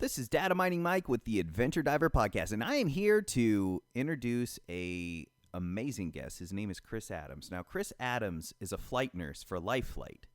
This is Data Mining Mike with the Adventure Diver Podcast, and I am here to introduce a amazing guest. His name is Chris Adams. Now, Chris Adams is a flight nurse for Life Flight.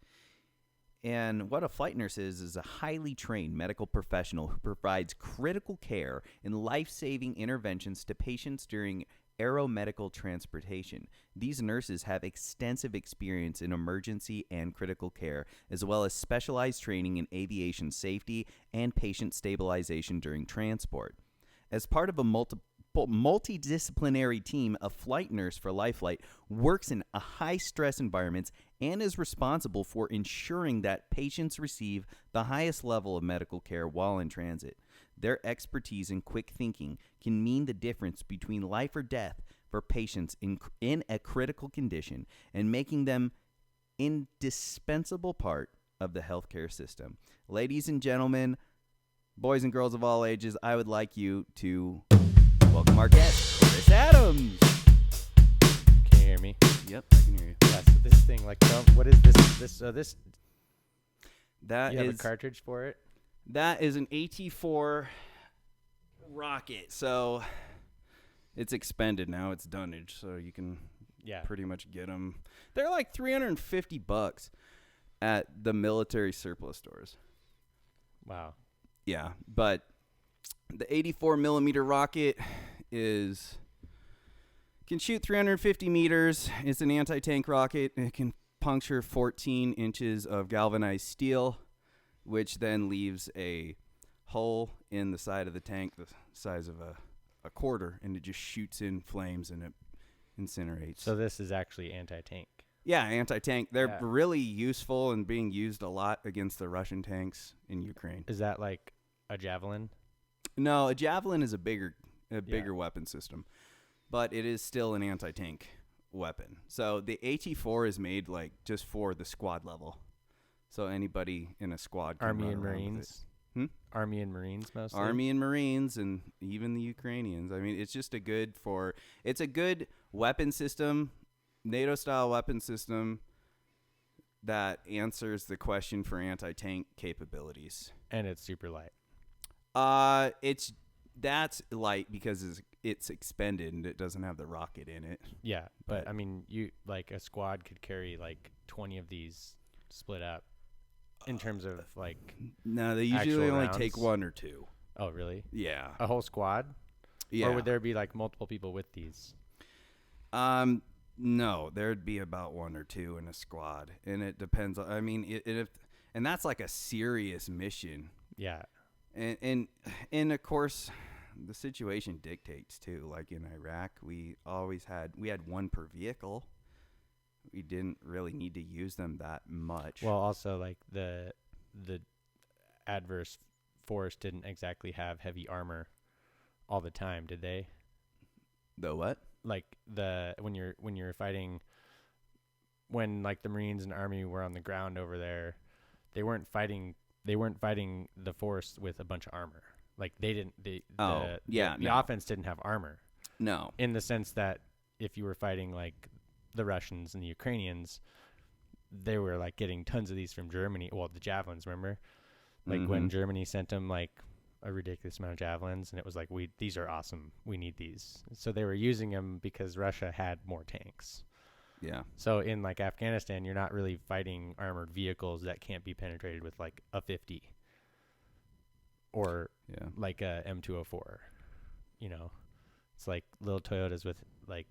And what a flight nurse is a highly trained medical professional who provides critical care and life-saving interventions to patients during aeromedical transportation. These nurses have extensive experience in emergency and critical care, as well as specialized training in aviation safety and patient stabilization during transport. As part of a multidisciplinary team, a flight nurse for Life Flight works in a high-stress environments and is responsible for ensuring that patients receive the highest level of medical care while in transit. Their expertise and quick thinking can mean the difference between life or death for patients in a critical condition and making them indispensable part of the healthcare system. Ladies and gentlemen, boys and girls of all ages, I would like you to welcome our guest, Chris Adams. Can you hear me? Yep, I can hear you. Yeah, so this thing, like, what is this? That you have is a cartridge for it? That is an AT-4 rocket, so it's expended now. It's dunnage, so you can pretty much get them. They're like $350 at the military surplus stores. Wow. Yeah, but the 84 millimeter rocket can shoot 350 meters. It's an anti-tank rocket. It can puncture 14 inches of galvanized steel, which then leaves a hole in the side of the tank the size of a quarter, and it just shoots in flames and it incinerates. So this is actually anti-tank. Yeah, anti-tank. They're really useful and being used a lot against the Russian tanks in Ukraine. Is that like a javelin? No, a javelin is a bigger weapon system, but it is still an anti-tank weapon. So the AT-4 is made like just for the squad level. So anybody in a squad can Army run and around Marines? with it. Army and Marines mostly? Army and Marines and even the Ukrainians. I mean, it's just it's a good weapon system, NATO-style weapon system that answers the question for anti-tank capabilities. And it's super light. That's light because it's expended and it doesn't have the rocket in it. Yeah, but I mean, you like a squad could carry like 20 of these split up. In terms of like, no, they usually only rounds? take one or two. Oh, really? Yeah, A whole squad? yeah. Or would there be like multiple people with these? No, there'd be about one or two in a squad, and it depends. I mean, and that's like a serious mission. Yeah. And of course, the situation dictates too. Like in Iraq, we had one per vehicle. We didn't really need to use them that much. Well, also like the adverse force didn't exactly have heavy armor all the time, did they? The what? Like when you're fighting, when like the Marines and Army were on the ground over there, they weren't fighting the force with a bunch of armor. Like they didn't. The offense didn't have armor. No. In the sense that if you were fighting like the Russians and the Ukrainians, they were like getting tons of these from Germany. Well, the javelins, remember? Like when Germany sent them like a ridiculous amount of javelins, and it was like, these are awesome. We need these. So they were using them because Russia had more tanks. Yeah. So in like Afghanistan, you're not really fighting armored vehicles that can't be penetrated with like a 50 or like a M204. You know, it's like little Toyotas with like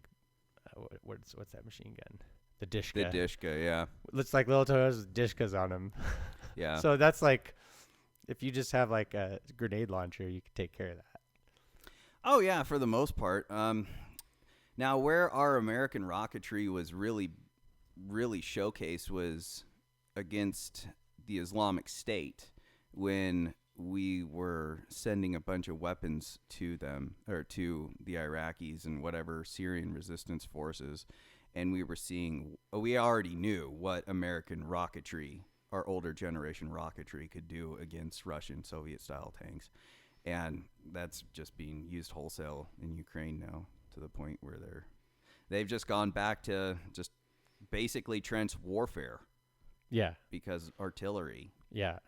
what's that machine gun? The Dishka. The Dishka, yeah. Looks like little Toyotas with Dishkas on them. Yeah. So that's like, if you just have like a grenade launcher, you can take care of that. Oh yeah, for the most part. Now, where our American rocketry was really showcased was against the Islamic State when we were sending a bunch of weapons to them, or to the Iraqis and whatever Syrian resistance forces, and we already knew what American rocketry, our older generation rocketry, could do against Russian Soviet-style tanks. And that's just being used wholesale in Ukraine now, to the point where they've just gone back to just basically trench warfare. Yeah. Because artillery. Yeah.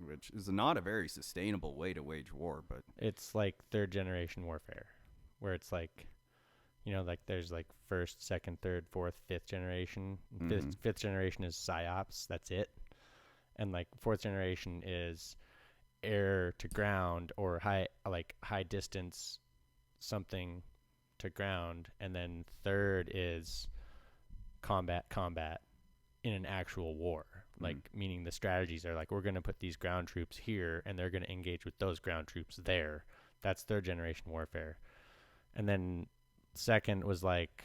which is not a very sustainable way to wage war. But it's like third generation warfare, where it's like, like there's like first, second, third, fourth, fifth generation. Fifth generation is psyops. That's it. And like fourth generation is air to ground or high distance something to ground, and then third is combat in an actual war, like meaning the strategies are like, we're going to put these ground troops here and they're going to engage with those ground troops there. That's third generation warfare. And then second was like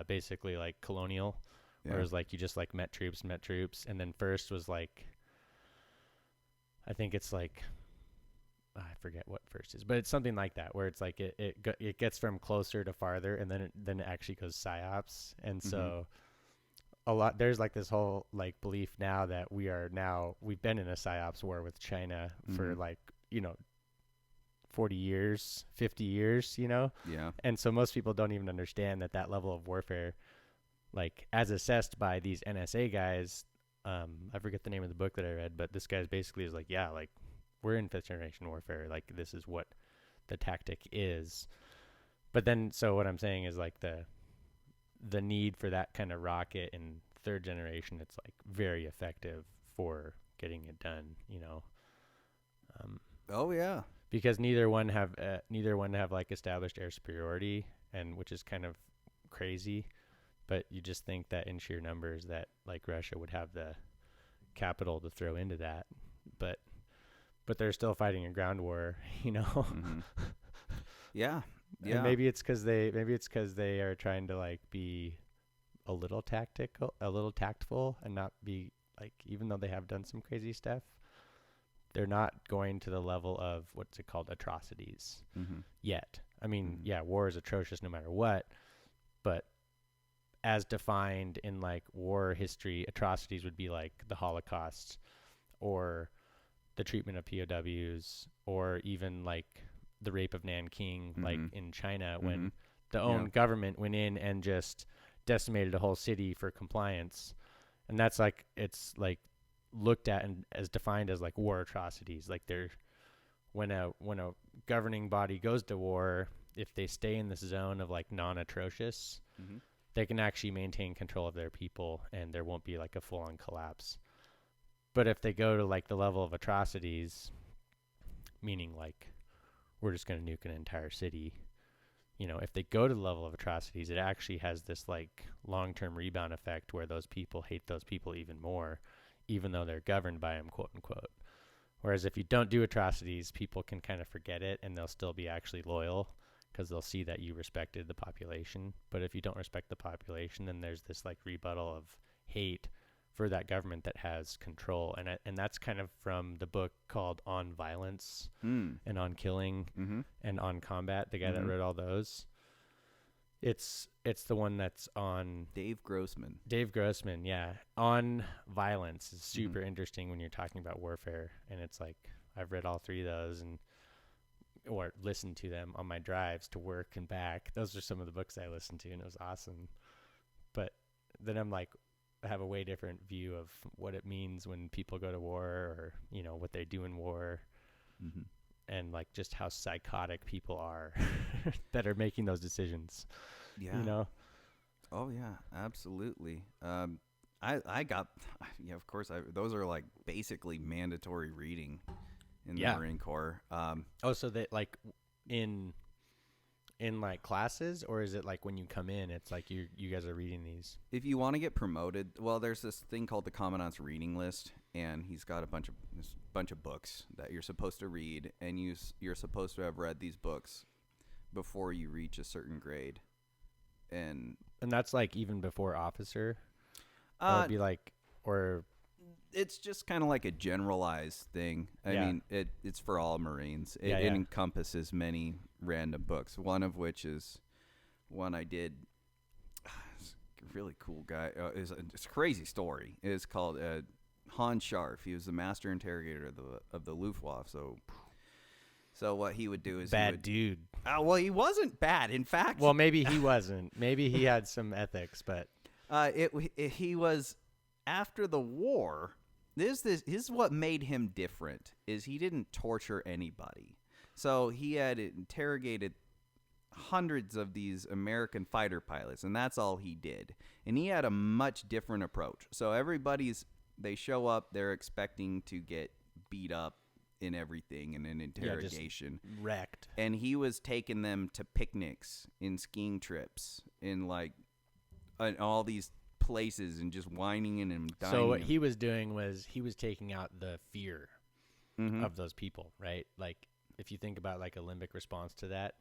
basically like colonial, where it was like you just like met troops. And then first was like, I think it's like, I forget what first is, but it's something like that, where it's like it gets from closer to farther, and then it actually goes psyops. And so there's like this whole like belief now that we've been in a psyops war with China for like, 40 years, 50 years, Yeah. And so most people don't even understand that level of warfare, like as assessed by these NSA guys, I forget the name of the book that I read, but this guy's basically is like, yeah, like we're in fifth generation warfare. Like this is what the tactic is. But then, so what I'm saying is like the need for that kind of rocket in third generation, it's like very effective for getting it done, Oh yeah. because neither one have like established air superiority, and which is kind of crazy. But you just think that in sheer numbers that like Russia would have the capital to throw into that, but they're still fighting a ground war, Yeah. Yeah. And maybe it's because they are trying to like be a little tactful, and not be like, even though they have done some crazy stuff, they're not going to the level of what's it called, atrocities yet. I mean, yeah, war is atrocious no matter what, but as defined in like war history, atrocities would be like the Holocaust, or the treatment of POWs, or even like the rape of Nanking, like in China, when the own government went in and just decimated a whole city for compliance. And that's like, it's like looked at and as defined as like war atrocities. Like when a governing body goes to war, if they stay in this zone of like non-atrocious, they can actually maintain control of their people, and there won't be like a full-on collapse. But if they go to like the level of atrocities, meaning like we're just going to nuke an entire city, if they go to the level of atrocities, it actually has this like long-term rebound effect where those people hate those people even more, even though they're governed by them, quote unquote. Whereas if you don't do atrocities, people can kind of forget it, and they'll still be actually loyal, because they'll see that you respected the population. But if you don't respect the population, then there's this like rebuttal of hate for that government that has control. And that's kind of from the book called On Violence and On Killing and On Combat, the guy that wrote all those. It's the one that's on Dave Grossman. Yeah. On Violence is super interesting when you're talking about warfare. And it's like, I've read all three of those or listened to them on my drives to work and back. Those are some of the books I listened to, and it was awesome. But then I'm like, I have a way different view of what it means when people go to war, or, what they do in war, and like just how psychotic people are that are making those decisions. Yeah. Oh yeah, absolutely. I got, of course, those are like basically mandatory reading in the Marine Corps. So that like in like classes, or is it like when you come in, it's like you guys are reading these? If you want to get promoted, well, there's this thing called the Commandant's Reading List, and he's got a bunch of books that you're supposed to read, and you're supposed to have read these books before you reach a certain grade. And that's like even before officer? That would be like, or... It's just kind of like a generalized thing. I mean, it's for all Marines. It encompasses many random books, one of which is one I did. It's a really cool guy. It's a crazy story. It's called Hans Scharf. He was the master interrogator of the Luftwaffe. So what he would do is dude. Well, he wasn't bad. In fact, well, maybe he wasn't. Maybe he had some ethics, but he was after the war. this is what made him different. Is he didn't torture anybody. So he had interrogated hundreds of these American fighter pilots, and that's all he did. And he had a much different approach. So they show up, they're expecting to get beat up in everything in an interrogation. Yeah, just wrecked. And he was taking them to picnics, in skiing trips, in like all these places, and just whining and dining. So what he was doing was he was taking out the fear of those people, right? Like if you think about like a limbic response to that,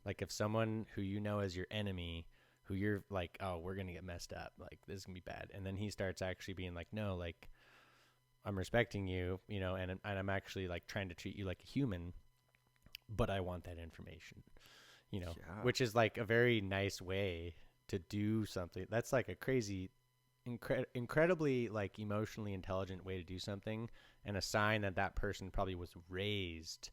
like if someone who you know as your enemy, who you're like, oh, we're going to get messed up, like this is going to be bad. And then he starts actually being like, no, like I'm respecting you, you know, and I'm actually like trying to treat you like a human, but I want that information, you know, which is like a very nice way to do something. That's like a crazy, incredibly like emotionally intelligent way to do something, and a sign that that person probably was raised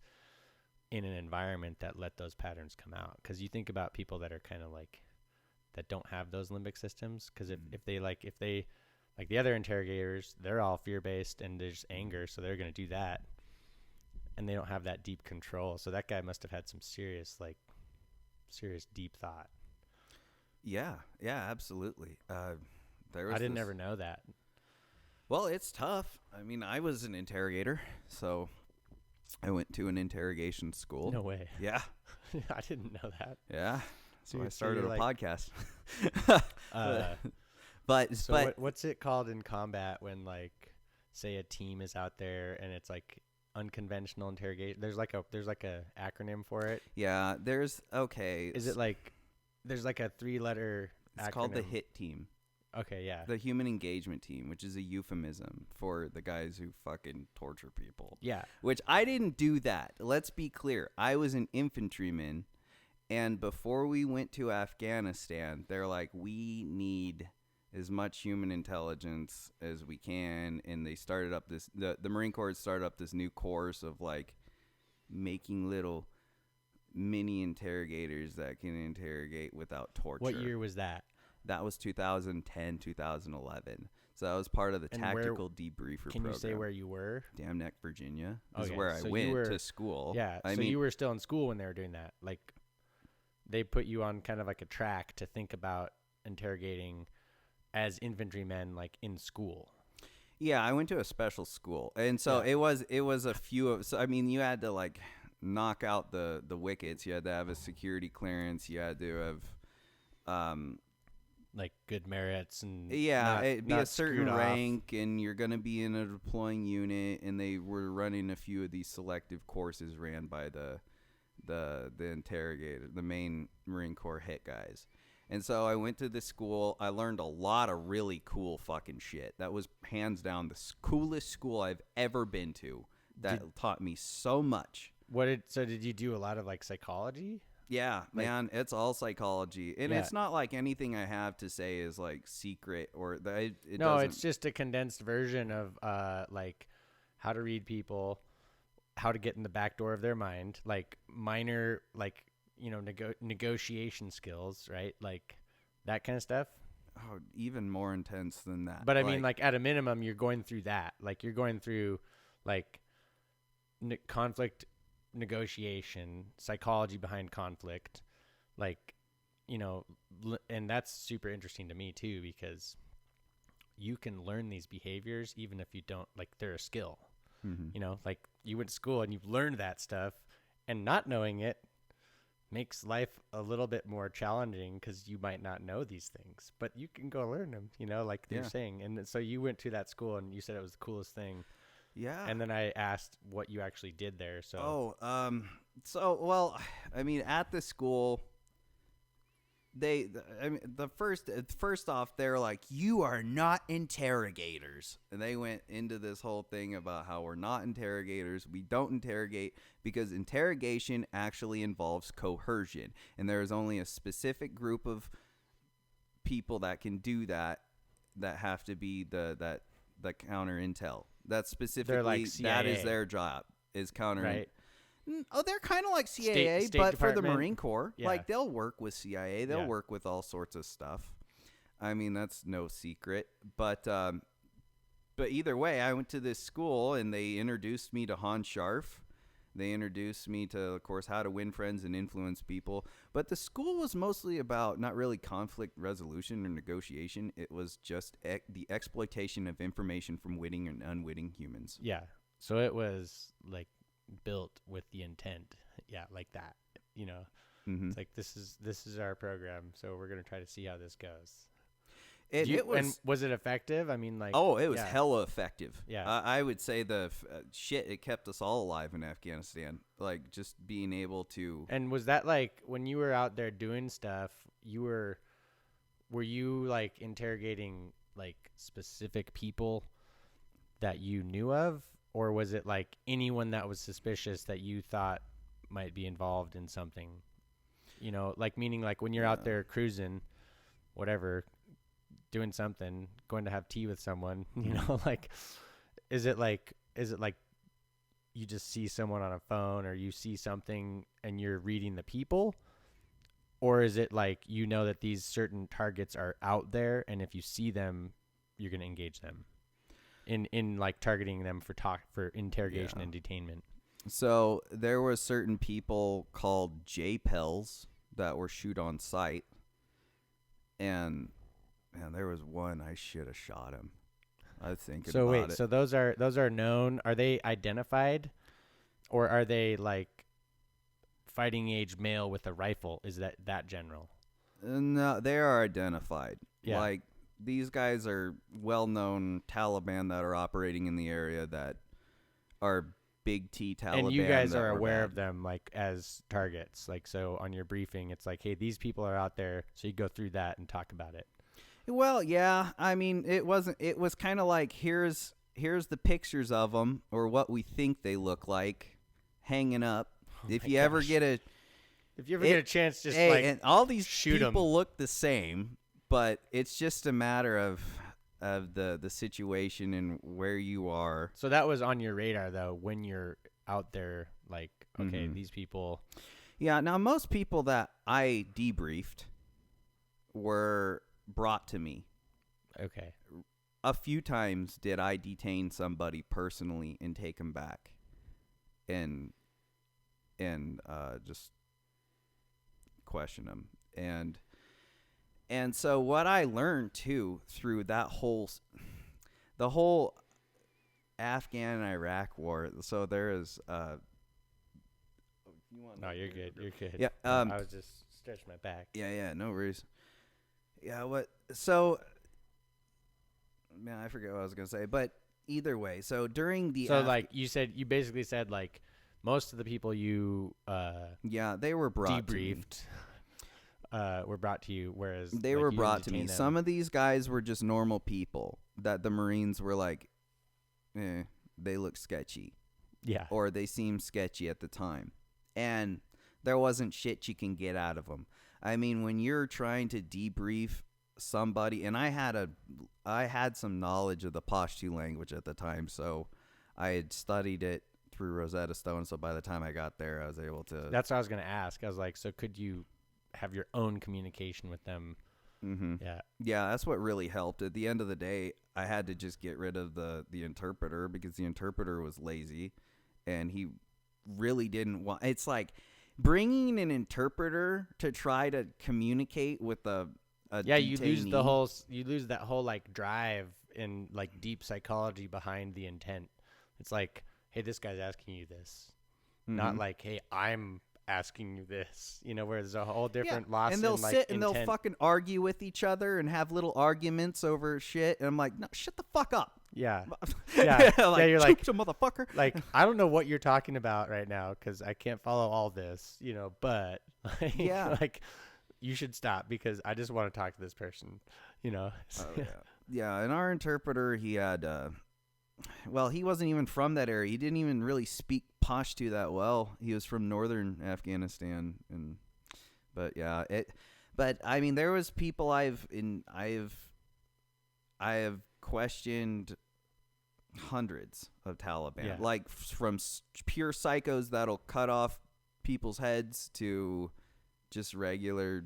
in an environment that let those patterns come out. Because you think about people that are kind of like, that don't have those limbic systems, because if they like the other interrogators, they're all fear-based and there's anger, so they're going to do that, and they don't have that deep control. So that guy must have had some serious deep thought. Yeah, absolutely. I didn't ever know that. Well, it's tough. I mean, I was an interrogator, so I went to an interrogation school. No way. Yeah. I didn't know that. Yeah. So Dude, I started a podcast. What's it called in combat when, like, say a team is out there and it's like unconventional interrogation? There's like a acronym for it. Yeah, is it like there's like a 3-letter acronym? It's called the HIT team. Okay, yeah. The Human Engagement Team, which is a euphemism for the guys who fucking torture people. Yeah. Which I didn't do that. Let's be clear. I was an infantryman, and before we went to Afghanistan, they're like, we need as much human intelligence as we can, and they started up the Marine Corps started up this new course of like making little mini interrogators that can interrogate without torture. What year was that? That was 2010, 2011. So that was part of the tactical debriefer program. Can you say where you were? Dam Neck, Virginia is Okay, where I went to school. Yeah, so you were still in school when they were doing that. Like, they put you on kind of like a track to think about interrogating as infantrymen, like in school. Yeah, I went to a special school, and so it was a few of. So I mean, you had to like knock out the wickets. You had to have a security clearance. You had to have like good merits and it'd be a certain rank, and you're going to be in a deploying unit, and they were running a few of these selective courses ran by the interrogator, the main Marine Corps HIT guys. And so I went to this school. I learned a lot of really cool fucking shit. That was hands down the coolest school I've ever been to. That taught me so much. Did you do a lot of like psychology? Yeah, man, it's all psychology. And it's not like anything I have to say is like secret or it's just a condensed version of like how to read people, how to get in the back door of their mind, like minor, like, you know, negotiation skills, right? Like that kind of stuff. Oh, even more intense than that. But I mean, like at a minimum, you're going through that. Like you're going through like conflict negotiation, psychology behind conflict, like, you know, and that's super interesting to me too, because you can learn these behaviors even if you don't, like, they're a skill. You know, like you went to school and you've learned that stuff, and not knowing it makes life a little bit more challenging because you might not know these things, but you can go learn them, you know, like you're saying. And so you went to that school and you said it was the coolest thing. Yeah. And then I asked what you actually did there. So, well, I mean, at the school, first off, they're like, you are not interrogators. And they went into this whole thing about how we're not interrogators. We don't interrogate because interrogation actually involves coercion. And there is only a specific group of people that can do that have to be the counter intel. That's specifically, like that is their job, is counter. Right. Oh, they're kind of like CIA, State but Department. for the Marine Corps. Yeah. Like, they'll work with CIA. They'll Yeah. work with all sorts of stuff. I mean, that's no secret. But But either way, I went to this school and they introduced me to Hans Scharf. They introduced me to, of course, how to win friends and influence people. But the school was mostly about not really conflict resolution or negotiation. It was just the exploitation of information from witting and unwitting humans. Yeah. So it was like built with the intent. Yeah, like that. You know, it's like this is our program, so we're gonna try to see how this goes. And was it effective? I mean, like, oh, it was hella effective. Yeah, I would say shit. It kept us all alive in Afghanistan. Like just being able to. And was that like when you were out there doing stuff? Were you like interrogating like specific people that you knew of, or was it like anyone that was suspicious that you thought might be involved in something? You know, like meaning like when you're out there cruising, whatever. Doing something, going to have tea with someone, you know, like, is it like you just see someone on a phone or you see something and you're reading the people? Or is it like, you know, that these certain targets are out there and if you see them, you're going to engage them in like targeting them for interrogation and detainment? So there were certain people called JPELs that were shoot on sight. And man, there was one I should have shot him. I was thinking about it. So those are known. Are they identified, or are they like fighting age male with a rifle? Is that general? No, they are identified. Yeah. Like these guys are well-known Taliban that are operating in the area that are big T Taliban. And you guys are aware of them like as targets. Like so on your briefing, it's like, hey, these people are out there. So you go through that and talk about it. Well, yeah. I mean, it was kind of like here's the pictures of them or what we think they look like hanging up. If you ever get a chance, just hey, like and all these shoot people look the same, but it's just a matter of the situation and where you are. So that was on your radar though when you're out there, like, okay, these people. Yeah. Now most people that I debriefed were brought to me. Okay. A few times did I detain somebody personally and take them back and just question them. And so what I learned too through the whole Afghan and Iraq war. So there is No, you're good. You're good. Yeah. I was just stretching my back. Yeah, no worries. Yeah, so, man, I forget what I was going to say, but either way, so during the... So, like, you basically said, like, most of the people you... yeah, they were brought debriefed, were brought to you, whereas... They like, were brought to me. Them. Some of these guys were just normal people that the Marines were like, they look sketchy. Yeah. Or they seemed sketchy at the time. And there wasn't shit you can get out of them. I mean, when you're trying to debrief somebody, and I had some knowledge of the Pashto language at the time, so I had studied it through Rosetta Stone. So by the time I got there, I was able to. That's what I was going to ask. I was like, so could you have your own communication with them? Mm-hmm. Yeah, that's what really helped. At the end of the day, I had to just get rid of the interpreter because the interpreter was lazy, and he really didn't want. It's like bringing an interpreter to try to communicate with a detainee. you lose that whole like drive and like deep psychology behind the intent. It's like, hey, this guy's asking you this, not like, hey, I'm asking you this. You know, where there's a whole different loss. And they'll in, like, sit and intent. they'll fucking argue with each other and have little arguments over shit. And I'm like, no, shut the fuck up. Yeah. Like, yeah, you're like, motherfucker. Like, I don't know what you're talking about right now because I can't follow all this, you know, but like, yeah, like you should stop because I just want to talk to this person, you know. Yeah, and our interpreter, he had well, he wasn't even from that area. He didn't even really speak Pashto that well. He was from northern Afghanistan, but I mean, there was people I have questioned hundreds of Taliban, like from pure psychos that'll cut off people's heads to just regular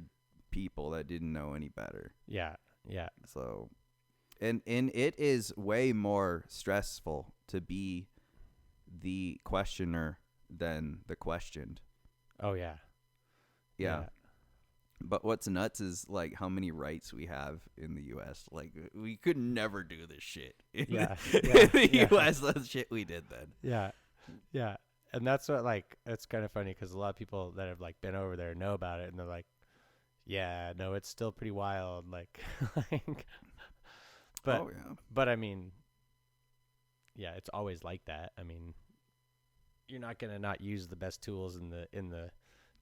people that didn't know any better. Yeah. So, And it is way more stressful to be the questioner than the questioned. Oh yeah. Yeah. But what's nuts is like how many rights we have in the U.S. Like we could never do this shit in the U.S. That shit we did then. Yeah, yeah, and that's what like it's kind of funny because a lot of people that have like been over there know about it, and they're like, "Yeah, no, it's still pretty wild." Like, but but I mean, yeah, it's always like that. I mean, you're not gonna not use the best tools in the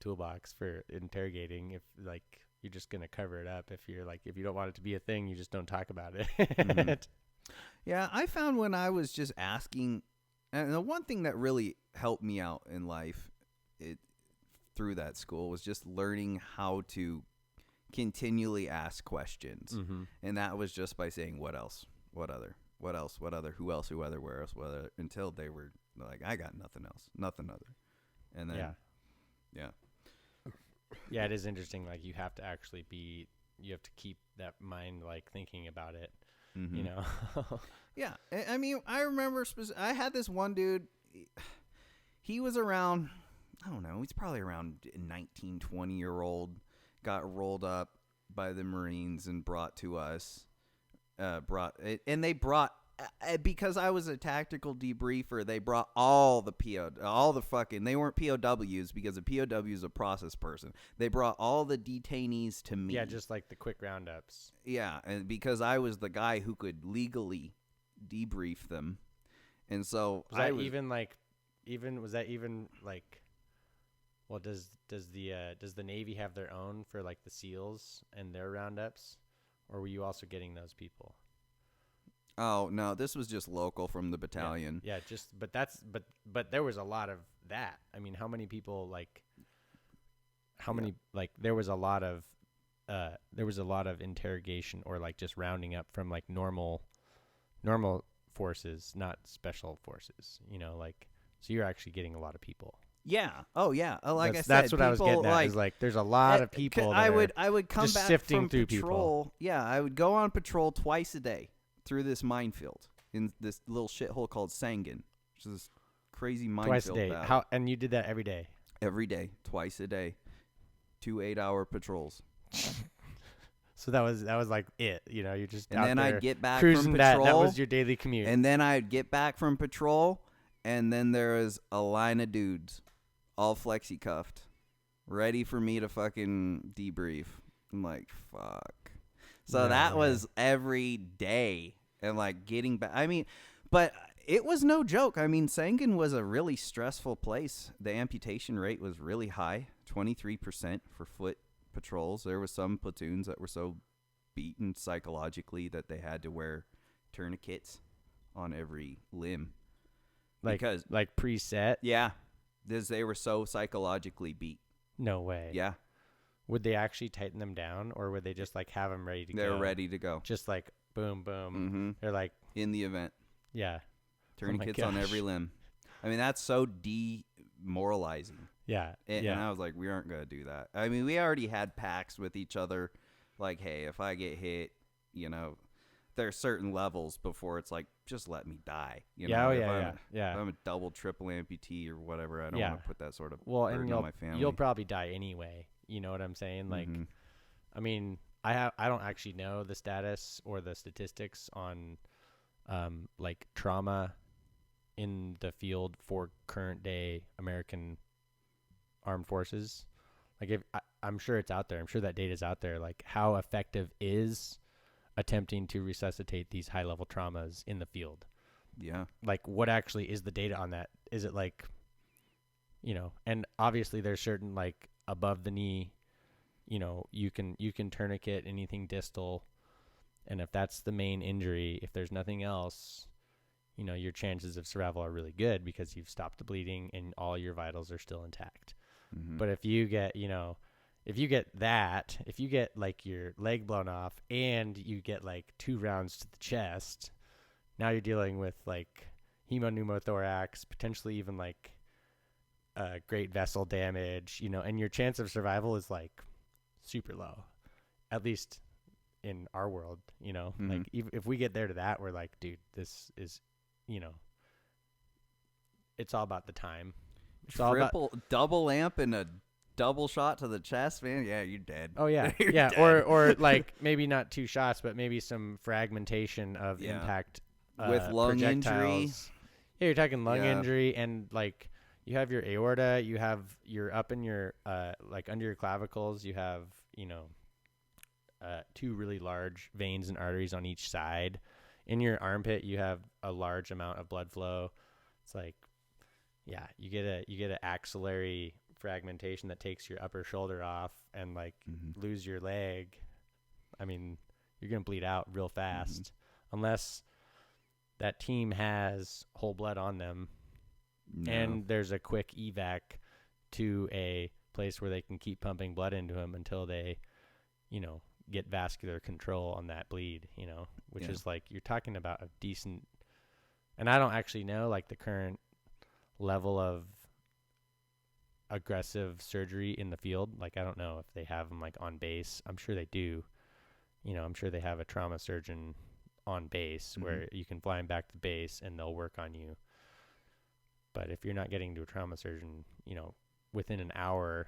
toolbox for interrogating if like you're just gonna cover it up if you don't want it to be a thing, you just don't talk about it. Mm-hmm. Yeah, I found when I was just asking, and the one thing that really helped me out in life through that school was just learning how to continually ask questions. Mm-hmm. And that was just by saying what else, what other, what else, what other, who else, who other, where else, what other, until they were like, I got nothing else, nothing other. And then yeah, it is interesting. Like you have to keep that mind like thinking about it. Mm-hmm. You know. Yeah, I mean, I remember I had this one dude. He was around, I don't know, he's probably around 19, 20-year-old. Got rolled up by the Marines and brought to us. They brought, because I was a tactical debriefer, they brought all the they weren't POWs because a POW is a process person. They brought all the detainees to me. Yeah, just like the quick roundups. Yeah, and because I was the guy who could legally debrief them. And so was that even like well, does the Navy have their own for like the SEALs and their roundups, or were you also getting those people? Oh no, this was just local from the battalion. Yeah, but there was a lot of that. I mean, how many people there was a lot of interrogation or like just rounding up from like normal forces, not special forces, you know, like, so you're actually getting a lot of people. Yeah. Oh yeah. Like I said, that's what I was getting at. Is like there's a lot of people. I would come just back sifting from through patrol. People. Yeah, I would go on patrol twice a day through this minefield in this little shithole called Sangan, which is this crazy minefield. Twice a day. Battle. And you did that every day? Every day, twice a day, 2 8-hour patrols. So that was like it, you know. You just and then I'd get back cruising from patrol. That was your daily commute. And then I'd get back from patrol, and then there was a line of dudes, all flexi cuffed, ready for me to fucking debrief. I'm like, fuck. So that was every day, and like getting back. I mean, but it was no joke. I mean, Sangan was a really stressful place. The amputation rate was really high, 23% for foot patrols. There were some platoons that were so beaten psychologically that they had to wear tourniquets on every limb. Like preset? Yeah. Because they were so psychologically beat. No way. Yeah. Would they actually tighten them down, or would they just like have them ready to go? They're ready to go. Just like boom, boom. Mm-hmm. They're like in the event. Yeah. Tourniquets on every limb. I mean, that's so demoralizing. Yeah. And I was like, we aren't going to do that. I mean, we already had pacts with each other. Like, hey, if I get hit, you know, there are certain levels before it's like, just let me die. You know, if I'm a double, triple amputee or whatever, I don't want to put that sort of burden on my family. You'll probably die anyway. You know what I'm saying? Like, I mean, I don't actually know the status or the statistics on, like trauma in the field for current day American armed forces. Like, I'm sure it's out there. I'm sure that data is out there. Like, how effective is attempting to resuscitate these high level traumas in the field? Yeah. Like, what actually is the data on that? Is it like, you know, and obviously there's certain like above the knee, you know, you can tourniquet anything distal. And if that's the main injury, if there's nothing else, you know, your chances of survival are really good because you've stopped the bleeding and all your vitals are still intact. Mm-hmm. But if you get, you know, if you get like your leg blown off and you get like 2 rounds to the chest, now you're dealing with like hemopneumothorax, potentially even like great vessel damage, you know, and your chance of survival is like super low. At least in our world, Mm-hmm. like if we get there to that, we're like, dude, this is, you know, it's all about the time. It's all about, Double amp and a double shot to the chest, man. Yeah, you're dead. oh yeah, You're yeah, dead. or like maybe not 2 shots, but maybe some fragmentation of Yeah. impact With lung injury. projectiles. Yeah, you're talking lung Yeah. injury, and like you have your aorta, you have your up in your like under your clavicles, you have 2 really large veins and arteries on each side. In your armpit, you have a large amount of blood flow. It's like, yeah, you get an axillary fragmentation that takes your upper shoulder off, and like lose your leg. I mean, you're gonna bleed out real fast unless that team has whole blood on them, and there's a quick evac to a place where they can keep pumping blood into them until they, get vascular control on that bleed, which is like, you're talking about a decent, and I don't actually know like the current level of aggressive surgery in the field. Like, I don't know if they have them like on base. I'm sure they do. I'm sure they have a trauma surgeon on base where you can fly them back to base and they'll work on you. But if you're not getting to a trauma surgeon, within an hour,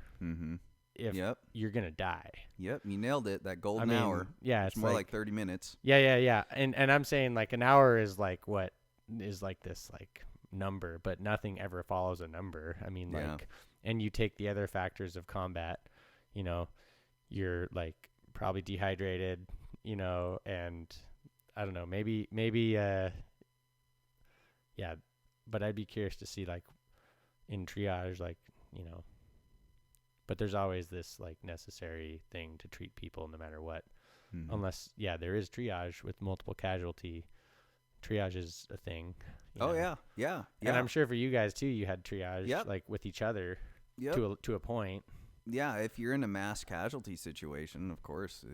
you're going to die. Yep, you nailed it. That golden hour. Yeah, it's more like 30 minutes. Yeah. And I'm saying like an hour is like what is like this like number, but nothing ever follows a number. I mean, like, and you take the other factors of combat, you're like probably dehydrated, and I don't know, maybe, yeah, but I'd be curious to see like in triage, like, but there's always this like necessary thing to treat people no matter what, unless, there is triage with multiple casualty. Triage is a thing. Yeah. And I'm sure for you guys too, you had triage like with each other to a point. Yeah, if you're in a mass casualty situation, of course,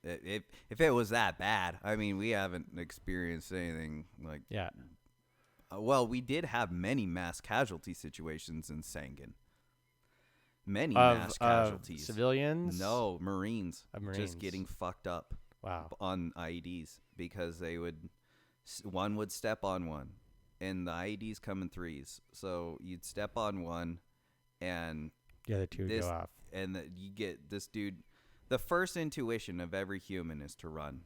if it was that bad, I mean, we haven't experienced anything like. Yeah. Well, we did have many mass casualty situations in Sangin. Many Of mass casualties. Civilians? No, Marines. Marines. Just getting fucked up. Wow. On IEDs because one would step on one, and the IEDs come in threes. So you'd step on one, and the other two would go off. And you get this dude. The first intuition of every human is to run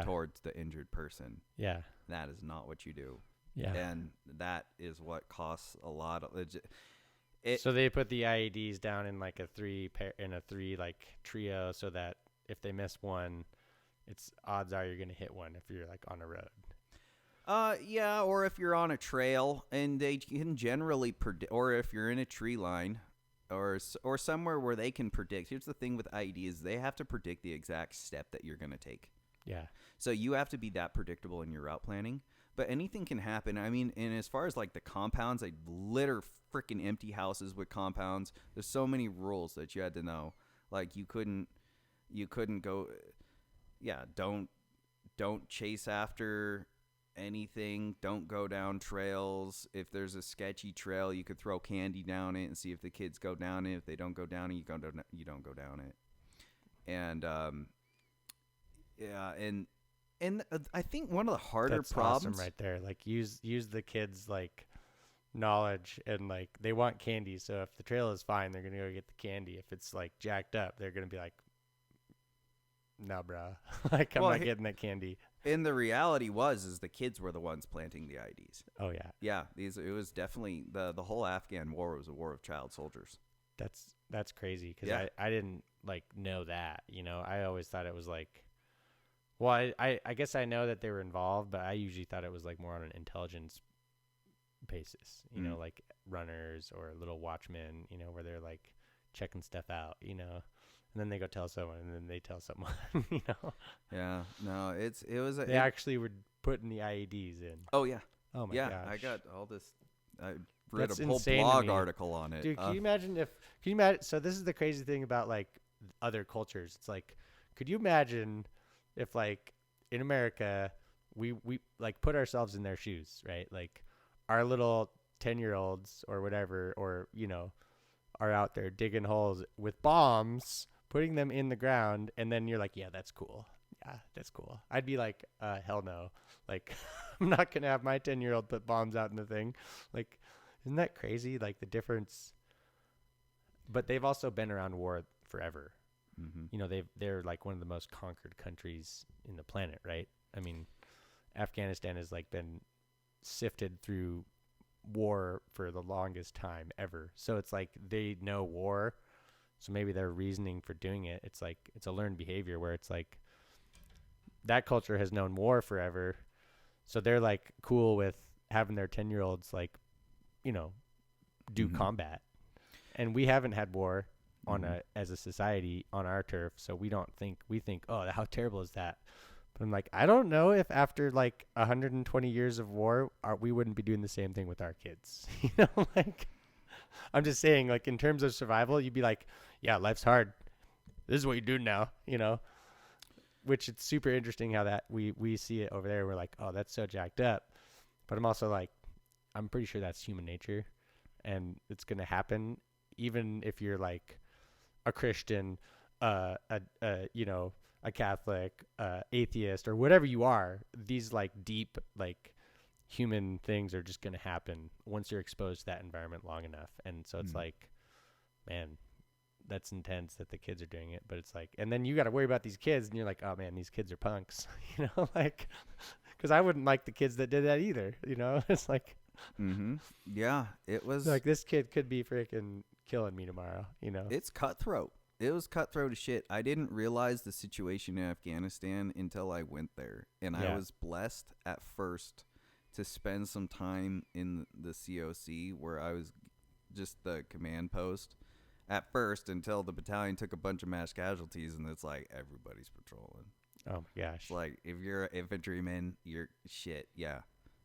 towards the injured person. Yeah. That is not what you do. Yeah. And that is what costs a lot of so they put the IEDs down in like a three like trio, so that if they miss one, it's odds are you're going to hit one if you're like on a road. Yeah, or if you're on a trail, and they can generally predict, or if you're in a tree line, or somewhere where they can predict. Here's the thing with IEDs, they have to predict the exact step that you're going to take. Yeah. So you have to be that predictable in your route planning. But anything can happen. I mean, and as far as like the compounds, they litter freaking empty houses with compounds. There's so many rules that you had to know. Like you couldn't go. Yeah, don't chase after anything. Don't go down trails. If there's a sketchy trail, you could throw candy down it and see if the kids go down it. If they don't go down it, you don't go down it. And and I think one of the harder problems awesome right there. Like use the kids like knowledge, and like they want candy. So if the trail is fine, they're gonna go get the candy. If it's like jacked up, they're gonna be like, "No, bro, like I'm not getting that candy." And the reality is the kids were the ones planting the IEDs. Oh yeah, yeah. It was definitely the whole Afghan war was a war of child soldiers. That's crazy because I didn't like know that. I always thought it was like. Well, I guess I know that they were involved, but I usually thought it was like more on an intelligence basis, like runners or little watchmen, where they're like checking stuff out, and then they go tell someone, and then they tell someone, Yeah, no, they actually were putting the IEDs in. Oh yeah. Oh my gosh. I got all this. I read That's a whole blog article on it. Dude, can you imagine so this is the crazy thing about like other cultures. It's like, could you imagine if like in America, we like put ourselves in their shoes, right? Like our little 10-year-olds or whatever, or, are out there digging holes with bombs, putting them in the ground. And then you're like, yeah, that's cool. that's cool. I'd be like, hell no. Like, I'm not going to have my 10-year-old put bombs out in the thing. Like, isn't that crazy? Like, the difference. But they've also been around war forever. Mm-hmm. You know, they're like one of the most conquered countries in the planet, right? I mean, Afghanistan has like been sifted through war for the longest time ever. So it's like they know war. So maybe their reasoning for doing it, it's like it's a learned behavior where it's like that culture has known war forever. So they're like cool with having their 10-year-olds like, you know, do combat. And we haven't had war on as a society on our turf, so we think, oh, how terrible is that? But I'm like, I don't know if after like 120 years of war, we wouldn't be doing the same thing with our kids. You know, like I'm just saying, like in terms of survival, you'd be like, yeah, life's hard. This is what you do now, you know. Which it's super interesting how that we see it over there. We're like, oh, that's so jacked up. But I'm also like, I'm pretty sure that's human nature, and it's gonna happen, even if you're like a Christian, you know, a Catholic, atheist, or whatever you are. These like deep like human things are just gonna happen once you're exposed to that environment long enough. And so it's like, man, that's intense that the kids are doing it. But it's like, and then you got to worry about these kids, and you're like, oh man, these kids are punks, you know, like, because I wouldn't like the kids that did that either, you know. It's like, yeah, it was like this kid could be freaking killing me tomorrow, you know. It's cutthroat. It was cutthroat as shit. I didn't realize the situation in Afghanistan until I went there. And I was blessed at first to spend some time in the COC where I was just the command post at first until the battalion took a bunch of mass casualties, and it's like everybody's patrolling. Oh my gosh. It's like if you're an infantryman, you're shit. Yeah.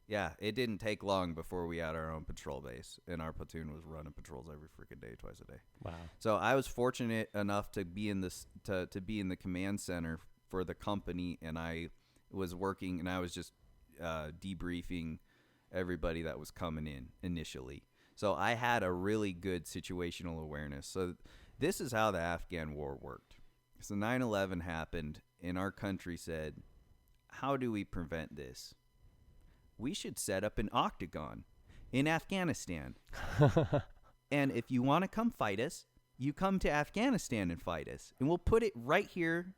Yeah, it didn't take long before we had our own patrol base, and our platoon was running patrols every freaking day, twice a day. Wow. So I was fortunate enough to be in this to be in the command center for the company, and I was working, and I was just debriefing everybody that was coming in initially. So I had a really good situational awareness. So this is how the Afghan war worked. So 9/11 happened, and our country said, how do we prevent this? We should set up an octagon in Afghanistan. And if you want to come fight us, you come to Afghanistan and fight us. And we'll put it right here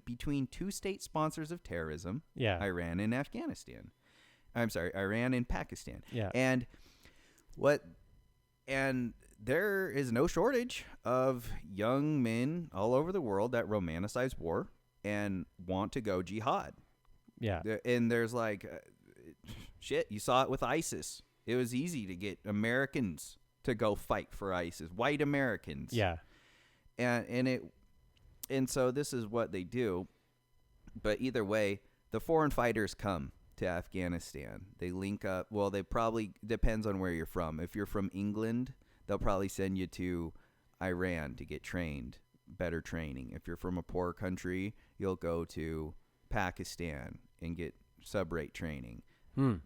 between two state sponsors of terrorism, Iran and Afghanistan. I'm sorry, Iran and Pakistan. Yeah. And there is no shortage of young men all over the world that romanticize war and want to go jihad. Yeah. And there's like... shit, you saw it with ISIS. It was easy to get Americans to go fight for ISIS, white Americans. Yeah. And so this is what they do. But either way, the foreign fighters come to Afghanistan. They link up. Well, they probably depends on where you're from. If you're from England, they'll probably send you to Iran to get trained, better training. If you're from a poor country, you'll go to Pakistan and get sub-rate training.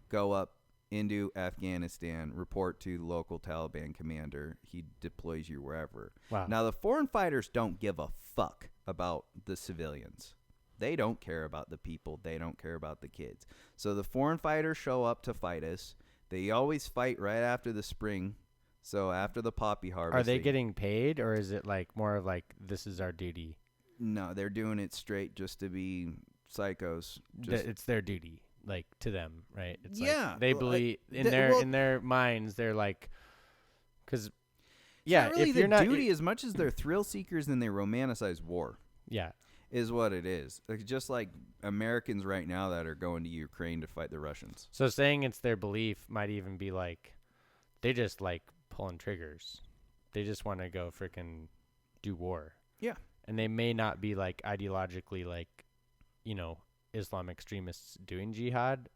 Go up into Afghanistan, report to the local Taliban commander. He deploys you wherever. Wow. Now, the foreign fighters don't give a fuck about the civilians. They don't care about the people. They don't care about the kids. So the foreign fighters show up to fight us. They always fight right after the spring. So after the poppy harvest. Are they getting paid, or is it like more of like, this is our duty? No, they're doing it straight just to be psychos. It's their duty. Like to them, right? It's like they believe in their minds. They're like, because not really if their duty as much as they're thrill seekers and they romanticize war. Yeah, is what it is. Like, just like Americans right now that are going to Ukraine to fight the Russians. So saying it's their belief might even be like they just like pulling triggers. They just want to go freaking do war. Yeah, and they may not be like ideologically like, you know, Islam extremists doing jihad.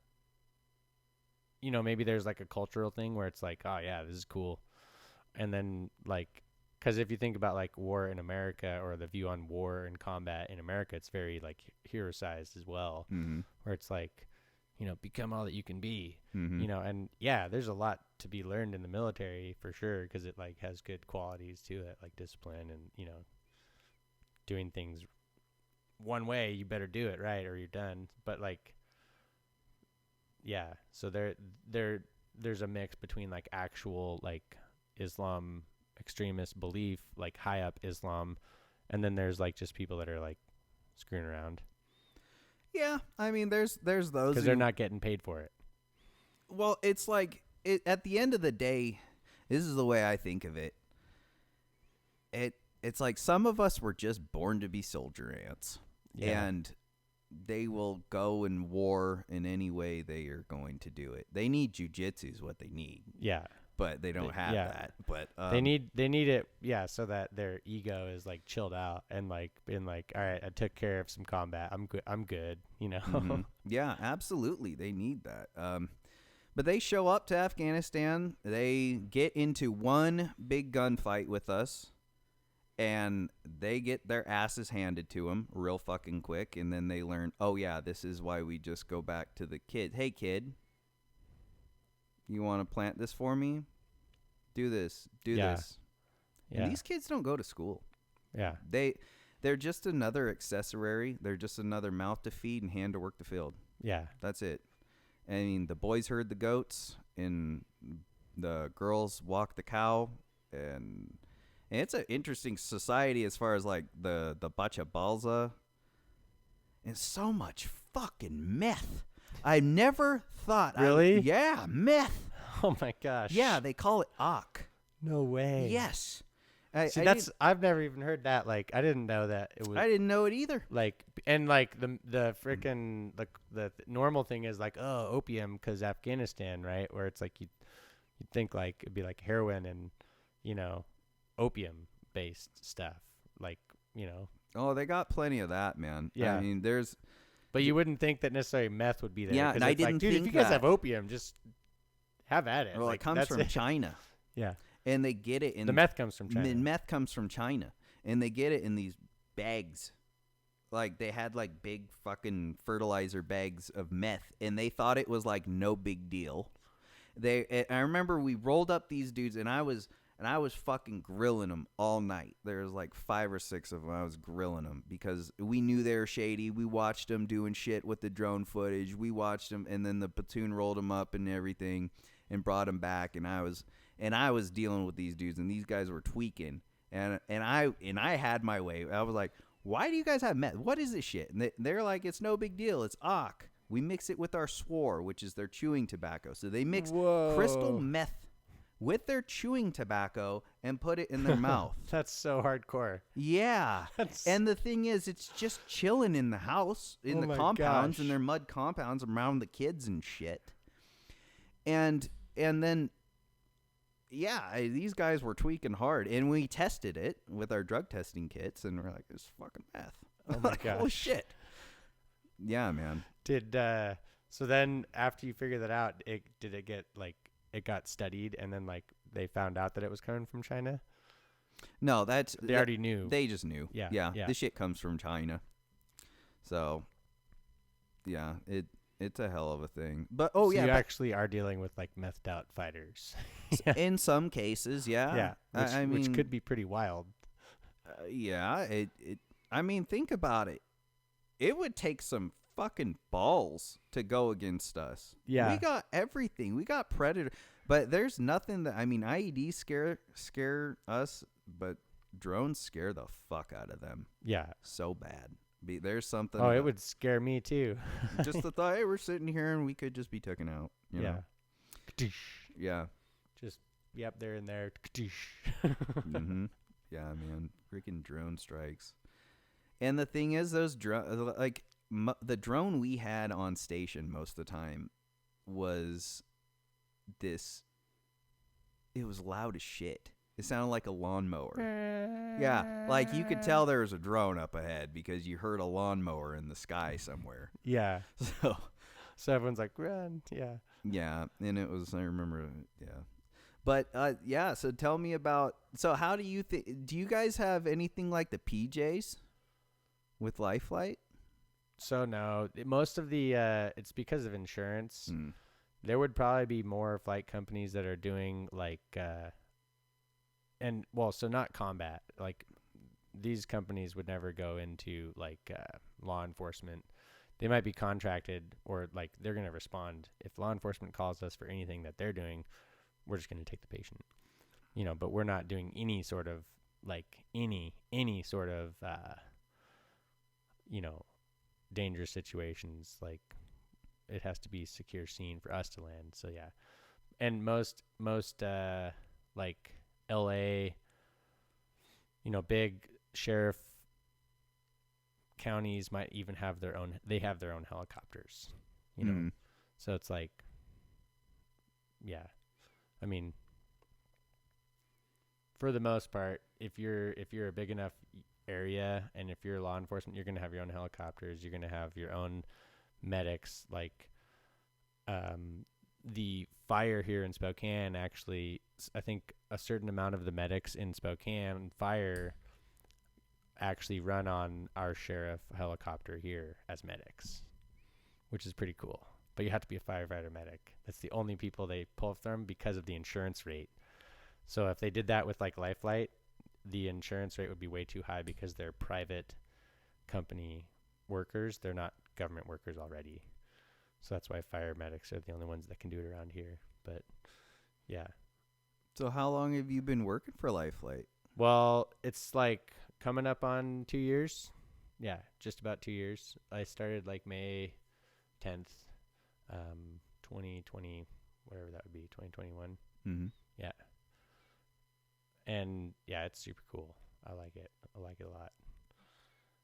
You know, maybe there's like a cultural thing where it's like, oh yeah, this is cool. And then like, because if you think about like war in America or the view on war and combat in America, it's very like hero-sized as well, where it's like, you know, become all that you can be, you know, and yeah, there's a lot to be learned in the military for sure, because it like has good qualities to it, like discipline and, you know, doing things one way, you better do it right or you're done. But like, yeah, so there's a mix between like actual like Islam extremist belief, like high up Islam, and then there's like just people that are like screwing around Yeah, I mean, there's those because they're not getting paid for it. Well, it's like at the end of the day, this is the way I think of it. It's like some of us were just born to be soldier ants, and they will go in war in any way they are going to do it. They need jujitsu is what they need. Yeah. But they don't have that. But they need it, so that their ego is like chilled out and like being like, all right, I took care of some combat. I'm good. You know. Mm-hmm. Yeah, absolutely. They need that. But they show up to Afghanistan. They get into one big gunfight with us, and they get their asses handed to them real fucking quick. And then they learn, oh yeah, this is why we just go back to the kid. Hey kid. You want to plant this for me? Do this. Do this. Yeah. And these kids don't go to school. Yeah. They're just another accessory. They're just another mouth to feed and hand to work the field. Yeah. That's it. I mean, the boys herd the goats and the girls walk the cow. And it's an interesting society as far as like the bacha balza. And so much fucking meth. I never thought. Really? Yeah, meth. Oh my gosh. Yeah, they call it Ak. No way. Yes. I've never even heard that. Like, I didn't know that it was. I didn't know it either. Like, and like the freaking the normal thing is like, oh, opium because Afghanistan, right? Where it's like you'd think like it'd be like heroin and opium based stuff, like Oh, they got plenty of that, man. Yeah. I mean, But you wouldn't think that necessarily meth would be there. Yeah, and I didn't like, dude, think if you guys that. have opium, just have at it. Well, like, it comes from China. Yeah. And they get it in... The meth comes from China. Meth comes from China. And they get it in these bags. Like, they had, like, big fucking fertilizer bags of meth. And they thought it was, like, no big deal. I remember we rolled up these dudes, and I was fucking grilling them all night. There was like 5 or 6 of them. I was grilling them because we knew they were shady. We watched them doing shit with the drone footage. We watched them, and then the platoon rolled them up and everything and brought them back. And I was dealing with these dudes, and these guys were tweaking. And I had my way. I was like, why do you guys have meth? What is this shit? And they're like, it's no big deal. It's Ak. We mix it with our swore, which is their chewing tobacco. So they mix crystal meth with their chewing tobacco and put it in their mouth. That's so hardcore. Yeah. And the thing is, it's just chilling in the house, in the compounds, in their mud compounds around the kids and shit. And then, yeah, these guys were tweaking hard. And we tested it with our drug testing kits, and we're like, it's fucking meth. Oh, my gosh. Holy shit. Yeah, man. So then after you figure that out, did it get like, it got studied and then like they found out that it was coming from China? No, they already knew. They just knew. Yeah. This shit comes from China. So, yeah, it's a hell of a thing. But you actually are dealing with like methed out fighters. In some cases, yeah. Yeah, which could be pretty wild. Yeah, I mean, think about it. It would take some fucking balls to go against us. Yeah. We got everything. We got Predator. But there's nothing that, I mean, IEDs scare us, but drones scare the fuck out of them. Yeah. So bad. There's something. Oh, it would scare me too. Just the thought, hey, we're sitting here and we could just be taken out. You know? Yeah. Just, yep, they're in there. Mm-hmm. Yeah, man. Freaking drone strikes. And the thing is, those like the drone we had on station most of the time was this. It was loud as shit. It sounded like a lawnmower. Yeah, like you could tell there was a drone up ahead because you heard a lawnmower in the sky somewhere. Yeah. So everyone's like, run. Yeah. Yeah, and it was. I remember. Yeah. But, yeah, so tell me about. So how do you think. Do you guys have anything like the PJs? With Life Flight? So no, most of the it's because of insurance. Mm. There would probably be more flight companies that are doing like so not combat, like these companies would never go into like law enforcement. They might be contracted, or like they're going to respond if law enforcement calls us for anything that they're doing. We're just going to take the patient, but we're not doing any sort of like any sort of dangerous situations. Like it has to be a secure scene for us to land. So yeah. And most like LA, big sheriff counties might even have their own helicopters, So it's like, yeah, I mean, for the most part, if you're a big enough area and if you're law enforcement, you're going to have your own helicopters, you're going to have your own medics. Like the fire here in Spokane, actually, I think a certain amount of the medics in Spokane fire actually run on our sheriff helicopter here as medics, which is pretty cool. But you have to be a firefighter medic. That's the only people they pull from because of the insurance rate. So if they did that with like Life Flight, the insurance rate would be way too high because they're private company workers. They're not government workers already. So that's why fire medics are the only ones that can do it around here. But yeah. So how long have you been working for Life Flight? Well, it's like coming up on 2 years. Yeah, just about 2 years. I started like May 10th, 2020, whatever that would be, 2021. Mm-hmm. Yeah. And yeah, it's super cool. I like it. I like it a lot.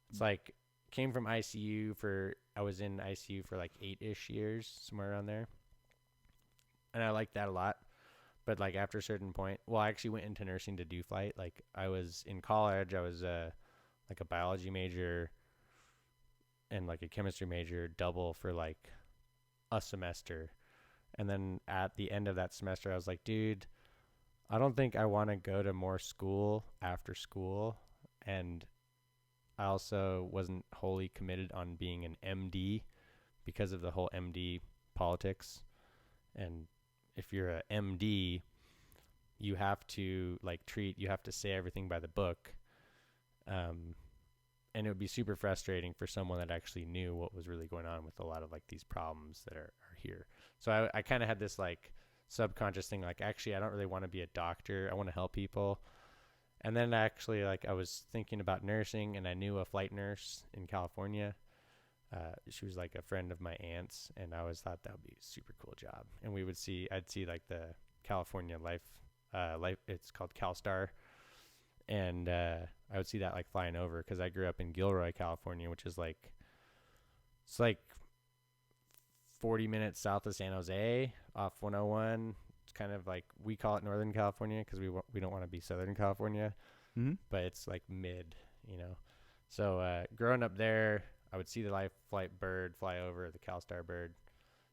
It's like came from ICU I was in ICU for like 8-ish years, somewhere around there. And I liked that a lot. But like after a certain point, I actually went into nursing to do flight. Like I was in college, I was like a biology major and like a chemistry major, double for like a semester. And then at the end of that semester, I was like, dude, I don't think I want to go to more school after school. And I also wasn't wholly committed on being an MD because of the whole MD politics. And if you're a MD, you have to you have to say everything by the book. And it would be super frustrating for someone that actually knew what was really going on with a lot of like these problems that are here. So I kind of had this like subconscious thing, like, actually, I don't really want to be a doctor. I want to help people. And then actually, like, I was thinking about nursing, and I knew a flight nurse in California. She was like a friend of my aunt's, and I always thought that would be a super cool job. And I'd see like the California life, it's called CalStar. And I would see that like flying over, because I grew up in Gilroy, California, which is like, it's like 40 minutes south of San Jose off 101. It's kind of like, we call it Northern California because we don't want to be Southern California, but it's like mid, So growing up there, I would see the Life Flight bird fly over, the CalStar bird.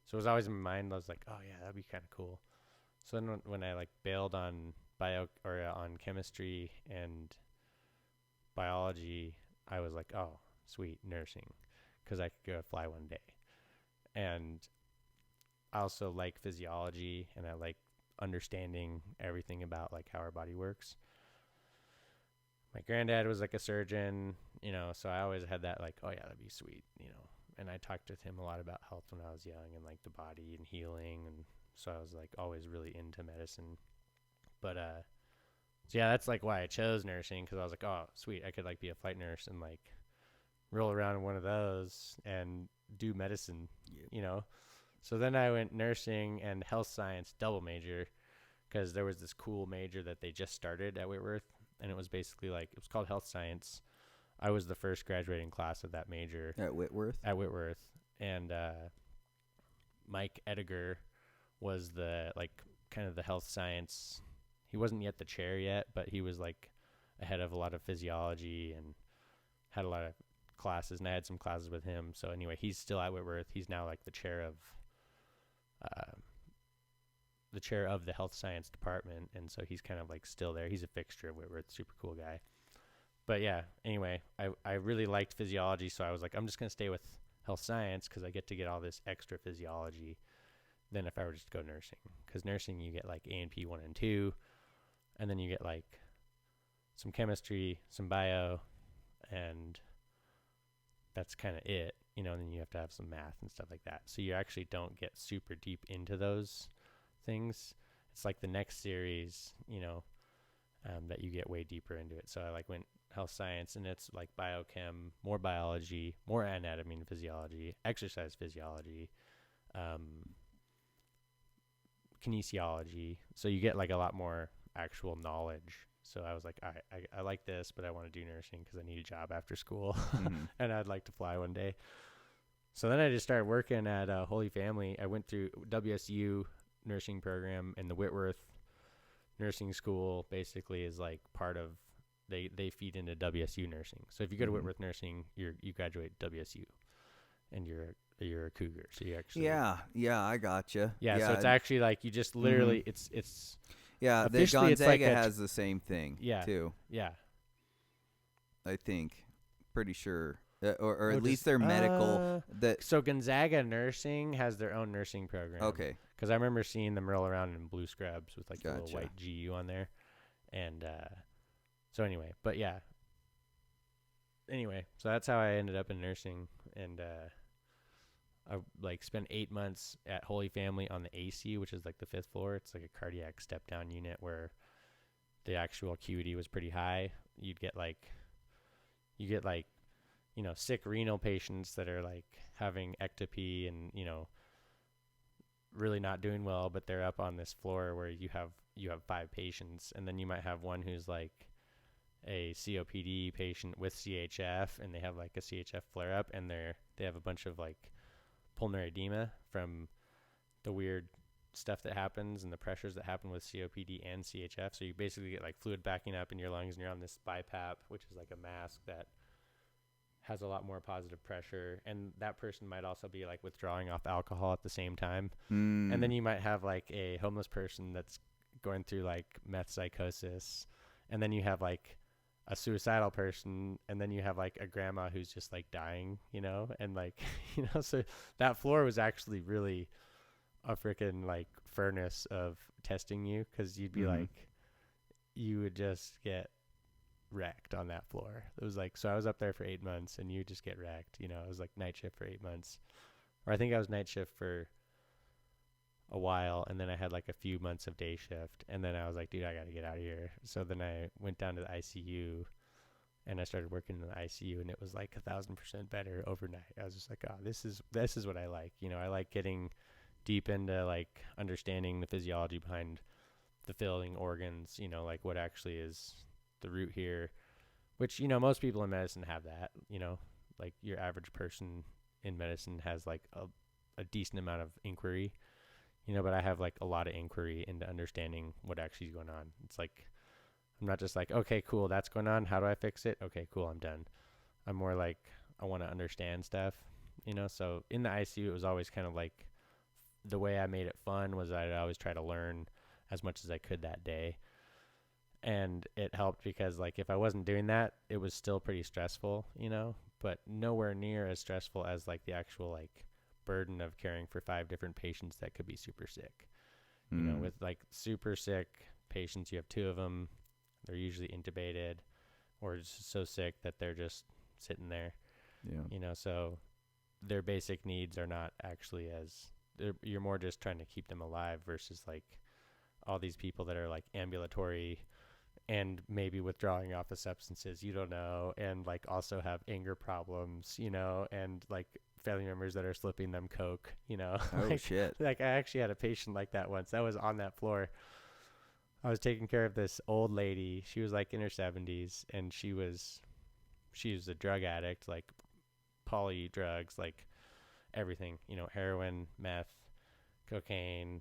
So it was always in my mind. I was like, oh yeah, that'd be kind of cool. So then when I like bailed on on chemistry and biology, I was like, oh, sweet, nursing, because I could go fly one day. And I also like physiology, and I like understanding everything about like how our body works. My granddad was like a surgeon, so I always had that like, oh yeah, that'd be sweet, and I talked with him a lot about health when I was young, and like the body and healing, and so I was like always really into medicine. But so yeah, that's like why I chose nursing, because I was like, oh sweet, I could like be a flight nurse and like roll around in one of those and do medicine. Yep. So then I went nursing and health science double major, because there was this cool major that they just started at Whitworth, and it was basically like, it was called health science. I was the first graduating class of that major At Whitworth. And Mike Ediger was the like kind of the health science. He wasn't yet the chair yet, but he was like ahead of a lot of physiology and had a lot of classes, and I had some classes with him. So anyway, he's still at Whitworth. He's now like the chair of the health science department, and so he's kind of like still there. He's a fixture of Whitworth, super cool guy. But yeah, anyway, I really liked physiology, so I was like, I'm just gonna stay with health science because I get to get all this extra physiology than if I were just to go nursing. Because nursing, you get like A&P 1 and 2, and then you get like some chemistry, some bio, and that's kind of it, and then you have to have some math and stuff like that. So you actually don't get super deep into those things. It's like the next series, that you get way deeper into it. So I went health science, and it's like biochem, more biology, more anatomy and physiology, exercise physiology, kinesiology. So you get like a lot more actual knowledge. So I was like, all right, I like this, but I want to do nursing because I need a job after school and I'd like to fly one day. So then I just started working at Holy Family. I went through WSU nursing program, and the Whitworth nursing school basically is like part of, they feed into WSU nursing. So if you go to Whitworth nursing, you graduate WSU, and you're a cougar. So you actually I gotcha. Yeah, so it's actually like you just literally it's yeah, the Gonzaga has the same thing too. Yeah. I think, pretty sure, or at least their medical. So Gonzaga nursing has their own nursing program. Okay. Because I remember seeing them roll around in blue scrubs with like the little white GU on there, and so anyway, but yeah. Anyway, so that's how I ended up in nursing, and I spent 8 months at Holy Family on the AC, which is like the 5th floor. It's like a cardiac step down unit where the actual acuity was pretty high. You get sick renal patients that are like having ectopy and, really not doing well, but they're up on this floor where you have 5 patients, and then you might have one who's like a COPD patient with CHF, and they have like a CHF flare up, and they have a bunch of like pulmonary edema from the weird stuff that happens and the pressures that happen with COPD and CHF. So you basically get like fluid backing up in your lungs, and you're on this BiPAP, which is like a mask that has a lot more positive pressure, and that person might also be like withdrawing off alcohol at the same time. And then you might have like a homeless person that's going through like meth psychosis, and then you have like a suicidal person, and then you have like a grandma who's just like dying, and like so that floor was actually really a freaking like furnace of testing you, because you'd be like, you would just get wrecked on that floor. It was like, so I was up there for 8 months, and you just get wrecked. It was like night shift for 8 months, or I think I was night shift for a while, and then I had like a few months of day shift, and then I was like, dude, I gotta get out of here. So then I went down to the ICU, and I started working in the ICU, and it was like 1,000% better overnight. I was just like, oh, this is what I like. I like getting deep into like understanding the physiology behind the filling organs, like what actually is the root here, which, most people in medicine have that, like your average person in medicine has like a decent amount of inquiry, but I have like a lot of inquiry into understanding what actually is going on. It's like, I'm not just like, okay, cool, that's going on, how do I fix it? Okay, cool, I'm done. I'm more like, I want to understand stuff, so in the ICU, it was always kind of like, the way I made it fun was I'd always try to learn as much as I could that day. And it helped because like, if I wasn't doing that, it was still pretty stressful, but nowhere near as stressful as like the actual like burden of caring for 5 different patients that could be super sick. With like super sick patients, you have 2 of them, they're usually intubated or just so sick that they're just sitting there. So their basic needs are not actually you're more just trying to keep them alive versus like all these people that are like ambulatory and maybe withdrawing off of substances, you don't know, and like also have anger problems, and like family members that are slipping them coke, Oh, like, shit. Like I actually had a patient like that once. That was on that floor. I was taking care of this old lady. She was like in her 70s, and she was a drug addict, like poly drugs, like everything, heroin, meth, cocaine,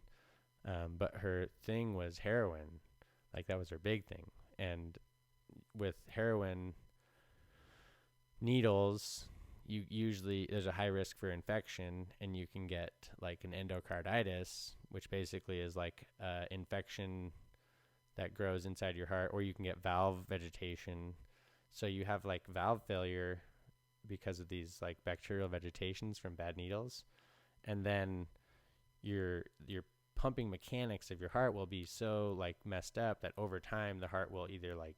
but her thing was heroin. Like that was her big thing. And with heroin needles, you usually, there's a high risk for infection, and you can get like an endocarditis, which basically is like infection that grows inside your heart, or you can get valve vegetation. So you have like valve failure because of these like bacterial vegetations from bad needles, and then your pumping mechanics of your heart will be so like messed up that over time the heart will either like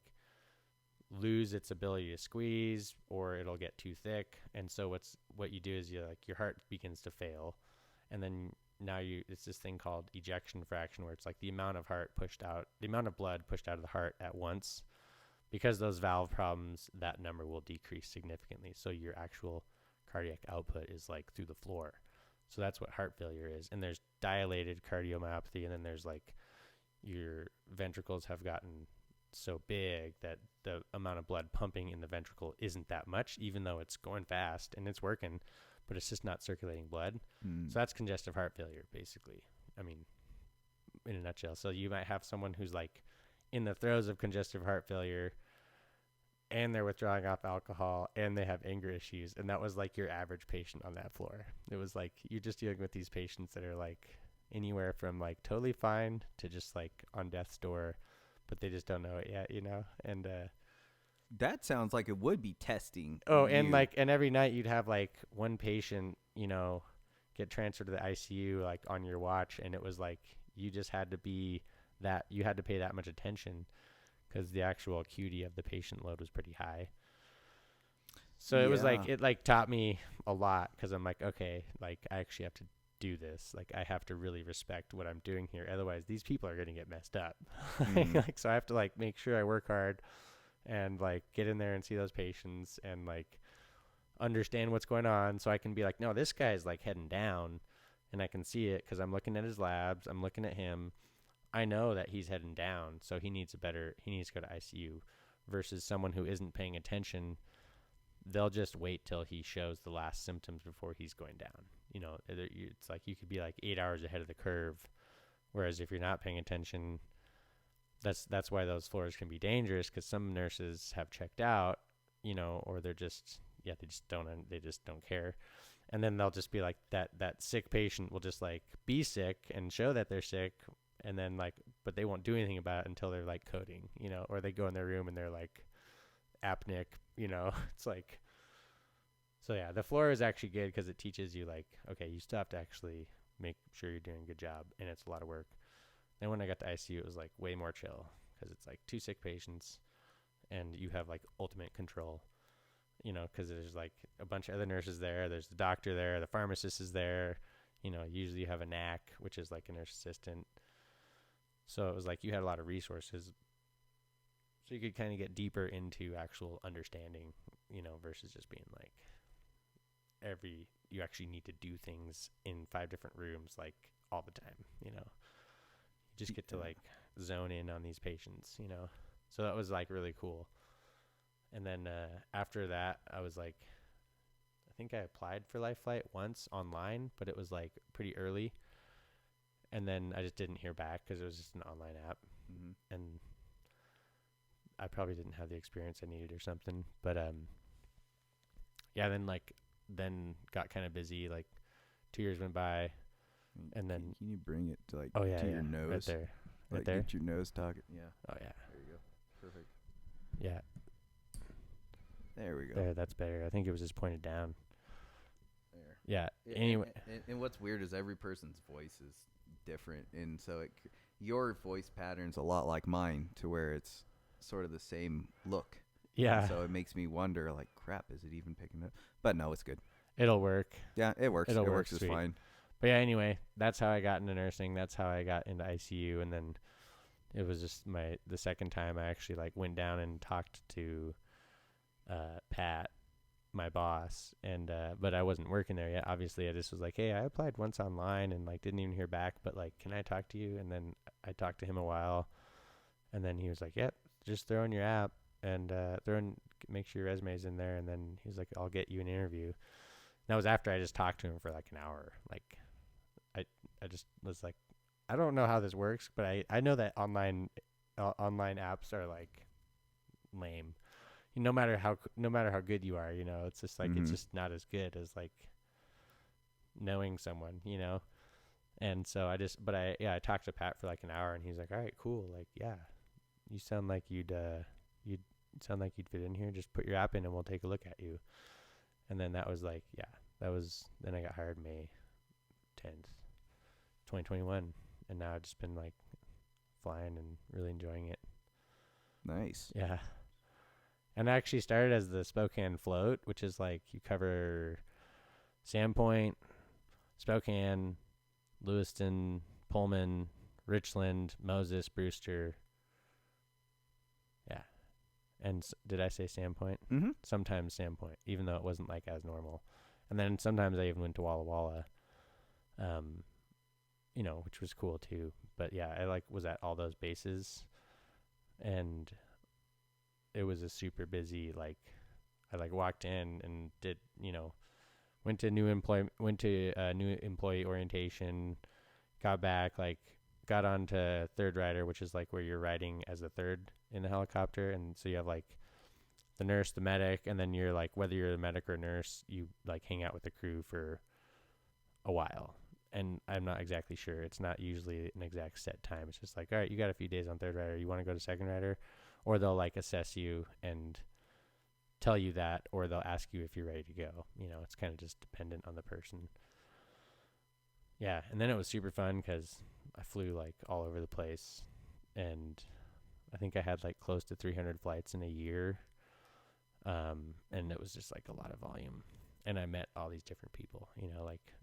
lose its ability to squeeze, or it'll get too thick. And so what you do is your heart begins to fail, and then now it's this thing called ejection fraction, where it's like the amount of blood pushed out of the heart at once. Because those valve problems, that number will decrease significantly. So your actual cardiac output is like through the floor. So that's what heart failure is. And there's dilated cardiomyopathy, and then there's like your ventricles have gotten so big that the amount of blood pumping in the ventricle isn't that much, even though it's going fast and it's working, but it's just not circulating blood. So that's congestive heart failure, basically. I mean, in a nutshell. So you might have someone who's like in the throes of congestive heart failure, and they're withdrawing off alcohol, and they have anger issues. And that was like your average patient on that floor. It was like you're just dealing with these patients that are like anywhere from like totally fine to just like on death's door, but they just don't know it yet, And that sounds like it would be testing. And every night you'd have like one patient, get transferred to the ICU like on your watch, and it was like you just had to pay that much attention, because the actual acuity of the patient load was pretty high. So it was like, it like taught me a lot, because I'm like, okay, like I actually have to do this. Like I have to really respect what I'm doing here. Otherwise these people are going to get messed up. So I have to like make sure I work hard and like get in there and see those patients and like understand what's going on, so I can be like, no, this guy's like heading down, and I can see it because I'm looking at his labs. I'm looking at him. I know that he's heading down, so he needs to go to ICU, versus someone who isn't paying attention. They'll just wait till he shows the last symptoms before he's going down. It's like you could be like 8 hours ahead of the curve, whereas if you're not paying attention, that's why those floors can be dangerous, because some nurses have checked out, or they're just they just don't care. And then they'll just be like that sick patient will just like be sick and show that they're sick, and then like, but they won't do anything about it until they're like coding, or they go in their room and they're like apneic, it's like, so yeah, the floor is actually good because it teaches you like, okay, you still have to actually make sure you're doing a good job, and it's a lot of work. Then when I got to ICU, it was like way more chill, because it's like 2 sick patients and you have like ultimate control, because there's like a bunch of other nurses there. There's the doctor there, the pharmacist is there, usually you have a NAC, which is like a nurse assistant. So it was like you had a lot of resources, so you could kind of get deeper into actual understanding, versus just being like you actually need to do things in 5 different rooms like all the time, You just get to like zone in on these patients, So that was like really cool. And then after that, I was like, I think I applied for Life Flight once online, but it was like pretty early. And then I just didn't hear back because it was just an online app. Mm-hmm. And I probably didn't have the experience I needed or something. But then got kind of busy. Like 2 years went by. And then can you bring it to like to your nose? Right there. Like there. Get your nose talking. Yeah. Oh yeah. There you go. Perfect. Yeah. There we go. There, that's better. I think it was just pointed down. There. Yeah. Anyway. And what's weird is every person's voice is different, and so your voice pattern's a lot like mine, to where it's sort of the same look. Yeah. And so it makes me wonder, like, crap, is it even picking up? But no, it's good. It'll work. Yeah, it works. It'll it work works just fine. But yeah, anyway, that's how I got into nursing. That's how I got into ICU. And then it was just the second time I actually like went down and talked to Pat, my boss, and but I wasn't working there yet. Obviously, I just was like, hey, I applied once online and like didn't even hear back, but like, can I talk to you? And then I talked to him a while, and then he was like, yep, just throw in your app and make sure your resume's in there. And then he was like, I'll get you an interview. And that was after I just talked to him for like an hour. Like, I just was like, I don't know how this works, but I know that online apps are like lame. No matter how good you are, it's just like, it's just not as good as like knowing someone, And so I talked to Pat for like an hour, and he's like, all right, cool. Like, yeah, you sound like you'd fit in here. Just put your app in and we'll take a look at you. And then that was like, then I got hired May 10th, 2021. And now I've just been like flying and really enjoying it. Nice. Yeah. And I actually started as the Spokane float, which is like you cover Sandpoint, Spokane, Lewiston, Pullman, Richland, Moses, Brewster. Yeah. And did I say Sandpoint? Mm-hmm. Sometimes Sandpoint, even though it wasn't like as normal. And then sometimes I even went to Walla Walla, which was cool too. But yeah, I was at all those bases, and it was a super busy, I walked in and did, went to new employee orientation, got back, got on to third rider, which is where you're riding as a third in the helicopter. And so you have the nurse, the medic, and then you're whether you're a medic or a nurse, you hang out with the crew for a while. And I'm not exactly sure. It's not usually an exact set time. It's just all right, you got a few days on third rider. You want to go to second rider? Or they'll assess you and tell you that, or they'll ask you if you're ready to go. It's kind of just dependent on the person. Yeah. And then it was super fun because I flew all over the place, and I think I had close to 300 flights in a year. And it was just a lot of volume. And I met all these different people,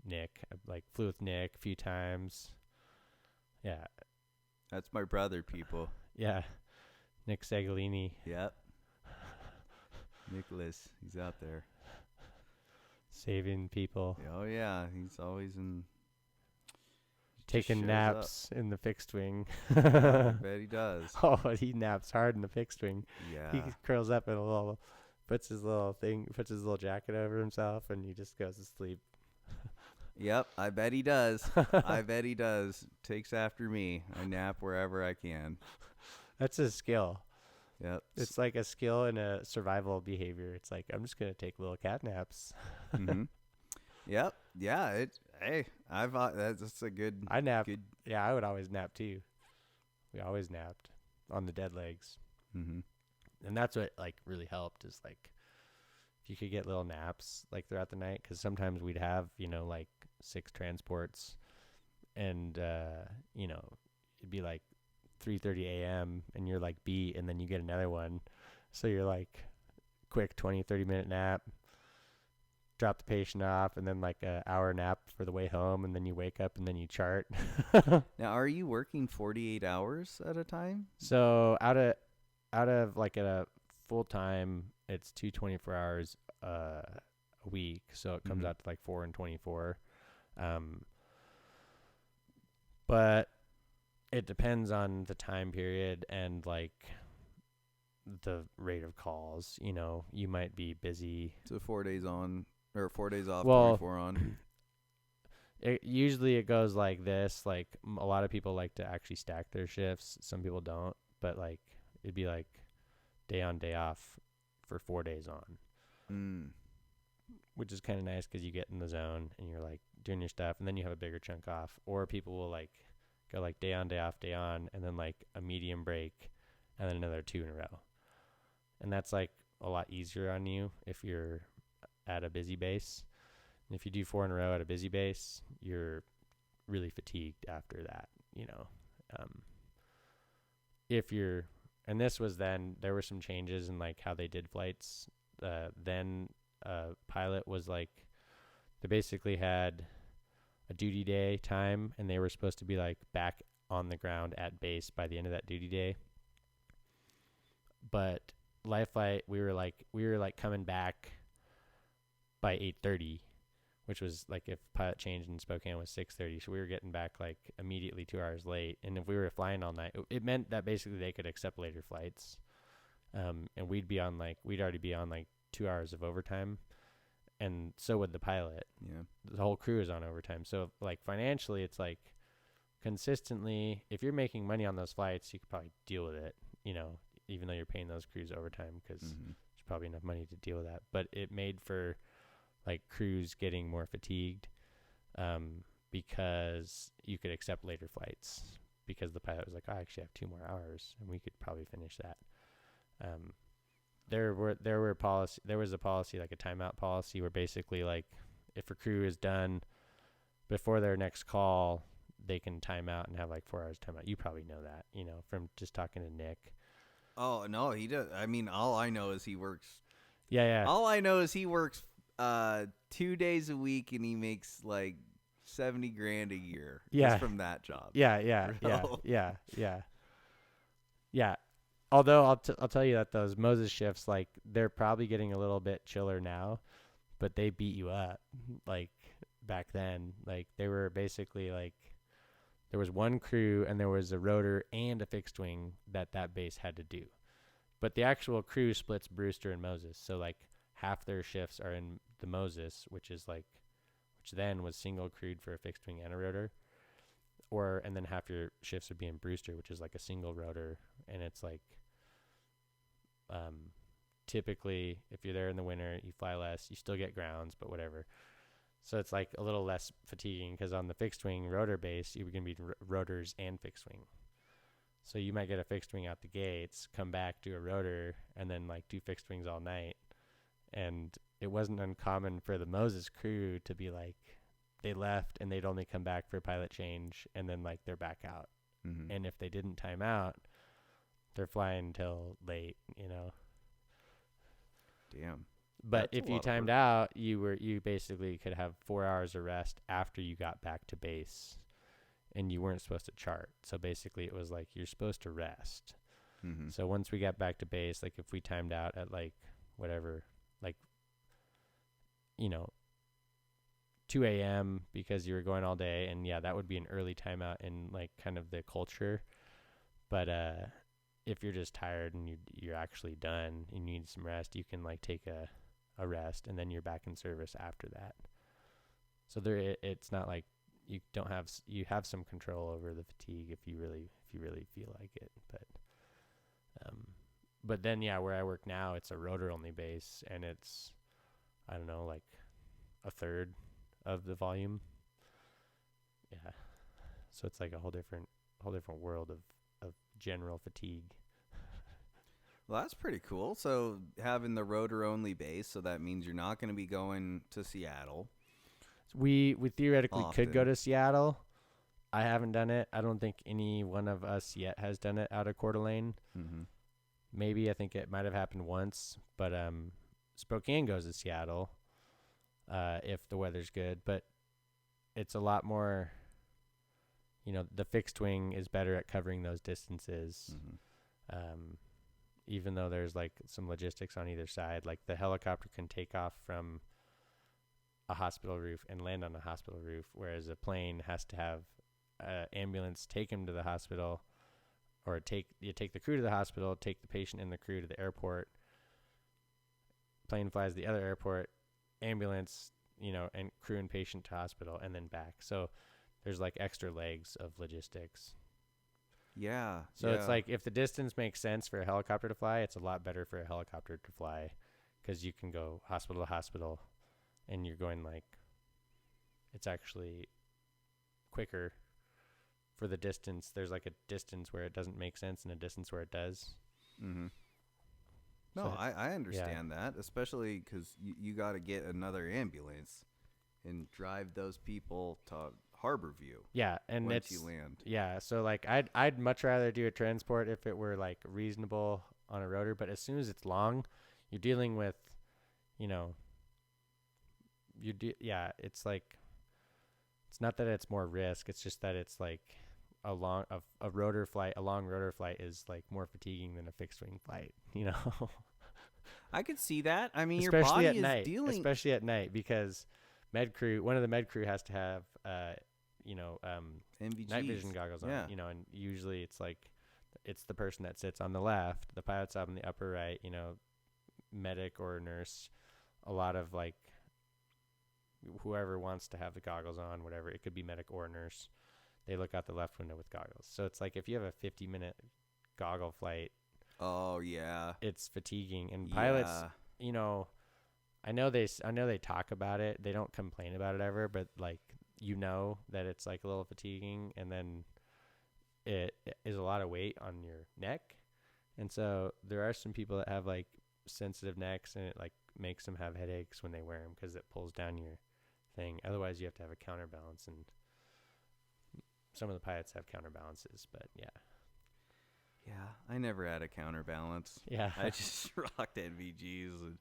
Nick. I flew with Nick a few times. Yeah. That's my brother, people. Yeah. Nick Segalini. Yep. Nicholas, he's out there. Saving people. Oh, yeah. He's always taking naps in the fixed wing. I bet he does. Oh, he naps hard in the fixed wing. Yeah. He curls up in puts his little jacket over himself, and he just goes to sleep. Yep, I bet he does. I bet he does. Takes after me. I nap wherever I can. That's a skill. Yep. It's a skill and a survival behavior. It's I'm just going to take little cat naps. Mm-hmm. Yep. Yeah. That's a good. I nap. Good. Yeah, I would always nap too. We always napped on the dead legs. Mm-hmm. And that's what really helped is if you could get little naps throughout the night, because sometimes we'd have 6 transports, and it'd be 3:30 a.m. and you're beat, and then you get another one, so you're quick 20-30 minute nap, drop the patient off, and then a hour nap for the way home, and then you wake up and then you chart. Now, are you working 48 hours at a time? So out of at a full time, it's 24 hours a week, so it comes out to 4 and 24. But it depends on the time period and the rate of calls. You might be busy. So 4 days on or 4 days off, Well, 24 on. Usually it goes like this. A lot of people like to actually stack their shifts. Some people don't, but it'd be day on, day off for 4 days on, which is kind of nice because you get in the zone and you're doing your stuff, and then you have a bigger chunk off. Or people will go day on, day off, day on, and then a medium break, and then another 2 in a row. And that's a lot easier on you if you're at a busy base. And if you do 4 in a row at a busy base, you're really fatigued after that, and this was then, there were some changes in how they did flights. Then pilot was they basically had a duty day time, and they were supposed to be back on the ground at base by the end of that duty day. But life flight, we were coming back by 8:30, which was if pilot change in Spokane was 6:30, so we were getting back immediately 2 hours late. And if we were flying all night, it meant that basically they could accept later flights, and we'd already be on 2 hours of overtime, and so would the pilot. Yeah, the whole crew is on overtime. So financially, it's consistently, if you're making money on those flights, you could probably deal with it, even though you're paying those crews overtime, because there's probably enough money to deal with that. But it made for crews getting more fatigued, because you could accept later flights, because the pilot was I actually have 2 more hours and we could probably finish that. There was a policy, a timeout policy, where basically if a crew is done before their next call, they can time out and have 4 hours timeout. You probably know that, from just talking to Nick. Oh no, he does. I mean, all I know is he works. Yeah, yeah. All I know is he works 2 days a week, and he makes like 70 grand a year Yeah. just from that job. Yeah, yeah. Although I'll tell you that those Moses shifts, like, they're probably getting a little bit chiller now, but they beat you up. Like, back then, like, they were basically like, there was one crew and there was a rotor and a fixed wing that base had to do. But the actual crew splits Brewster and Moses. So like half their shifts are in the Moses, which then was single crewed for a fixed wing and a rotor. And then half your shifts would be in Brewster, which is like a single rotor. And it's like, typically if you're there in the winter, you fly less, you still get grounds, but whatever. So it's like a little less fatiguing, because on the fixed wing rotor base, you're going to be rotors and fixed wing. So you might get a fixed wing out the gates, come back, do a rotor, and then like do fixed wings all night. And it wasn't uncommon for the Moses crew to be like, they left and they'd only come back for a pilot change, and then like they're back out. Mm-hmm. And if they didn't time out, they're flying till late, Damn. But That's if you timed out, you basically could have 4 hours of rest after you got back to base, and you weren't supposed to chart. So basically it was like, you're supposed to rest. Mm-hmm. So once we got back to base, like if we timed out at like whatever, like, 2 a.m. because you were going all day, and yeah, that would be an early timeout in like kind of the culture. But if you're just tired and you're actually done and you need some rest, you can like take a rest, and then you're back in service after that. So it's not like you have some control over the fatigue if you really feel like it. But then yeah, where I work now, it's a rotor only base, and it's, I don't know, like a third of the volume. Yeah. So it's like a whole different world of general fatigue. Well, that's pretty cool. So having the rotor only base, so that means you're not going to be going to Seattle. We theoretically could go Often. to Seattle. I haven't done it. I don't think any one of us yet has done it out of Coeur d'Alene. Mm-hmm. Maybe, I think it might have happened once, but Spokane goes to Seattle if the weather's good. But it's a lot more, the fixed wing is better at covering those distances. Mm-hmm. Even though there's like some logistics on either side, like the helicopter can take off from a hospital roof and land on a hospital roof, whereas a plane has to have an ambulance take him to the hospital, or take the crew to the hospital, take the patient and the crew to the airport. Plane flies the other airport, ambulance, and crew and patient to hospital, and then back. So there's like extra legs of logistics. Yeah. So it's like, if the distance makes sense for a helicopter to fly, it's a lot better for a helicopter to fly, because you can go hospital to hospital, and you're going like, it's actually quicker for the distance. There's like a distance where it doesn't make sense and a distance where it does. Mm-hmm. No, So I understand that, especially because you got to get another ambulance and drive those people to Harborview. Yeah, and once you land. Yeah, so like I'd much rather do a transport if it were like reasonable on a rotor, but as soon as it's long, you're dealing with, it's like, it's not that it's more risk, it's just that it's like a long rotor flight. A long rotor flight is like more fatiguing than a fixed wing flight, I could see that. I mean, especially your body at night, is dealing. especially at night, because one of the med crew has to have NVGs. night vision goggles on, and usually it's like, it's the person that sits on the left, the pilot's up in the upper right, medic or nurse, a lot of like whoever wants to have the goggles on, whatever, it could be medic or nurse, they look out the left window with goggles. So it's like, if you have a 50-minute goggle flight, oh yeah, it's fatiguing. And pilots, I know they talk about it, they don't complain about it ever, but like, that it's like a little fatiguing, and then it is a lot of weight on your neck. And so there are some people that have like sensitive necks, and it like makes them have headaches when they wear them, because it pulls down your thing. Otherwise you have to have a counterbalance, and some of the pilots have counterbalances, but yeah. Yeah, I never had a counterbalance. Yeah. I just rocked NVGs. And,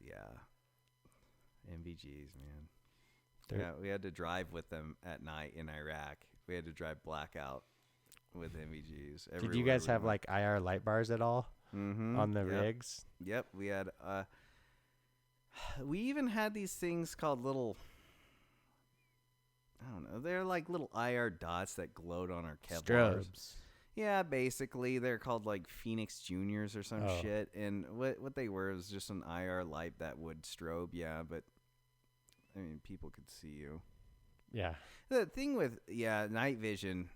yeah. NVGs, man. Yeah, we had to drive with them at night in Iraq. We had to drive blackout with NVGs. Did you guys have like IR light bars at all on the rigs? Yep, we had. We even had these things called little. I don't know. They're like little IR dots that glowed on our Kevlars. Strobes. Yeah, basically they're called like Phoenix Juniors or some shit. And what they were was just an IR light that would strobe. Yeah, but I mean, people could see you. Yeah. The thing with night vision.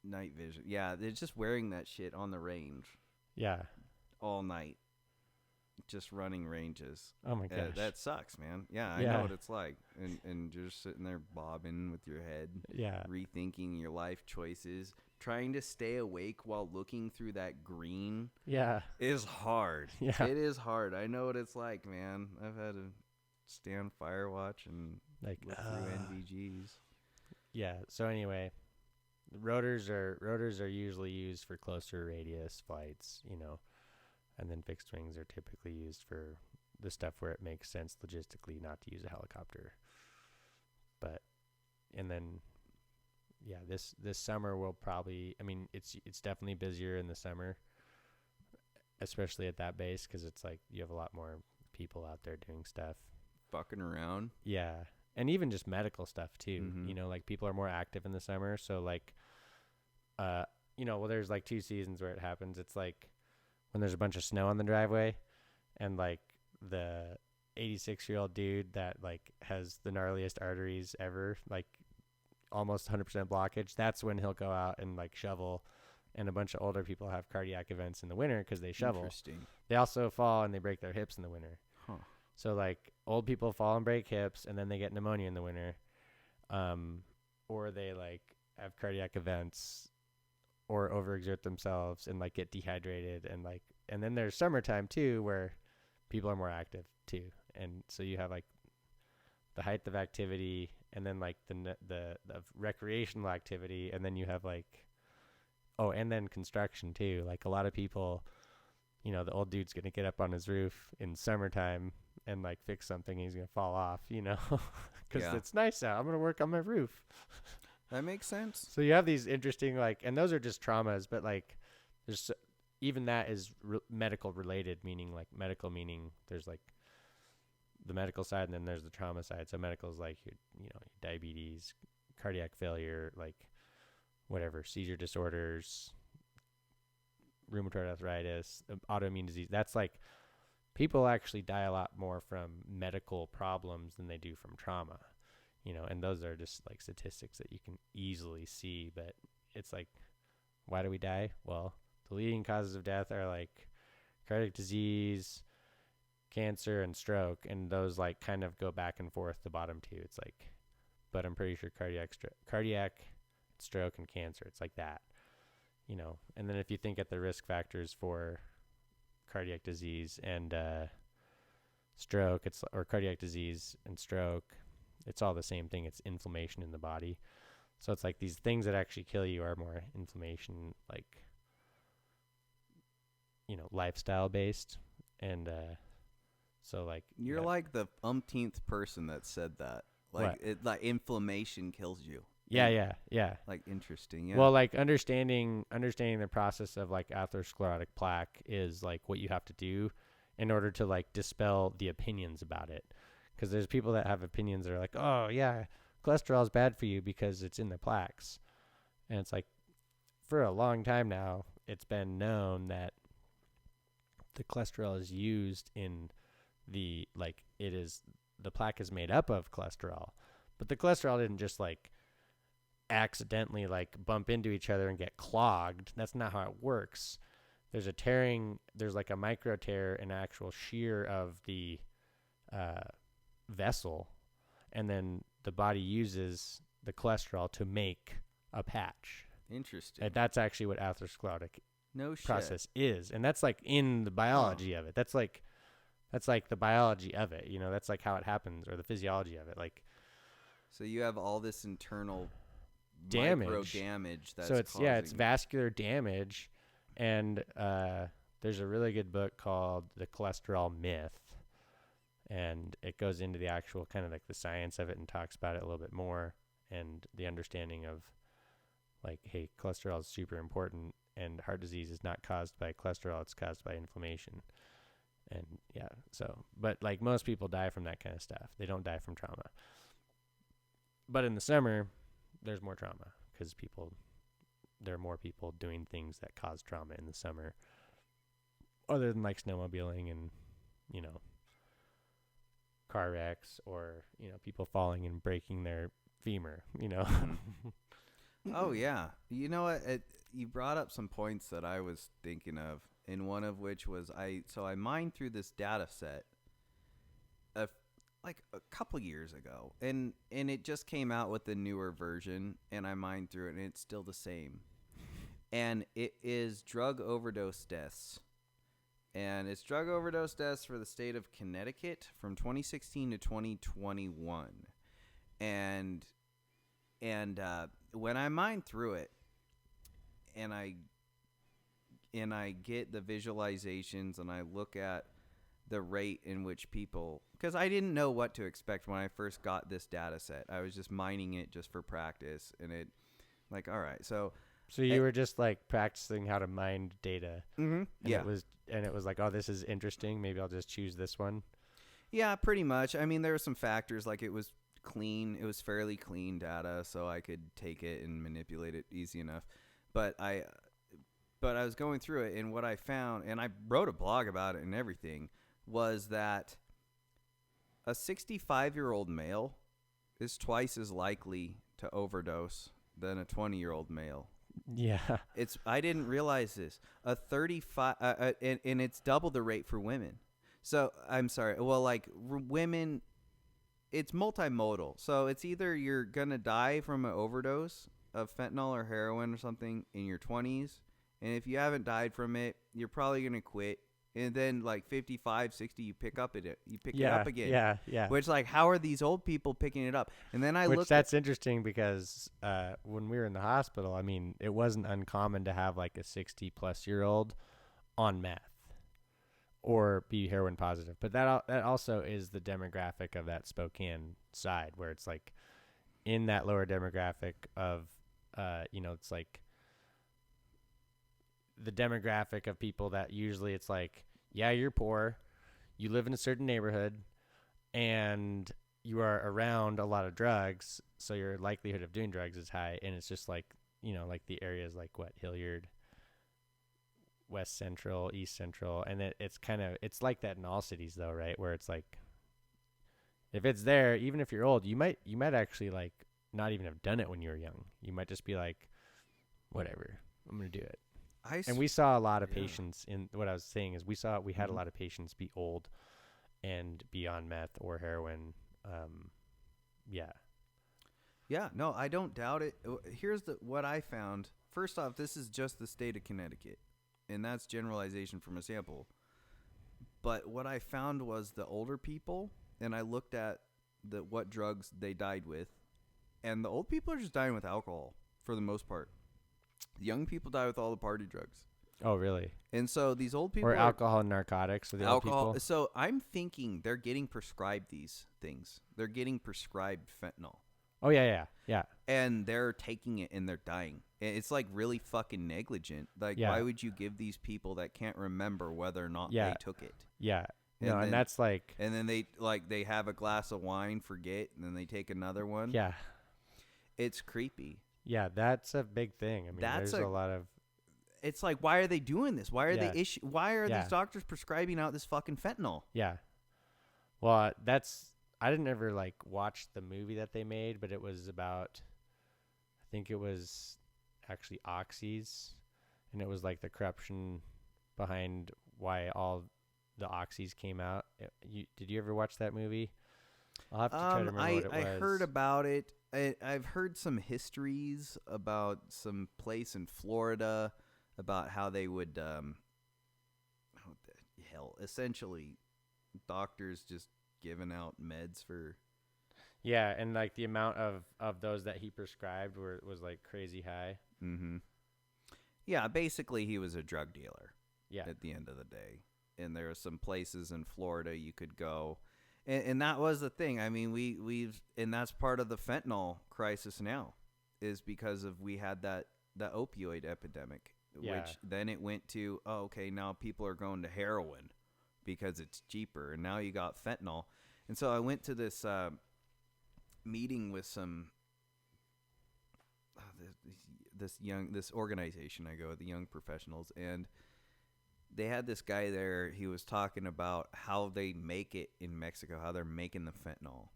Yeah, they're just wearing that shit on the range. Yeah. All night. Just running ranges. Oh my gosh. That sucks, man. Yeah, I know what it's like. And you're just sitting there bobbing with your head. Yeah. Rethinking your life choices. Trying to stay awake while looking through that green. Yeah. Is hard. Yeah. It is hard. I know what it's like, man. I've had to stay on Firewatch and like look through NVGs. Yeah. So anyway, rotors are usually used for closer radius flights, and then fixed wings are typically used for the stuff where it makes sense logistically not to use a helicopter. And then, yeah, this summer we'll probably, I mean, it's definitely busier in the summer, especially at that base, because it's like you have a lot more people out there doing stuff. Fucking around. Yeah. And even just medical stuff too. Mm-hmm. Like people are more active in the summer. So like, well, there's like 2 seasons where it happens. It's like when there's a bunch of snow on the driveway and like the 86-year-old dude that like has the gnarliest arteries ever, like almost 100% blockage. That's when he'll go out and like shovel. And a bunch of older people have cardiac events in the winter because they shovel. Interesting. They also fall and they break their hips in the winter. Huh. So like old people fall and break hips and then they get pneumonia in the winter. Or they like have cardiac events or overexert themselves and like get dehydrated and then there's summertime too where people are more active too. And so you have like the height of activity and then like the recreational activity and then you have like and then construction too. Like a lot of people, the old dude's going to get up on his roof in summertime and like fix something and he's going to fall off, because it's nice out. I'm going to work on my roof. That makes sense. So you have these interesting, and those are just traumas, but like there's even that is medical related, meaning there's like the medical side and then there's the trauma side. So medical is like your diabetes, cardiac failure, like whatever, seizure disorders, rheumatoid arthritis, autoimmune disease. That's like people actually die a lot more from medical problems than they do from trauma, and those are just like statistics that you can easily see. But it's like, why do we die? Well, the leading causes of death are like cardiac disease, cancer, and stroke. And those like kind of go back and forth, the bottom two. It's like, but I'm pretty sure cardiac, stroke, and cancer. It's like that, and then if you think at the risk factors for cardiac disease and stroke, or cardiac disease and stroke, it's all the same thing. It's inflammation in the body. So it's like these things that actually kill you are more inflammation, like, lifestyle based. And so like you're like the umpteenth person that said that. Like like inflammation kills you. Yeah. Like interesting. Yeah. Well, like understanding the process of like atherosclerotic plaque is like what you have to do in order to like dispel the opinions about it. Because there's people that have opinions that are like, oh yeah, cholesterol is bad for you because it's in the plaques. And it's like, for a long time now, it's been known that the cholesterol is used in the plaque is made up of cholesterol. But the cholesterol didn't just like accidentally like bump into each other and get clogged. That's not how it works. There's like a micro tear and actual shear of the vessel, and then the body uses the cholesterol to make a patch. Interesting. And that's actually what atherosclerotic process is, and that's like in the biology of it. That's like the biology of it. That's like how it happens, or the physiology of it. Like, so you have all this internal micro damage that's so it's causing. it's vascular damage. And there's a really good book called The Cholesterol Myth, and it goes into the actual kind of like the science of it and talks about it a little bit more, and the understanding of like, hey, cholesterol is super important, and heart disease is not caused by cholesterol, it's caused by inflammation. And but like most people die from that kind of stuff. They don't die from trauma. But in the summer, there's more trauma because there are more people doing things that cause trauma in the summer, other than like snowmobiling and, car wrecks or, people falling and breaking their femur, Oh, yeah. You know what? You brought up some points that I was thinking of, and one of which was I mined through this data set like a couple years ago, and it just came out with the newer version, and I mined through it, and it's still the same. And it is drug overdose deaths. And it's drug overdose deaths for the state of Connecticut from 2016 to 2021. And when I mine through it, and I get the visualizations, and I look at the rate in which people, because I didn't know what to expect when I first got this data set. I was just mining it just for practice, and it, like, all right, so you were just like practicing how to mine data. Mm-hmm. And it was like, oh, this is interesting. Maybe I'll just choose this one. Yeah, pretty much. I mean, there were some factors, like it was clean. It was fairly clean data, so I could take it and manipulate it easy enough. But I was going through it, and what I found, and I wrote a blog about it and everything, was that a 65-year-old male is twice as likely to overdose than a 20-year-old male. Yeah. I didn't realize this. A 35 and it's double the rate for women. So, I'm sorry. Well, like women, it's multimodal. So, it's either you're going to die from an overdose of fentanyl or heroin or something in your 20s, and if you haven't died from it, you're probably going to quit. And then like 55, 60, you pick up it. You pick it up again. Yeah. Which, like, how are these old people picking it up? And then that's interesting because when we were in the hospital, I mean, it wasn't uncommon to have like a 60-plus-year-old on meth or be heroin positive. But that also is the demographic of that Spokane side, where it's like in that lower demographic of, it's like the demographic of people that usually it's like, yeah, you're poor, you live in a certain neighborhood, and you are around a lot of drugs, so your likelihood of doing drugs is high. And it's just like, like the areas like Hilliard, West Central, East Central, and it's like that in all cities though, right? Where it's like, if it's there, even if you're old, you might actually like not even have done it when you were young. You might just be like, whatever, I'm gonna do it. And we saw a lot of patients in what I was saying is we had a lot of patients be old and be on meth or heroin. Yeah, no, I don't doubt it. Here's what I found. First off, this is just the state of Connecticut, and that's generalization from a sample. But what I found was the older people, and I looked at what drugs they died with, and the old people are just dying with alcohol for the most part. Young people die with all the party drugs. Oh, really? And so these old people... Or alcohol and narcotics for the old people? So I'm thinking they're getting prescribed these things. They're getting prescribed fentanyl. Oh, yeah. And they're taking it and they're dying. It's like really fucking negligent. Like, why would you give these people that can't remember whether or not they took it? Yeah. And that's like... And then they have a glass of wine, forget, and then they take another one. Yeah. It's creepy. Yeah, that's a big thing. I mean, there's a lot of... It's like, why are they doing this? Why are Why are these doctors prescribing out this fucking fentanyl? Yeah. Well, I didn't ever like watch the movie that they made, but it was about, I think it was actually oxys, and it was like the corruption behind why all the oxys came out. Did you ever watch that movie? I'll have to try to remember what it was. I heard about it. I've heard some histories about some place in Florida about how they would, essentially doctors just giving out meds for Yeah, and like the amount of those that he prescribed was like crazy high. Mm-hmm. Yeah, basically he was a drug dealer. Yeah. At the end of the day, and there are some places in Florida you could go, and that was the thing. I mean, we've and that's part of the fentanyl crisis now, is because of we had the opioid epidemic, which then it went to okay, now people are going to heroin because it's cheaper, and now you got fentanyl. And so I went to this meeting with some this organization I go with, the young professionals, and they had this guy there. He was talking about how they make it in Mexico, how they're making the fentanyl.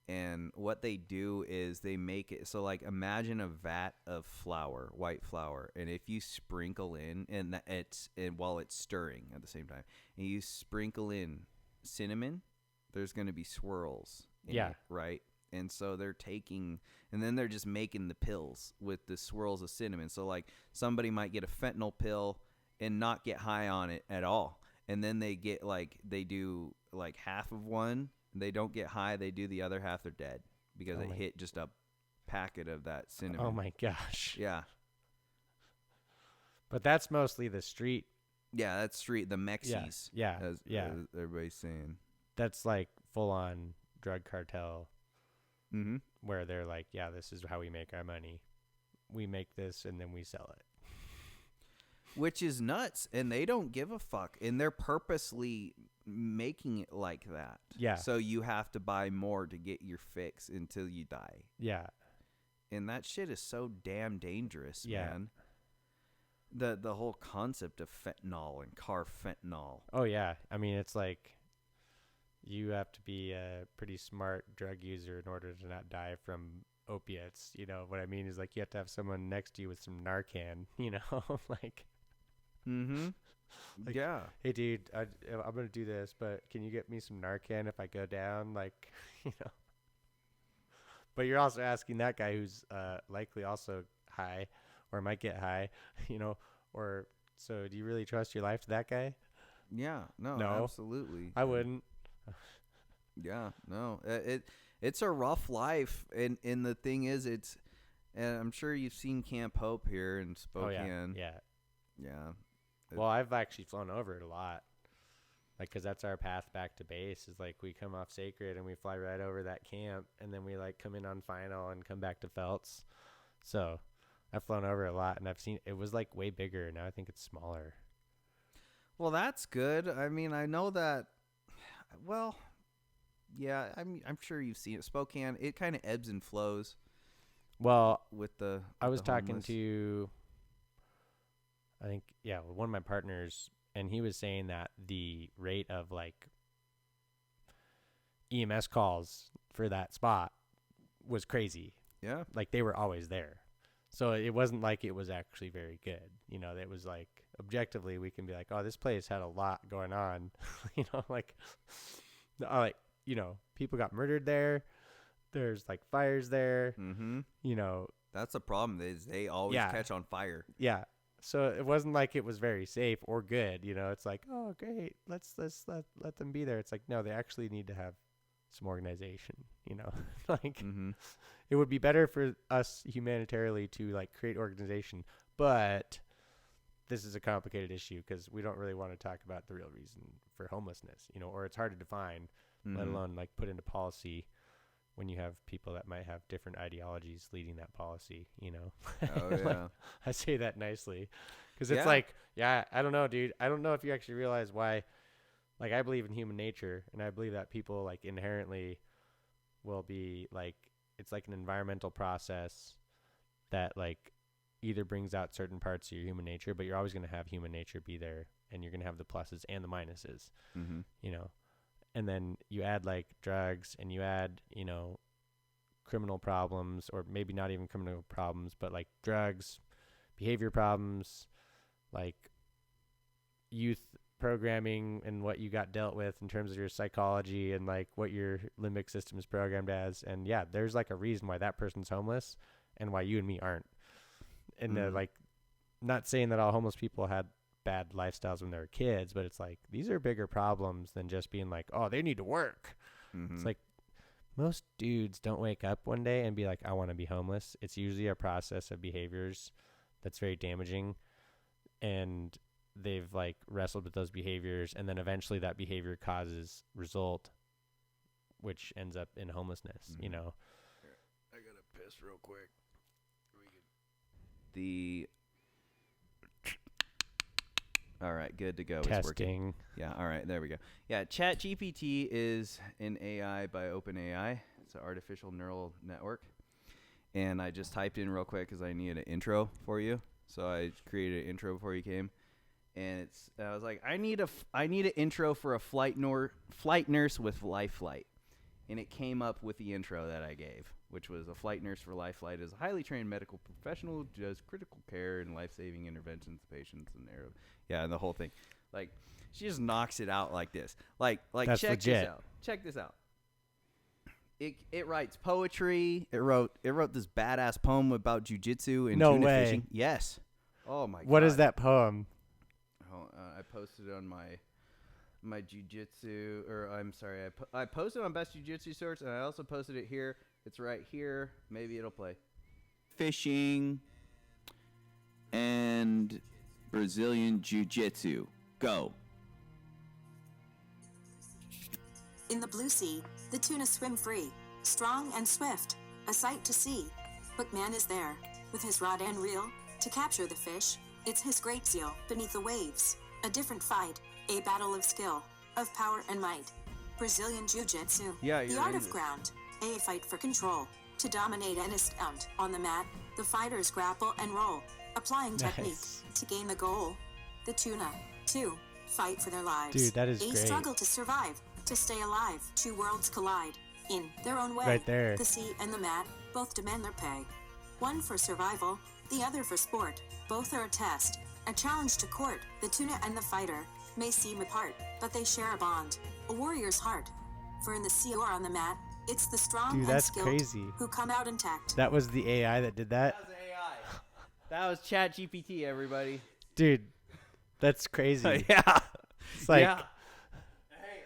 And what they do is they make it so, like, imagine a vat of flour, white flour, and if you sprinkle in, and while it's stirring at the same time, and you sprinkle in cinnamon, there's going to be swirls in it, right? And so they're taking, and then they're just making the pills with the swirls of cinnamon. So, like, somebody might get a fentanyl pill and not get high on it at all. And then they get, like, they do, like, half of one. They don't get high. They do the other half. They're dead because it hit just a packet of that cinnamon. Oh, my gosh. Yeah. But that's mostly the street. Yeah, that's street. The Mexies. Yeah. As everybody's saying. That's, like, full-on drug cartel. Mm-hmm. Where they're like, yeah, this is how we make our money. We make this, and then we sell it. Which is nuts, and they don't give a fuck, and they're purposely making it like that. Yeah. So you have to buy more to get your fix until you die. Yeah. And that shit is so damn dangerous, man. The whole concept of fentanyl and carfentanil. Oh, yeah. I mean, it's like you have to be a pretty smart drug user in order to not die from opiates. You know what I mean? Is like you have to have someone next to you with some Narcan, you know? Like... Mm-hmm. Like, yeah. Hey, dude, I'm going to do this, but can you get me some Narcan if I go down? Like, you know. But you're also asking that guy who's likely also high or might get high, you know, or so do you really trust your life to that guy? Yeah. No. Absolutely. I wouldn't. Yeah. No. It's a rough life, and the thing is, and I'm sure you've seen Camp Hope here in Spokane. Oh, yeah. Yeah. Well, I've actually flown over it a lot, like, because that's our path back to base is, like, we come off Sacred and we fly right over that camp, and then we, like, come in on final and come back to Felts. So I've flown over a lot, and I've seen it was, like, way bigger. Now I think it's smaller. Well, that's good. I mean, I know that, well, yeah, I'm sure you've seen it. Spokane, it kind of ebbs and flows. Well, I was talking to... I think, one of my partners, and he was saying that the rate of, like, EMS calls for that spot was crazy. Yeah. Like, they were always there. So it wasn't like it was actually very good. You know, it was, like, objectively, we can be like, oh, this place had a lot going on. You know, like, you know, people got murdered there. There's, like, fires there. Mm-hmm. You know. That's the problem, is they always catch on fire. Yeah. So it wasn't like it was very safe or good, you know. It's like, oh, great, let's let them be there. It's like, no, they actually need to have some organization, you know. Like, It would be better for us humanitarily to, like, create organization, but this is a complicated issue because we don't really want to talk about the real reason for homelessness, you know, or it's hard to define, let alone, like, put into policy when you have people that might have different ideologies leading that policy, you know. Oh, yeah. Like, I say that nicely because it's like, I don't know, dude. I don't know if you actually realize why. Like, I believe in human nature, and I believe that people, like, inherently will be, like, it's like an environmental process that, like, either brings out certain parts of your human nature, but you're always going to have human nature be there, and you're going to have the pluses and the minuses, you know. And then you add, like, drugs, and you add, you know, criminal problems, or maybe not even criminal problems, but, like, drugs, behavior problems, like youth programming and what you got dealt with in terms of your psychology and, like, what your limbic system is programmed as. And, yeah, there's, like, a reason why that person's homeless and why you and me aren't. And, like, not saying that all homeless people had bad lifestyles when they were kids, but it's like these are bigger problems than just being like, oh, they need to work. It's like most dudes don't wake up one day and be like, I want to be homeless. It's usually a process of behaviors that's very damaging, and they've like wrestled with those behaviors, and then eventually that behavior causes result, which ends up in homelessness. You know. Here, I gotta piss real quick. The all right, good to go. It's working. Testing. Yeah, all right, there we go. Yeah, ChatGPT is an AI by OpenAI. It's an artificial neural network. And I just typed in real quick because I needed an intro for you. So I created an intro before you came. And I was like, I need an intro for a flight nurse with life flight. And it came up with the intro that I gave, which was a flight nurse for life flight is a highly trained medical professional who does critical care and life-saving interventions to patients and and the whole thing. Like, she just knocks it out like this. Like That's check legit. this out. Check this out. It writes poetry. It wrote this badass poem about jujitsu and No tuna way. fishing. Yes. Oh my god. What is that poem? Oh, I posted it on my jujitsu, or I'm sorry, I posted on Best Jujitsu Source, and I also posted it here. It's right here. Maybe it'll play. Fishing and Brazilian Jiu-Jitsu. Go. In the blue sea, the tuna swim free, strong and swift, a sight to see. But man is there, with his rod and reel, to capture the fish. It's his great zeal beneath the waves. A different fight, a battle of skill, of power and might. Brazilian Jiu-Jitsu, the art of ground, a fight for control. To dominate and astound on the mat, the fighters grapple and roll, applying technique to gain the goal. The tuna, too, fight for their lives. Dude, that is a great. struggle to survive, to stay alive. Two worlds collide in their own way. Right there. The sea and the mat both demand their pay. One for survival, the other for sport. Both are a test, a challenge to court. The tuna and the fighter may seem apart, but they share a bond, a warrior's heart. For in the sea or on the mat, it's the strong Dude, and that's skilled crazy. who come out intact. That was the AI that did that? That was AI. That was ChatGPT, everybody. Dude, that's crazy. Yeah. It's like, yeah. Hey,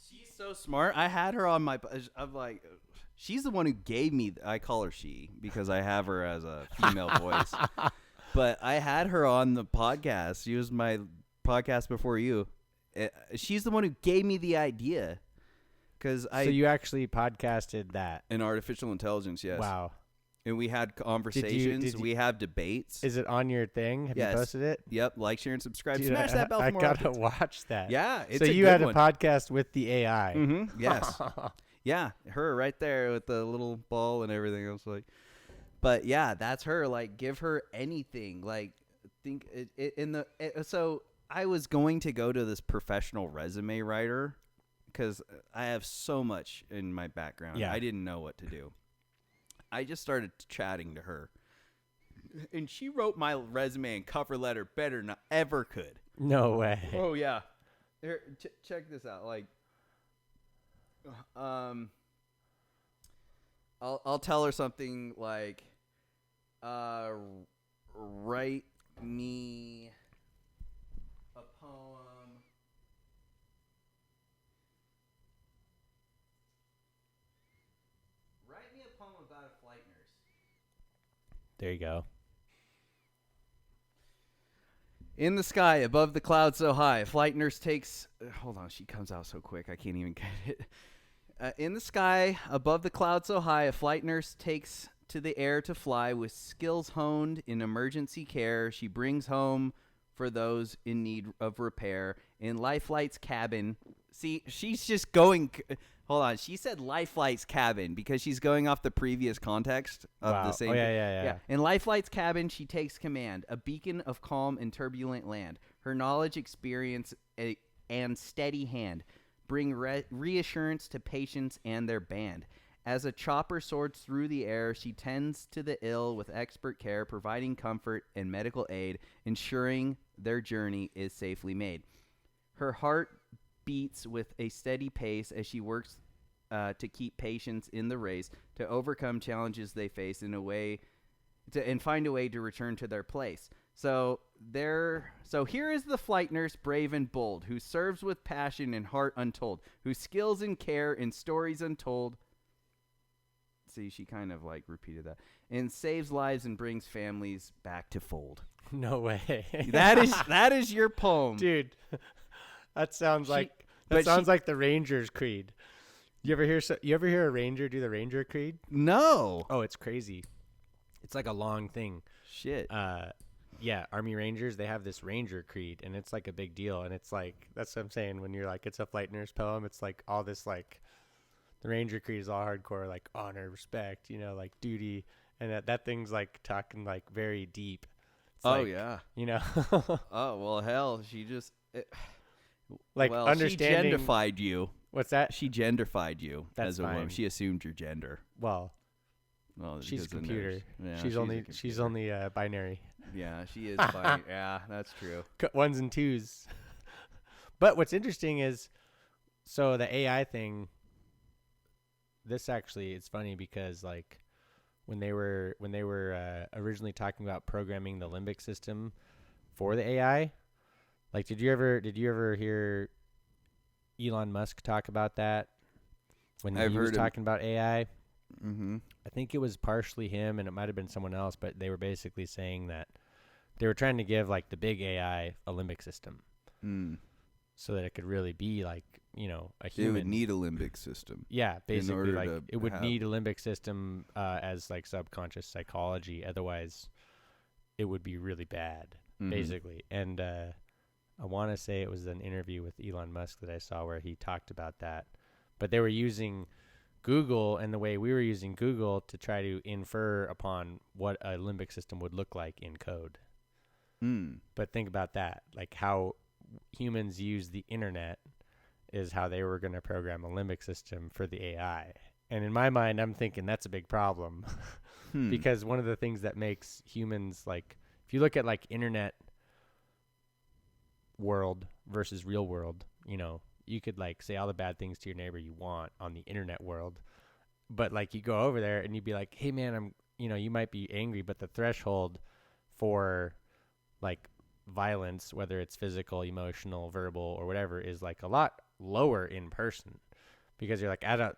she's so smart. I had her on my. I'm like, she's the one who gave me. I call her she because I have her as a female voice. But I had her on the podcast. She was my podcast before you. She's the one who gave me the idea. So you actually podcasted that? In artificial intelligence, yes. Wow. And we had conversations. We have debates. Is it on your thing? Have you posted it? Yep. Like, share, and subscribe. Dude, Smash that bell for I more gotta updates. watch that. Yeah. It's so a you good had one. a podcast with the AI. Mm-hmm. Yes. Yeah. Her right there with the little ball and everything. I was like, but yeah, that's her. Like, give her anything. Like, think so I was going to go to this professional resume writer because I have so much in my background. Yeah. I didn't know what to do. I just started chatting to her, and she wrote my resume and cover letter better than I ever could. No way. Oh yeah. Here, check this out. Like, I'll tell her something like, write me a poem. Write me a poem about a flight nurse. There you go. In the sky, above the clouds so high, a flight nurse takes... hold on, she comes out so quick, I can't even get it. In the sky, above the clouds so high, a flight nurse takes to the air to fly with skills honed in emergency care. She brings home for those in need of repair. In Life Flight's cabin... See, she's just going... Hold on, she said Life Flight's cabin because she's going off the previous context of the same... Oh, yeah. In Life Flight's cabin, she takes command, a beacon of calm in turbulent land. Her knowledge, experience, and steady hand bring reassurance to patients and their band. As a chopper soars through the air, she tends to the ill with expert care, providing comfort and medical aid, ensuring their journey is safely made. Her heart beats with a steady pace as she works to keep patients in the race, to overcome challenges they face and find a way to return to their place. So here is the flight nurse, brave and bold, who serves with passion and heart untold, whose skills and care and stories untold see, she kind of like repeated that. And saves lives and brings families back to fold. No way. that is your poem, dude. That sounds like the Ranger's Creed. You ever hear a Ranger do the Ranger Creed? No. Oh, it's crazy. It's like a long thing. Shit. Yeah, Army Rangers, they have this Ranger Creed, and it's like a big deal. And it's like, that's what I'm saying, when you're like, it's a flight nurse poem, it's like all this, like, the Ranger Creed is all hardcore, like honor, respect, like duty, and that thing's like talking like very deep. It's like, yeah. Oh, well, hell, she just understanding. She genderfied you. What's that? She genderfied you. That's as a fine. woman. She assumed your gender. Well, she's a computer. Yeah, she's only binary. Yeah, she is binary. Yeah, that's true. Ones and twos. But what's interesting is, so the AI thing, this actually, it's funny because like when they were originally talking about programming the limbic system for the AI, like did you ever hear Elon Musk talk about that when he was talking about AI? Mm-hmm. I think it was partially him, and it might have been someone else, but they were basically saying that they were trying to give like the big AI a limbic system, so that it could really be like a human. It would need a limbic system. Yeah, basically, like it would need a limbic system as like subconscious psychology. Otherwise, it would be really bad, basically. And I want to say it was an interview with Elon Musk that I saw where he talked about that. But they were using Google and the way we were using Google to try to infer upon what a limbic system would look like in code. But think about that, like how humans use the internet is how they were going to program a limbic system for the AI. And in my mind, I'm thinking that's a big problem because one of the things that makes humans, like if you look at like internet world versus real world, you could like say all the bad things to your neighbor you want on the internet world, but like you go over there and you'd be like, hey man, you might be angry, but the threshold for like violence, whether it's physical, emotional, verbal, or whatever, is like a lot lower in person because you're like, I don't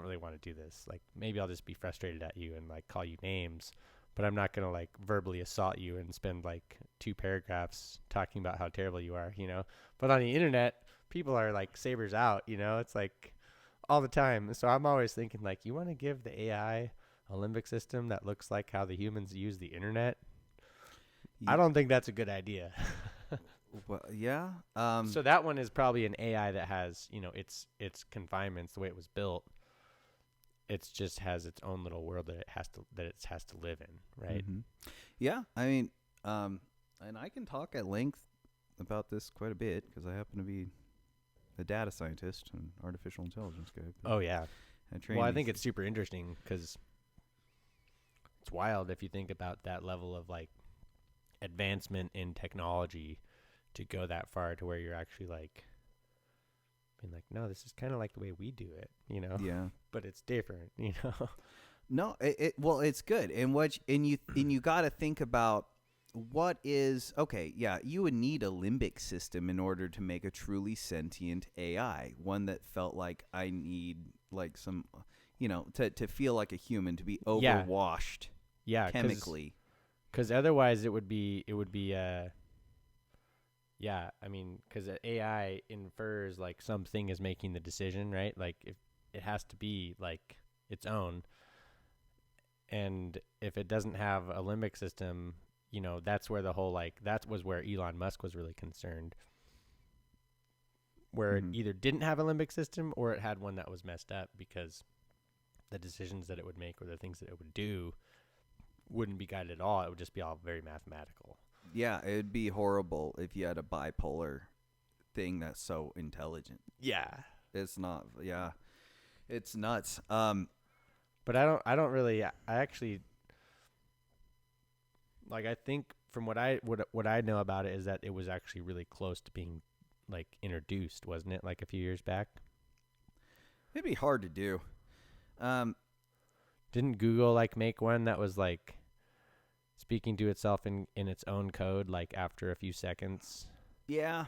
really want to do this. Like maybe I'll just be frustrated at you and like call you names, but I'm not going to like verbally assault you and spend like 2 paragraphs talking about how terrible you are, But on the internet, people are like sabers out, it's like all the time. So I'm always thinking like, you want to give the AI a limbic system that looks like how the humans use the internet? I don't think that's a good idea. Well, yeah. So that one is probably an AI that has, its confinements, the way it was built. It just has its own little world that it has to live in, right? Mm-hmm. Yeah, I mean, and I can talk at length about this quite a bit because I happen to be a data scientist and artificial intelligence guy. Oh yeah. Well, I think it's super interesting because it's wild if you think about that level of like advancement in technology to go that far to where you're actually like being like, no, this is kind of like the way we do it, Yeah. But it's different, No, it's good. And you got to think about what is, okay, yeah, you would need a limbic system in order to make a truly sentient AI, one that felt like I need like some, to feel like a human, to be overwashed chemically. Because otherwise it would be I mean, because AI infers like something is making the decision, right? Like if it has to be like its own, and if it doesn't have a limbic system, that's where the whole that was where Elon Musk was really concerned, where it either didn't have a limbic system or it had one that was messed up because the decisions that it would make or the things that it would do wouldn't be guided at all. It would just be all very mathematical. Yeah, it would be horrible if you had a bipolar thing that's so intelligent. Yeah. It's not. Yeah. It's nuts. But I actually like, I think from what I know about it is that it was actually really close to being like introduced, wasn't it? Like a few years back. It'd be hard to do. Didn't Google like make one that was like speaking to itself in its own code, like after a few seconds? Yeah.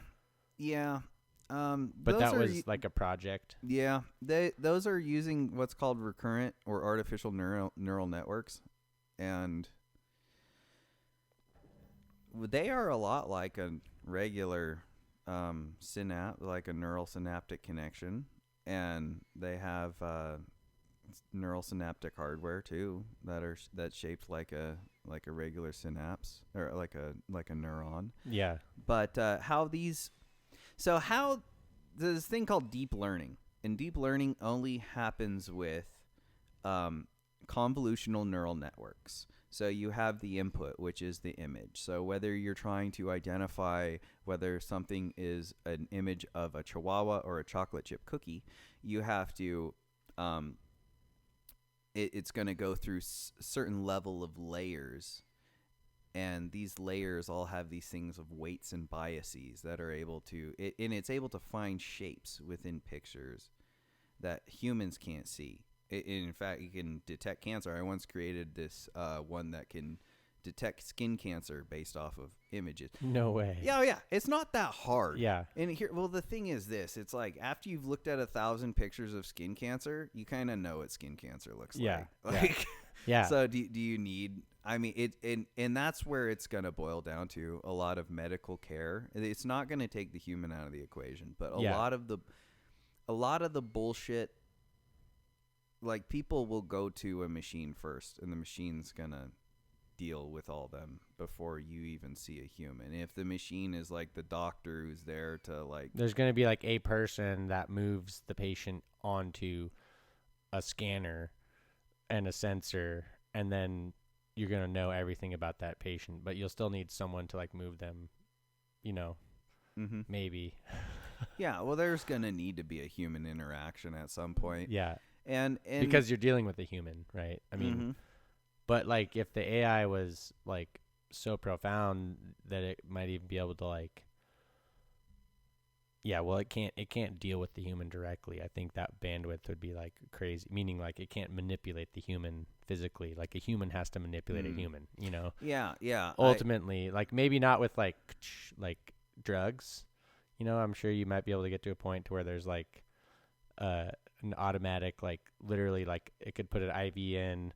But those that are was like a project. yeah, those are using what's called recurrent or artificial neural networks, and they are a lot like a regular like a neural synaptic connection, and they have neural synaptic hardware too that's shaped like a regular synapse or like a neuron. Yeah. But how this thing called deep learning, and deep learning only happens with convolutional neural networks. So you have the input, which is the image. So whether you're trying to identify whether something is an image of a chihuahua or a chocolate chip cookie, you have to it's going to go through certain level of layers, and these layers all have these things of weights and biases that are able to and it's able to find shapes within pictures that humans can't see. In fact, you can detect cancer. I once created this one that can detect skin cancer based off of images. No way. Yeah, yeah. It's not that hard. Yeah. And here, well, the thing is this: it's like after you've looked at 1,000 pictures of skin cancer, you kind of know what skin cancer looks Yeah. like. Like, Yeah. So do you need? I mean, and that's where it's gonna boil down to a lot of medical care. It's not gonna take the human out of the equation, but a lot of the bullshit. Like, people will go to a machine first, and the machine's gonna deal with all them before you even see a human. If the machine is like the doctor who's there to like, there's going to be like a person that moves the patient onto a scanner and a sensor, and then you're going to know everything about that patient, but you'll still need someone to like move them, maybe. Yeah, well, there's gonna need to be a human interaction at some point. Yeah. And because you're dealing with a human, right? I mean, but like if the AI was like so profound that it might even be able to like, yeah, well, it can't deal with the human directly. I think that bandwidth would be like crazy, meaning like it can't manipulate the human physically. Like a human has to manipulate a human, Yeah, yeah. Ultimately, like maybe not with like drugs. I'm sure you might be able to get to a point to where there's like an automatic, like literally, like it could put an IV in,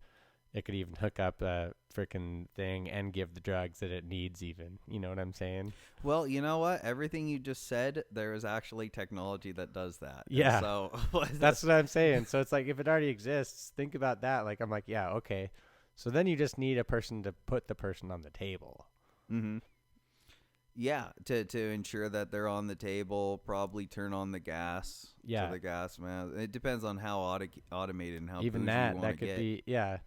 it could even hook up a freaking thing and give the drugs that it needs even. You know what I'm saying? Well, you know what? Everything you just said, there is actually technology that does that. Yeah. And so that's what I'm saying. So it's like if it already exists, think about that. Like I'm like, yeah, okay. So then you just need a person to put the person on the table. Mm-hmm. Yeah, to ensure that they're on the table, probably turn on the gas. Yeah. To the gas mask. It depends on how automated and how even bougie that you want to could get. be, yeah.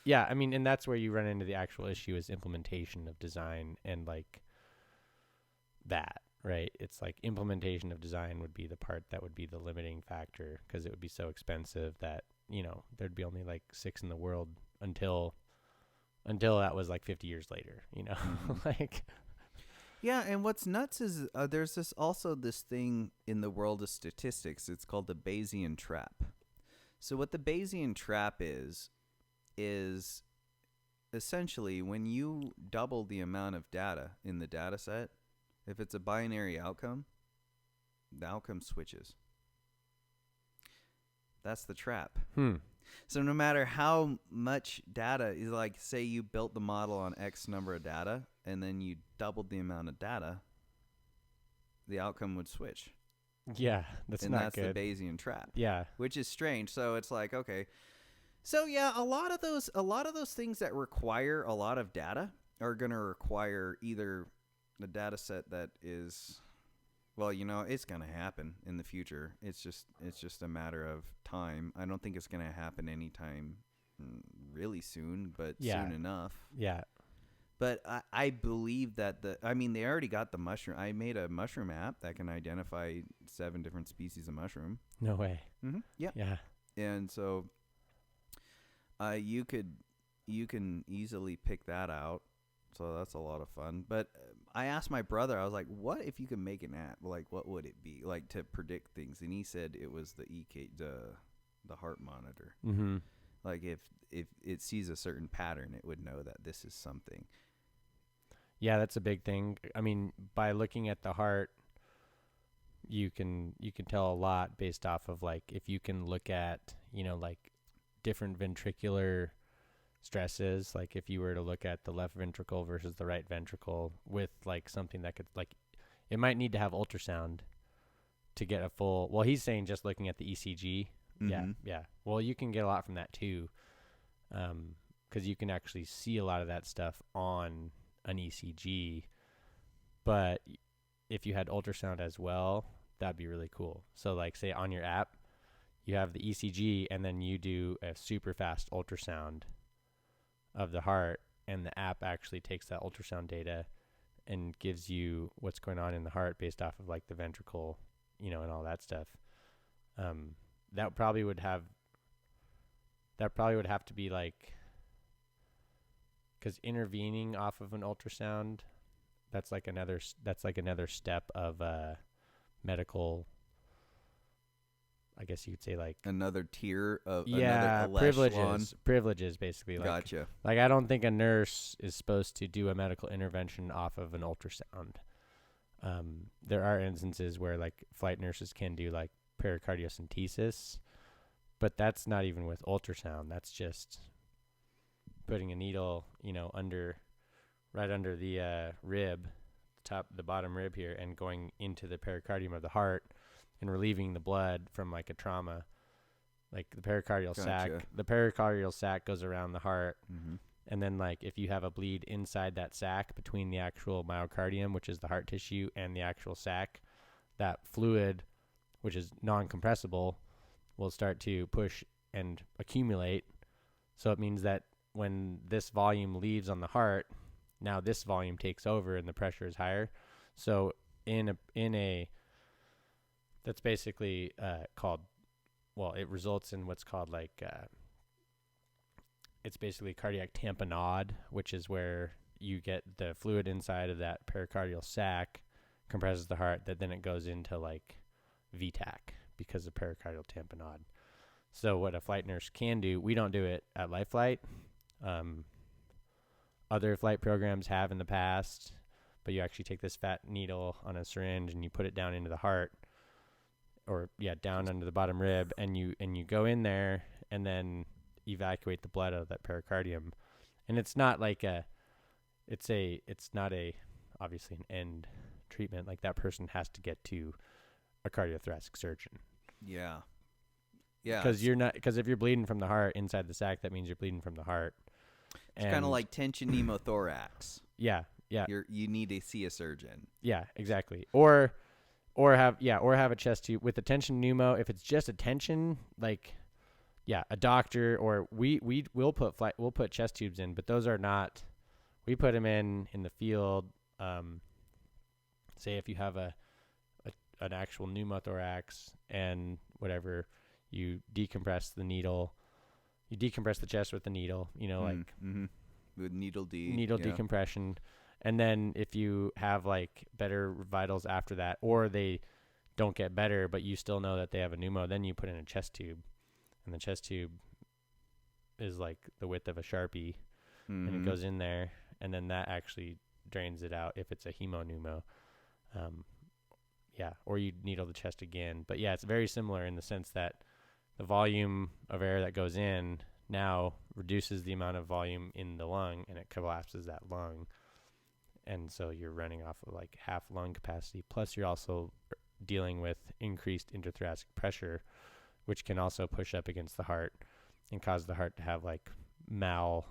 Yeah, I mean, and that's where you run into the actual issue is implementation of design and like that, right? It's like implementation of design would be the part that would be the limiting factor because it would be so expensive that, there'd be only like 6 in the world until that was like 50 years later, like. Yeah, and what's nuts is there's this thing in the world of statistics. It's called the Bayesian trap. So what the Bayesian trap is essentially when you double the amount of data in the data set, if it's a binary outcome, the outcome switches. That's the trap. So no matter how much data is, like, say you built the model on X number of data and then you doubled the amount of data, the outcome would switch. Yeah, that's not good. And that's the Bayesian trap. Yeah. Which is strange. So it's like, okay. So yeah, a lot of those things that require a lot of data are going to require either the data set that is, well, it's going to happen in the future. It's just a matter of time. I don't think it's going to happen anytime really soon, but soon enough. Yeah. But I believe that they already got the mushroom. I made a mushroom app that can identify 7 different species of mushroom. No way. Mm-hmm. Yeah. Yeah. And so you can easily pick that out. So that's a lot of fun. But I asked my brother, I was like, what if you could make an app? Like, what would it be? Like, to predict things. And he said it was the the heart monitor. Mm-hmm. Like, if it sees a certain pattern, it would know that this is something. Yeah, that's a big thing. I mean, by looking at the heart, you can tell a lot based off of like if you can look at, like different ventricular stresses, like if you were to look at the left ventricle versus the right ventricle with like something that could like, it might need to have ultrasound to get a full, well, he's saying just looking at the ECG. Yeah. Well, you can get a lot from that too. Cause you can actually see a lot of that stuff on an ECG, but if you had ultrasound as well, that'd be really cool. So like say on your app, you have the ECG and then you do a super fast ultrasound of the heart, and the app actually takes that ultrasound data and gives you what's going on in the heart based off of like the ventricle, and all that stuff. That probably would have to be like, because intervening off of an ultrasound, that's like another step of medical, I guess you could say, like another tier of another privileges basically. Like, gotcha. Like I don't think a nurse is supposed to do a medical intervention off of an ultrasound. There are instances where like flight nurses can do like pericardiocentesis, but that's not even with ultrasound. That's just putting a needle, right under the rib, the bottom rib here, and going into the pericardium of the heart and relieving the blood from like a trauma, like the pericardial sac. The pericardial sac goes around the heart. Mm-hmm. And then like if you have a bleed inside that sac between the actual myocardium, which is the heart tissue, and the actual sac, that fluid, which is non-compressible, will start to push and accumulate. So it means that when this volume leaves on the heart, now this volume takes over and the pressure is higher. So in a that's basically called, well, it results in what's called like it's basically cardiac tamponade, which is where you get the fluid inside of that pericardial sac, compresses the heart, that then it goes into like VTAC because of pericardial tamponade. So what a flight nurse can do, we don't do it at Life Flight. Other flight programs have in the past, but you actually take this fat needle on a syringe and you put it down into the heart, or down under the bottom rib, and you go in there and then evacuate the blood out of that pericardium. And it's not like it's not obviously an end treatment. Like that person has to get to a cardiothoracic surgeon. Yeah. Because if you're bleeding from the heart inside the sac, that means you're bleeding from the heart. It's kind of like tension pneumothorax. Yeah. You need to see a surgeon. Yeah, exactly. Or have a chest tube with a tension pneumo. If it's just a tension, like, a doctor, or we'll put chest tubes in, but those are not, we put them in the field. Say if you have an actual pneumothorax and whatever, you decompress the needle, you decompress the chest with the needle, with needle decompression. And then if you have like better vitals after that, or they don't get better, but you still know that they have a pneumo, then you put in a chest tube, and the chest tube is like the width of a Sharpie, and it goes in there, and then that actually drains it out if it's a hemopneumo. Or you needle the chest again. But it's very similar in the sense that the volume of air that goes in now reduces the amount of volume in the lung, and it collapses that lung. And so you're running off of like half lung capacity. Plus you're also dealing with increased interthoracic pressure, which can also push up against the heart and cause the heart to have like mal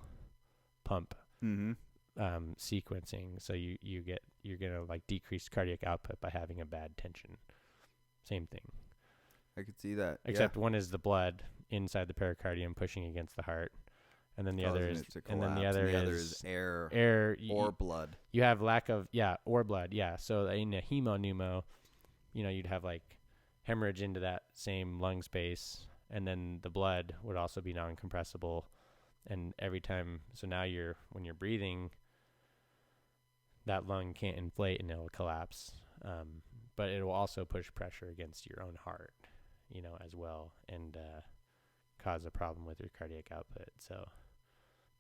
pump sequencing. So you're gonna like decrease cardiac output by having a bad tension. Same thing. I could see that. Except one is the blood inside the pericardium pushing against the heart. And then the other is air or blood. You have lack of or blood. So in a hemopneumo, you'd have like hemorrhage into that same lung space, and then the blood would also be non-compressible. And every time, so now when you're breathing, that lung can't inflate and it'll collapse. But it will also push pressure against your own heart, as well, and cause a problem with your cardiac output. So.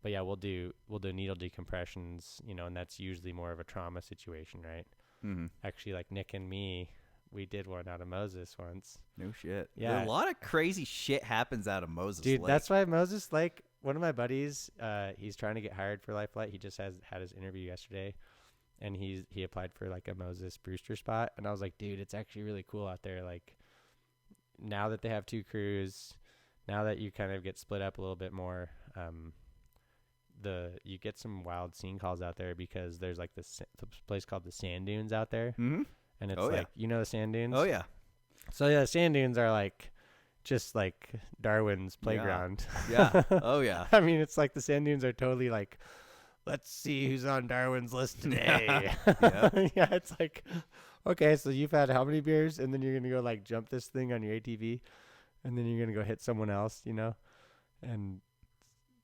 But we'll do needle decompressions, and that's usually more of a trauma situation, right? Mm-hmm. Actually, like Nick and me, we did one out of Moses once. No shit. Yeah. A lot of crazy shit happens out of Moses Dude, Lake. that's why Moses Lake, one of my buddies, he's trying to get hired for Life Flight. He just had his interview yesterday, and he applied for like a Moses Brewster spot. And I was like, dude, it's actually really cool out there. Like, now that they have 2 crews, now that you kind of get split up a little bit more, you get some wild scene calls out there because there's like this place called the Sand Dunes out there. Mm-hmm. And it's like, you know the Sand Dunes? Oh, yeah. So, yeah, the Sand Dunes are like just like Darwin's playground. Yeah. Oh, yeah. I mean, it's like the Sand Dunes are totally like, let's see who's on Darwin's list today. Yeah. Yeah, it's like, okay, so you've had how many beers? And then you're going to go like jump this thing on your ATV. And then you're going to go hit someone else, you know? And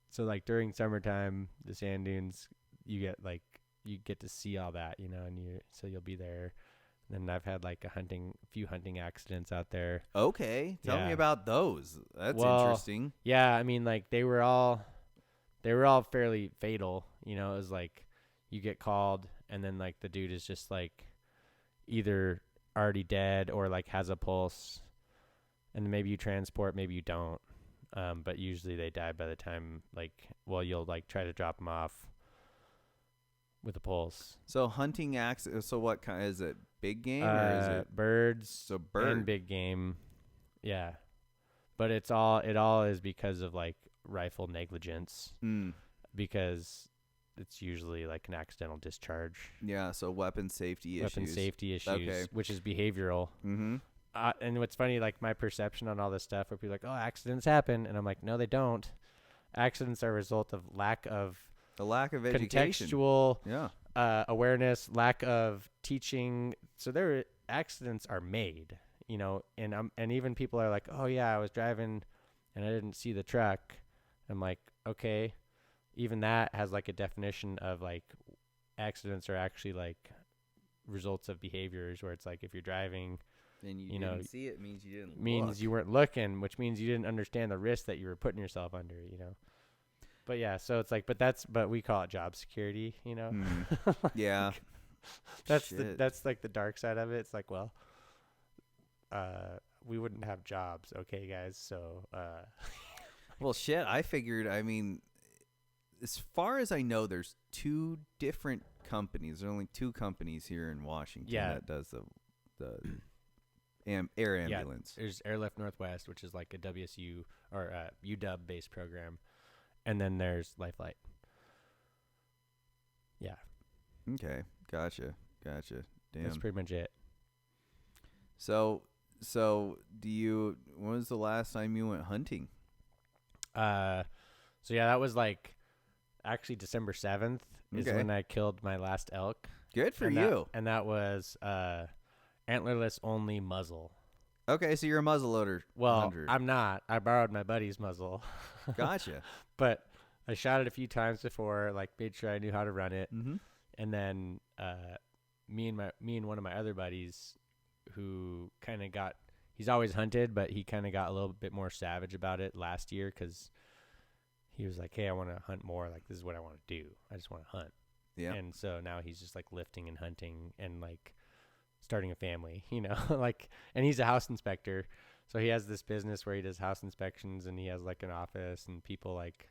so like during summertime, the Sand Dunes, you get to see all that, you know, and so you'll be there. And I've had like a few hunting accidents out there. Okay. Tell me about those. That's interesting. Yeah. I mean, like they were all fairly fatal, you know. It was like you get called and then like the dude is just like either already dead or like has a pulse, and maybe you transport, maybe you don't. But usually they die by the time you'll like try to drop them off with a pulse. So hunting so what kind is it? Big game or is it birds? So bird and big game. Yeah. But it all is because of like rifle negligence. Because it's usually like an accidental discharge. Yeah, so weapon safety issues. Okay. Which is behavioral. Mm-hmm. And what's funny, like my perception on all this stuff, where people are like, "Oh, accidents happen," and I'm like, "No, they don't. Accidents are a result of lack of education, contextual awareness, lack of teaching. So accidents are made, you know, and even people are like, "Oh yeah, I was driving, and I didn't see the truck." I'm like, okay, even that has like a definition of like accidents are actually like results of behaviors, where it's like if you're driving. And you didn't see it means you didn't look. You weren't looking, which means you didn't understand the risk that you were putting yourself under, you know. But yeah, so it's like, but we call it job security, you know. Yeah. That's like the dark side of it. It's like, well, we wouldn't have jobs, okay, guys. So well, shit, I figured, I mean, as far as I know, there's 2 different companies. There are only 2 companies here in Washington that does the air ambulance. Yeah, there's Airlift Northwest, which is like a WSU or UW based program, and then there's Life Flight. Yeah. Okay, gotcha. Damn, that's pretty much it. So when was the last time you went hunting? So yeah, that was like actually December 7th is when I killed my last elk. Good for you. That was antlerless only muzzle. Okay, so you're a muzzleloader. Well, hunter. I'm not. I borrowed my buddy's muzzle. Gotcha. But I shot it a few times before, like made sure I knew how to run it. Mm-hmm. And then me and one of my other buddies, who kind of he's always hunted, but he kind of got a little bit more savage about it last year because he was like, "Hey, I want to hunt more. Like this is what I want to do. I just want to hunt." Yeah. And so now he's just like lifting and hunting and like starting a family, you know, like, and he's a house inspector. So he has this business where he does house inspections, and he has like an office, and people like,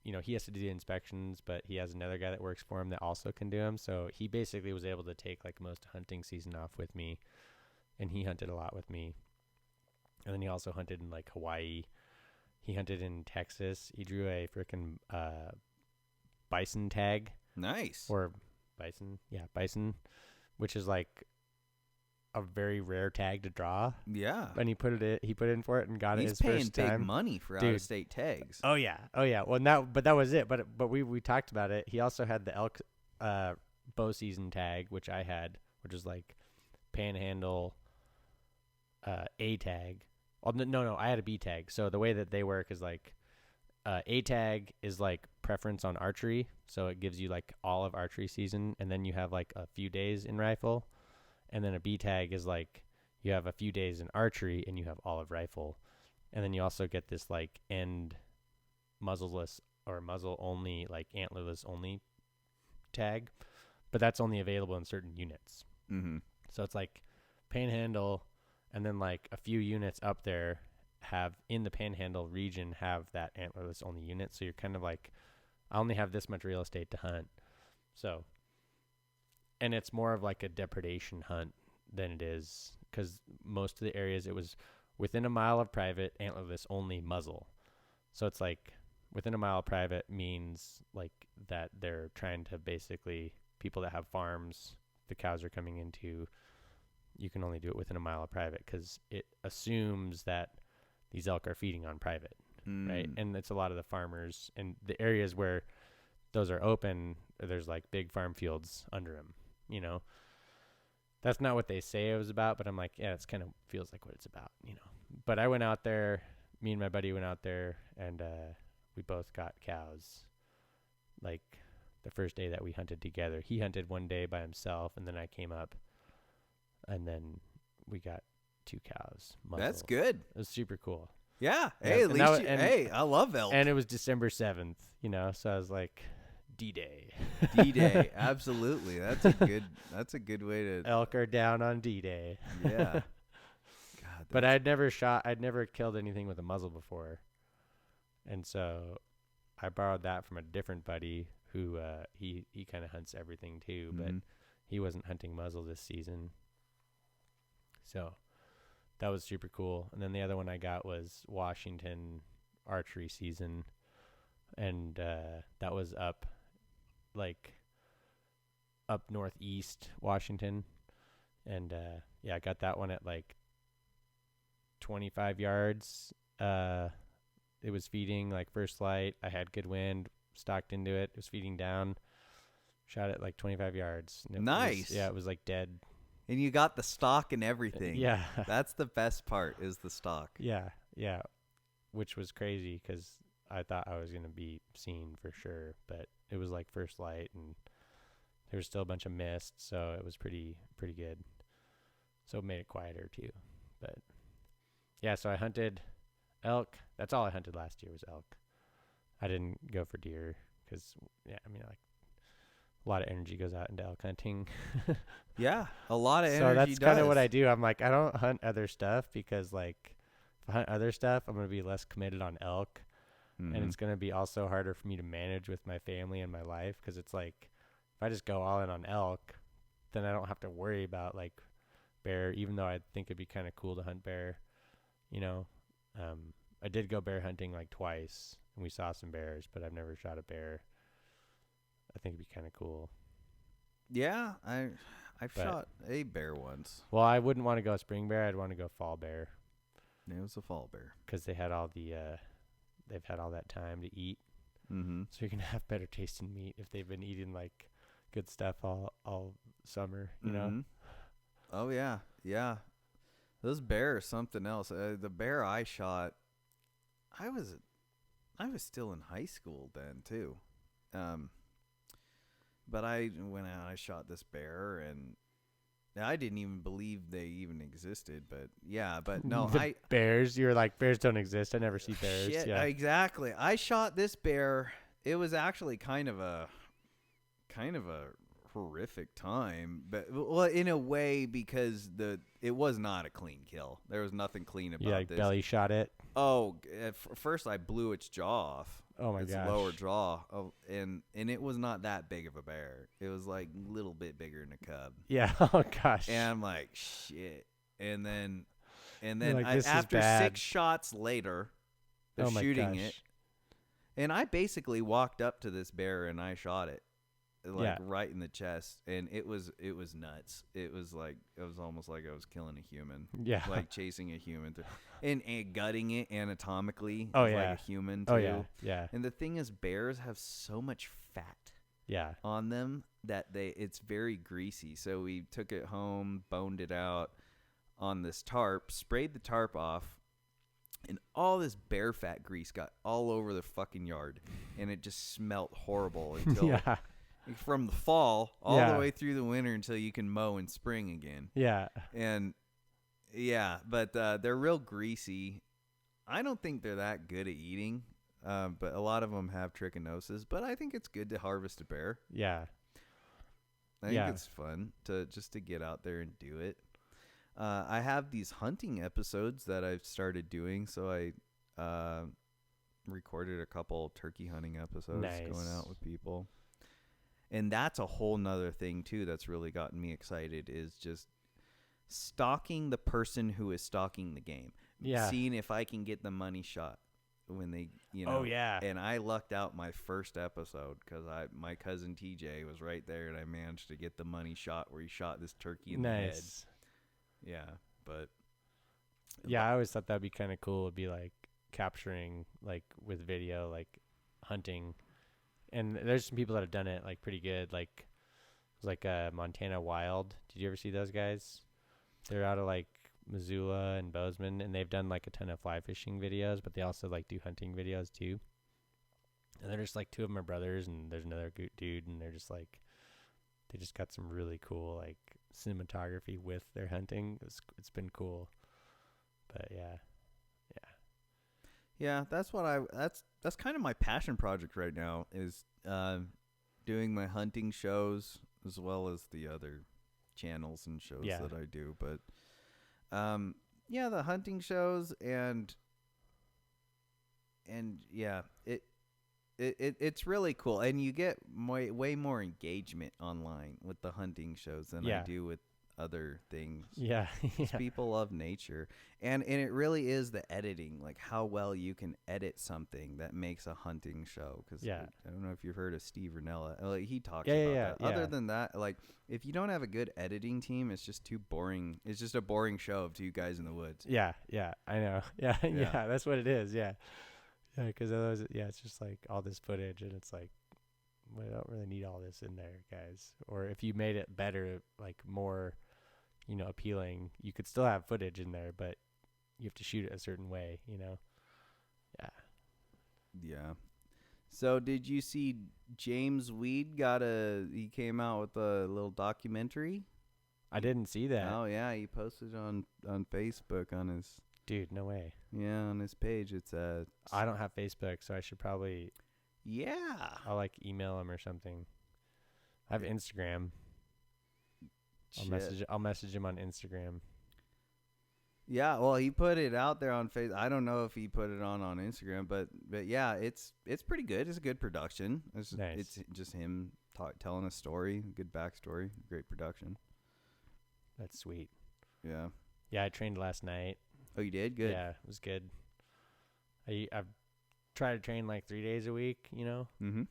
you know, he has to do the inspections, but he has another guy that works for him that also can do them. So he basically was able to take like most hunting season off with me, and he hunted a lot with me. And then he also hunted in like Hawaii. He hunted in Texas. He drew a freaking bison tag. Nice. Or bison. Yeah, bison, which is like a very rare tag to draw. Yeah. And he put it in for it and got it his first time. He's paying big money for out-of-state tags. Oh yeah. Well, that was it. But we talked about it. He also had the elk bow season tag, which I had, which is like panhandle A tag. Well, no, I had a B tag. So the way that they work is like A tag is like preference on archery. So it gives you like all of archery season, and then you have like a few days in rifle. And then a B tag is like you have a few days in archery and you have all of rifle. And then you also get this like end muzzleless or muzzle only, like antlerless only tag. But that's only available in certain units. Mm-hmm. So it's like Panhandle, and then like a few units up there have in the Panhandle region have that antlerless only unit. So you're kind of like, I only have this much real estate to hunt. So, and it's more of like a depredation hunt than it is, because most of the areas it was within a mile of private, antlerless only muzzle. So it's like within a mile of private means like that they're trying to basically, people that have farms, the cows are coming into, you can only do it within a mile of private because it assumes that these elk are feeding on private, right? And it's a lot of the farmers and the areas where those are open, there's like big farm fields under them, you know. That's not what they say it was about, but I'm like, yeah, it's kind of feels like what it's about, you know. But I went out there, me and my buddy went out there, and we both got cows. Like the first day that we hunted together, he hunted one day by himself, and then I came up, and then we got 2 cows. Muzzle. That's good. It was super cool. Yeah. Hey, at least hey, I love elk. And it was December 7th, you know, so I was like, D-Day. D-Day, absolutely. That's a good way to. Elk are down on D-Day. Yeah. God. But I'd never killed anything with a muzzle before, and so I borrowed that from a different buddy who he kind of hunts everything too, but he wasn't hunting muzzle this season. So that was super cool. And then the other one I got was Washington archery season, and that was up northeast Washington, and I got that one at like 25 yards. It was feeding like first light. I had good wind, stalked into it. It was feeding down, shot it like 25 yards. Nice. It was like dead. And you got the stock and everything. Yeah. That's the best part, is the stock. Yeah. Which was crazy because I thought I was going to be seen for sure, but it was like first light and there was still a bunch of mist, so it was pretty good. So it made it quieter too. But yeah, so I hunted elk. That's all I hunted last year was elk. I didn't go for deer because, like a lot of energy goes out into elk hunting. Yeah, a lot of energy. So that's kind of what I do. I'm like, I don't hunt other stuff because like if I hunt other stuff, I'm going to be less committed on elk. And it's going to be also harder for me to manage with my family and my life because it's like if I just go all in on elk, then I don't have to worry about like bear, even though I think it'd be kind of cool to hunt bear, you know. I did go bear hunting like twice and we saw some bears, but I've never shot a bear. I think it'd be kind of cool. Yeah, I've shot a bear once. Well, I wouldn't want to go spring bear. I'd want to go fall bear. It was a fall bear because they had all the they've had all that time to eat. So you're gonna have better tasting meat if they've been eating like good stuff all summer, you know. Oh yeah. Those bears are something else. The bear I shot, I was still in high school then too. But I went out, I shot this bear, and I didn't even believe they even existed. But yeah, but no, bears. You were like, bears don't exist. I never see bears. Shit, yeah, exactly. I shot this bear. It was actually kind of a horrific time, but well, in a way, because it was not a clean kill. There was nothing clean about this. Belly shot it. Oh, at first I blew its jaw off. Oh my gosh. Its lower jaw. Oh, and it was not that big of a bear. It was like a little bit bigger than a cub. Yeah. Oh gosh. And I'm like, shit. And then like, after 6 shots later of shooting it, and I basically walked up to this bear and I shot it. Right in the chest, and it was nuts. It was almost like I was killing a human. Yeah, like chasing a human and gutting it anatomically. Oh yeah, like a human too. Oh yeah. And the thing is, bears have so much fat. Yeah. On them that it's very greasy. So we took it home, boned it out on this tarp, sprayed the tarp off, and all this bear fat grease got all over the fucking yard, and it just smelt horrible until. Yeah. From the fall all the way through the winter until you can mow in spring again. Yeah. And but they're real greasy. I don't think they're that good at eating, but a lot of them have trichinosis. But I think it's good to harvest a bear. Yeah. I think it's fun to get out there and do it. I have these hunting episodes that I've started doing. So I recorded a couple turkey hunting episodes going out with people. And that's a whole nother thing too that's really gotten me excited, is just stalking the person who is stalking the game. Yeah. Seeing if I can get the money shot when they, Oh, yeah. And I lucked out my first episode because my cousin TJ was right there, and I managed to get the money shot where he shot this turkey in the head. Yeah, but I always thought that'd be kind of cool. It'd be like capturing, like with video, like hunting. And there's some people that have done it like pretty good. Like it was like Montana Wild. Did you ever see those guys? They're out of like Missoula and Bozeman, and they've done like a ton of fly fishing videos, but they also like do hunting videos too. And they're just like, two of them are brothers, and there's another dude, and they're just like, they just got some really cool like cinematography with their hunting. It's been cool. But yeah, that's kind of my passion project right now, is doing my hunting shows as well as the other channels and shows that I do. But the hunting shows and yeah, it's really cool, and you get way more engagement online with the hunting shows than I do with other things. People love nature, and it really is the editing, like how well you can edit something that makes a hunting show. Because I don't know if you've heard of Steve Ranella, like, he talks about that. Other than that, like, if you don't have a good editing team, it's just too boring. It's just a boring show of two guys in the woods. I know. Yeah, that's what it is. Because otherwise, it's just like all this footage, and it's like, we don't really need all this in there, guys. Or if you made it better, like more, appealing, you could still have footage in there, but you have to shoot it a certain way, Yeah. So did you see James Weed he came out with a little documentary? I didn't see that. Oh yeah, he posted on Facebook on his... Dude, no way. Yeah, on his page. It's I don't have Facebook, so I should probably... Yeah. I'll like email him or something. I have Instagram. I'll message him on Instagram. Yeah, well, he put it out there on Facebook. I don't know if he put it on Instagram, but yeah, it's pretty good. It's a good production. Nice. It's just him telling a story, good backstory, great production. That's sweet. Yeah. Yeah, I trained last night. Oh, you did? Good. Yeah, it was good. I've tried to train like 3 days a week, Mm-hmm.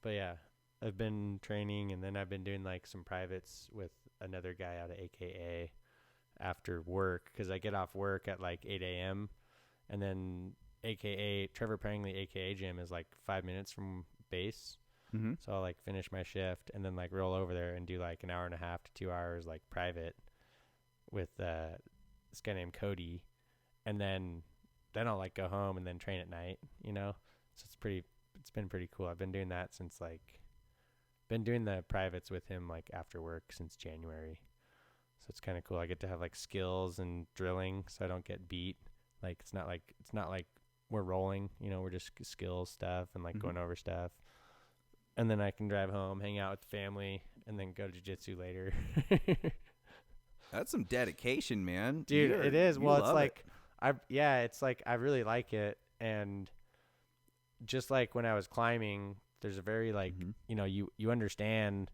But yeah, I've been training, and then I've been doing like some privates with another guy out of AKA after work, because I get off work at like 8 a.m. and then AKA Trevor Prangley AKA gym is like 5 minutes from base. Mm-hmm. So I'll like finish my shift and then like roll over there and do like an hour and a half to 2 hours like private with this guy named Cody, and then I'll like go home and then train at night, So it's been pretty cool. I've been doing that since been doing the privates with him like after work since January. So it's kind of cool. I get to have like skills and drilling, so I don't get beat. Like it's not like we're rolling, we're just skills stuff and like going over stuff. And then I can drive home, hang out with the family, and then go to jiu-jitsu later. That's some dedication, man. Dude, it is. Well, it's like it's like I really like it, and just like when I was climbing, there's a very like you understand,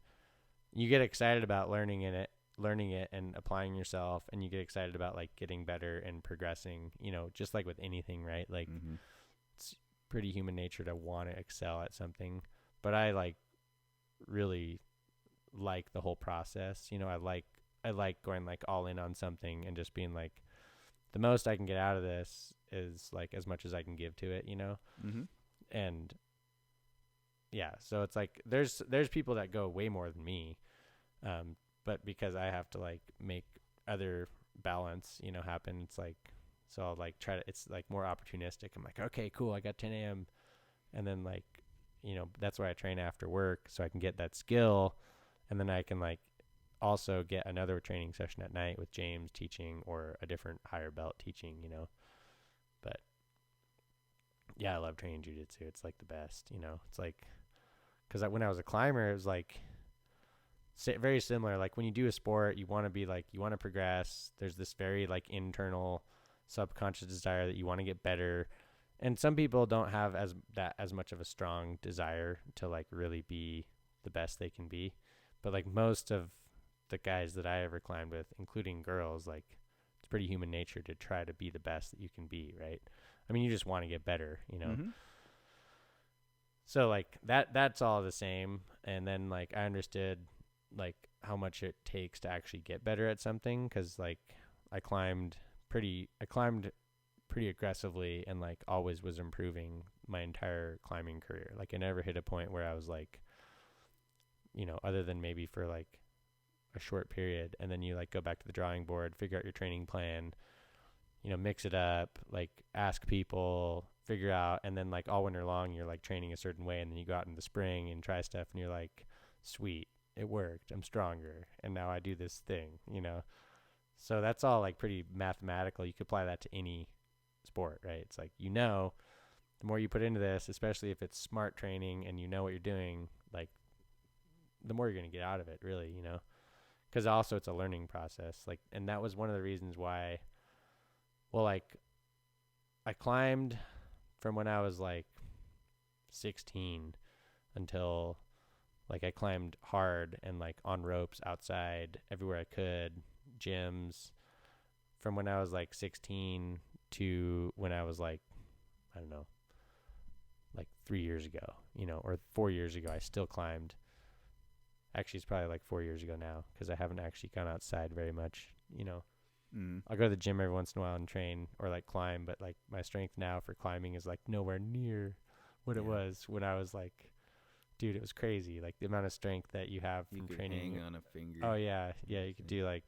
you get excited about learning it and applying yourself, and you get excited about like getting better and progressing, just like with anything, right? Like it's pretty human nature to want to excel at something, but I like really like the whole process. I like going like all in on something and just being like, the most I can get out of this is like as much as I can give to it, and yeah, so it's like there's people that go way more than me, but because I have to like make other balance, happen, it's like, so I'll like try to, it's like more opportunistic. I'm like, okay, cool, I got 10 a.m. and then like, that's where I train after work, so I can get that skill, and then I can like also get another training session at night with James teaching, or a different higher belt teaching, but yeah, I love training jiu-jitsu. It's like the best, it's like, because when I was a climber, it was like very similar. Like when you do a sport, you want to be like, you want to progress. There's this very like internal subconscious desire that you want to get better. And some people don't have as much of a strong desire to like really be the best they can be. But like most of the guys that I ever climbed with, including girls, like it's pretty human nature to try to be the best that you can be, right? I mean, you just want to get better, you know? Mm-hmm. So like that's all the same. And then like I understood like how much it takes to actually get better at something, because like I climbed pretty aggressively and like always was improving my entire climbing career. Like I never hit a point where I was like, you know, other than maybe for like a short period, and then you like go back to the drawing board, figure out your training plan, you know, mix it up, like ask people, figure out, and then like all winter long you're like training a certain way, and then you go out in the spring and try stuff and you're like, sweet, it worked, I'm stronger, and now I do this thing, you know. So that's all like pretty mathematical. You could apply that to any sport, right? It's like, you know, the more you put into this, especially if it's smart training and you know what you're doing, like the more you're going to get out of it, really, you know. Because also it's a learning process, like, and that was one of the reasons why, well, like I climbed from when I was like 16 until like I climbed hard and like on ropes outside everywhere I could, gyms, from when I was like 16 to when I was like, I don't know, like 3 years ago, you know, or 4 years ago. I still climbed. Actually, it's probably like 4 years ago now, because I haven't actually gone outside very much, you know. I'll go to the gym every once in a while and train or like climb, but like my strength now for climbing is like nowhere near what it was when I was like, dude, it was crazy. Like the amount of strength that you have from training. Hang on a finger. Oh yeah. Yeah. You could do like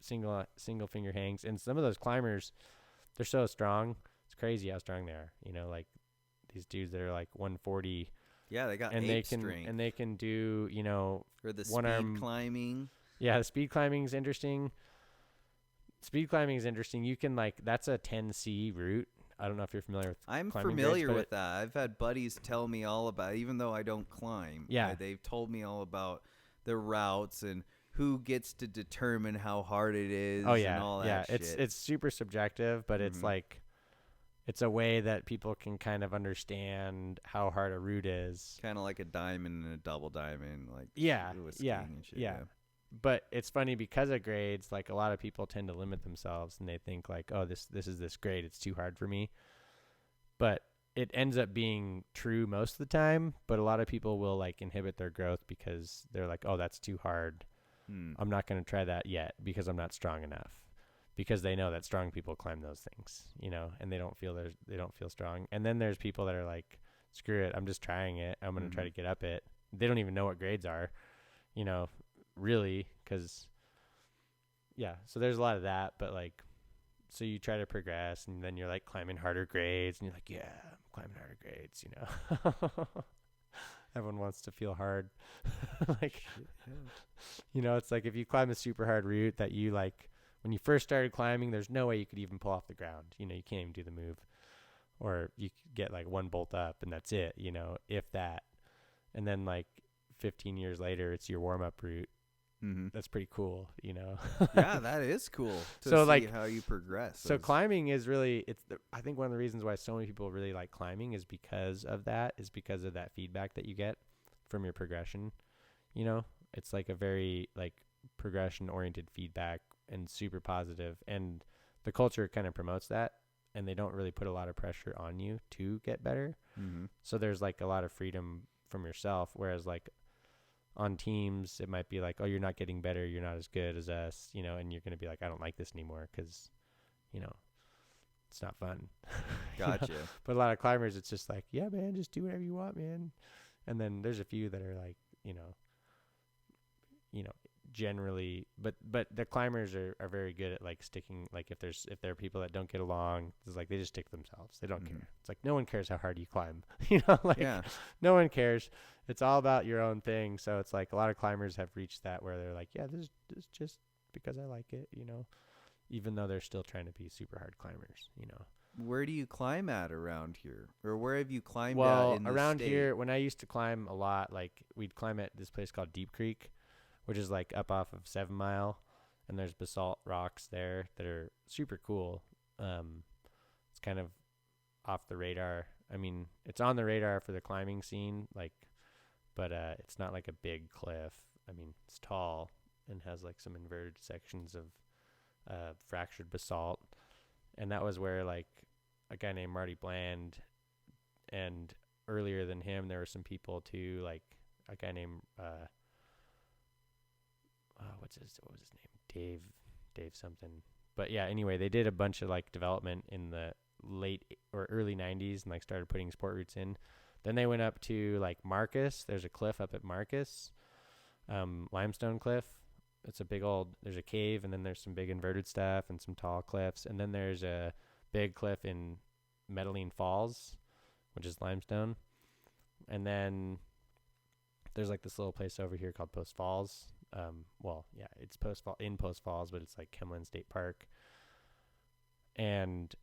single finger hangs. And some of those climbers, they're so strong. It's crazy how strong they are. You know, like these dudes that are like 140. Yeah, they got and ape strength. And they can do, you know, or the one speed arm climbing. Yeah, the speed climbing is interesting. Speed climbing is interesting. You can like, that's a 10C route. I don't know if you're familiar with I'm climbing familiar grades, with that. I've had buddies tell me all about, even though I don't climb. Yeah. They've told me all about the routes and who gets to determine how hard it is. Oh yeah, and all that shit. It's super subjective, but it's like, it's a way that people can kind of understand how hard a route is. Kind of like a diamond and a double diamond, like and shit, But it's funny because of grades, like a lot of people tend to limit themselves and they think like, oh, this is this grade, it's too hard for me. But it ends up being true most of the time, but a lot of people will like inhibit their growth because they're like, oh, that's too hard. I'm not going to try that yet because I'm not strong enough. Because they know that strong people climb those things, you know, and they don't feel strong. And then there's people that are like, screw it, I'm just trying it. I'm going to try to get up it. They don't even know what grades are, you know, really, because, yeah, so there's a lot of that. But like, so you try to progress and then you're like climbing harder grades and you're like, yeah, I'm climbing harder grades, you know. Everyone wants to feel hard. Like, you know, it's like if you climb a super hard route that you like, when you first started climbing, there's no way you could even pull off the ground. You know, you can't even do the move. Or you could get like one bolt up and that's it, you know, if that. And then like 15 years later, it's your warm-up route. That's pretty cool, you know. Yeah, that is cool to so see like how you progress. So climbing is really, I think one of the reasons why so many people really like climbing is because of that feedback that you get from your progression. You know, it's like a very like progression-oriented feedback and super positive, and the culture kind of promotes that, and they don't really put a lot of pressure on you to get better. So there's like a lot of freedom from yourself, whereas like on teams it might be like, oh, you're not getting better, you're not as good as us, you know, and you're going to be like, I don't like this anymore because, you know, it's not fun. Gotcha. You know? But a lot of climbers, it's just like, yeah, man, just do whatever you want, man. And then there's a few that are like, you know, generally, but the climbers are very good at like sticking, like if there are people that don't get along, it's like they just stick themselves. They don't care. It's like no one cares how hard you climb. You know, like no one cares. It's all about your own thing. So it's like a lot of climbers have reached that where they're like, yeah, this is just because I like it, you know, even though they're still trying to be super hard climbers, you know. Where do you climb at around here? Or where have you climbed at in the around state? Here, when I used to climb a lot, like we'd climb at this place called Deep Creek, which is like up off of 7 Mile, and there's basalt rocks there that are super cool. It's kind of off the radar. I mean, it's on the radar for the climbing scene, like, but it's not like a big cliff. I mean, it's tall and has like some inverted sections of fractured basalt, and that was where like a guy named Marty Bland, and earlier than him there were some people too, like a guy named what was his name, Dave something. But yeah, anyway, they did a bunch of like development in the late or early 90s and like started putting sport routes in. Then they went up to like Marcus. There's a cliff up at Marcus, limestone cliff. It's a big old, there's a cave, and then there's some big inverted stuff and some tall cliffs. And then there's a big cliff in Medellin Falls, which is limestone. And then there's like this little place over here called Post Falls. Well, yeah, it's Post Falls, but it's like Kemlin State Park. And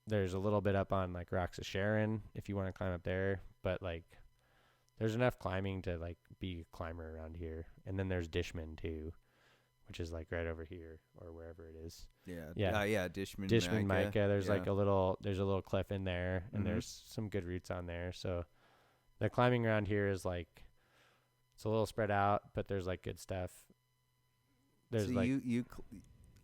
there's a little bit up on like Rocks of Sharon if you want to climb up there, but like there's enough climbing to like be a climber around here. And then there's Dishman too, which is like right over here or wherever it is. Yeah. Dishman Micah. There's like there's a little cliff in there, and there's some good routes on there. So the climbing around here is like, it's a little spread out, but there's like good stuff. There's so like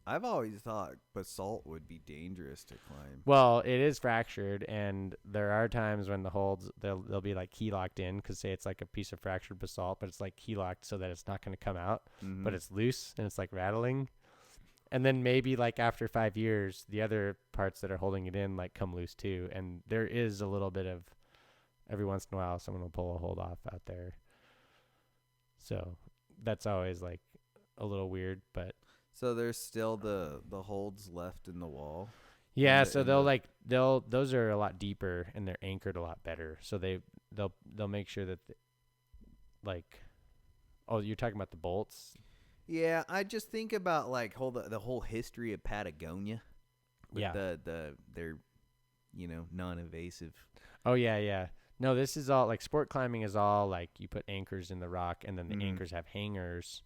I've always thought basalt would be dangerous to climb. Well, it is fractured, and there are times when the holds they'll be like key locked in, because say it's like a piece of fractured basalt, but it's like key locked so that it's not going to come out, but it's loose and it's like rattling. And then maybe like after 5 years, the other parts that are holding it in like come loose too. And there is a little bit of, every once in a while, someone will pull a hold off out there. So that's always like a little weird, but. So there's still the holds left in the wall. Yeah, so those are a lot deeper and they're anchored a lot better. So they'll make sure that oh, you're talking about the bolts? Yeah, I just think about like the whole history of Patagonia. Yeah. They're non-invasive. Oh yeah. No, this is all like sport climbing is all like you put anchors in the rock, and then the anchors have hangers,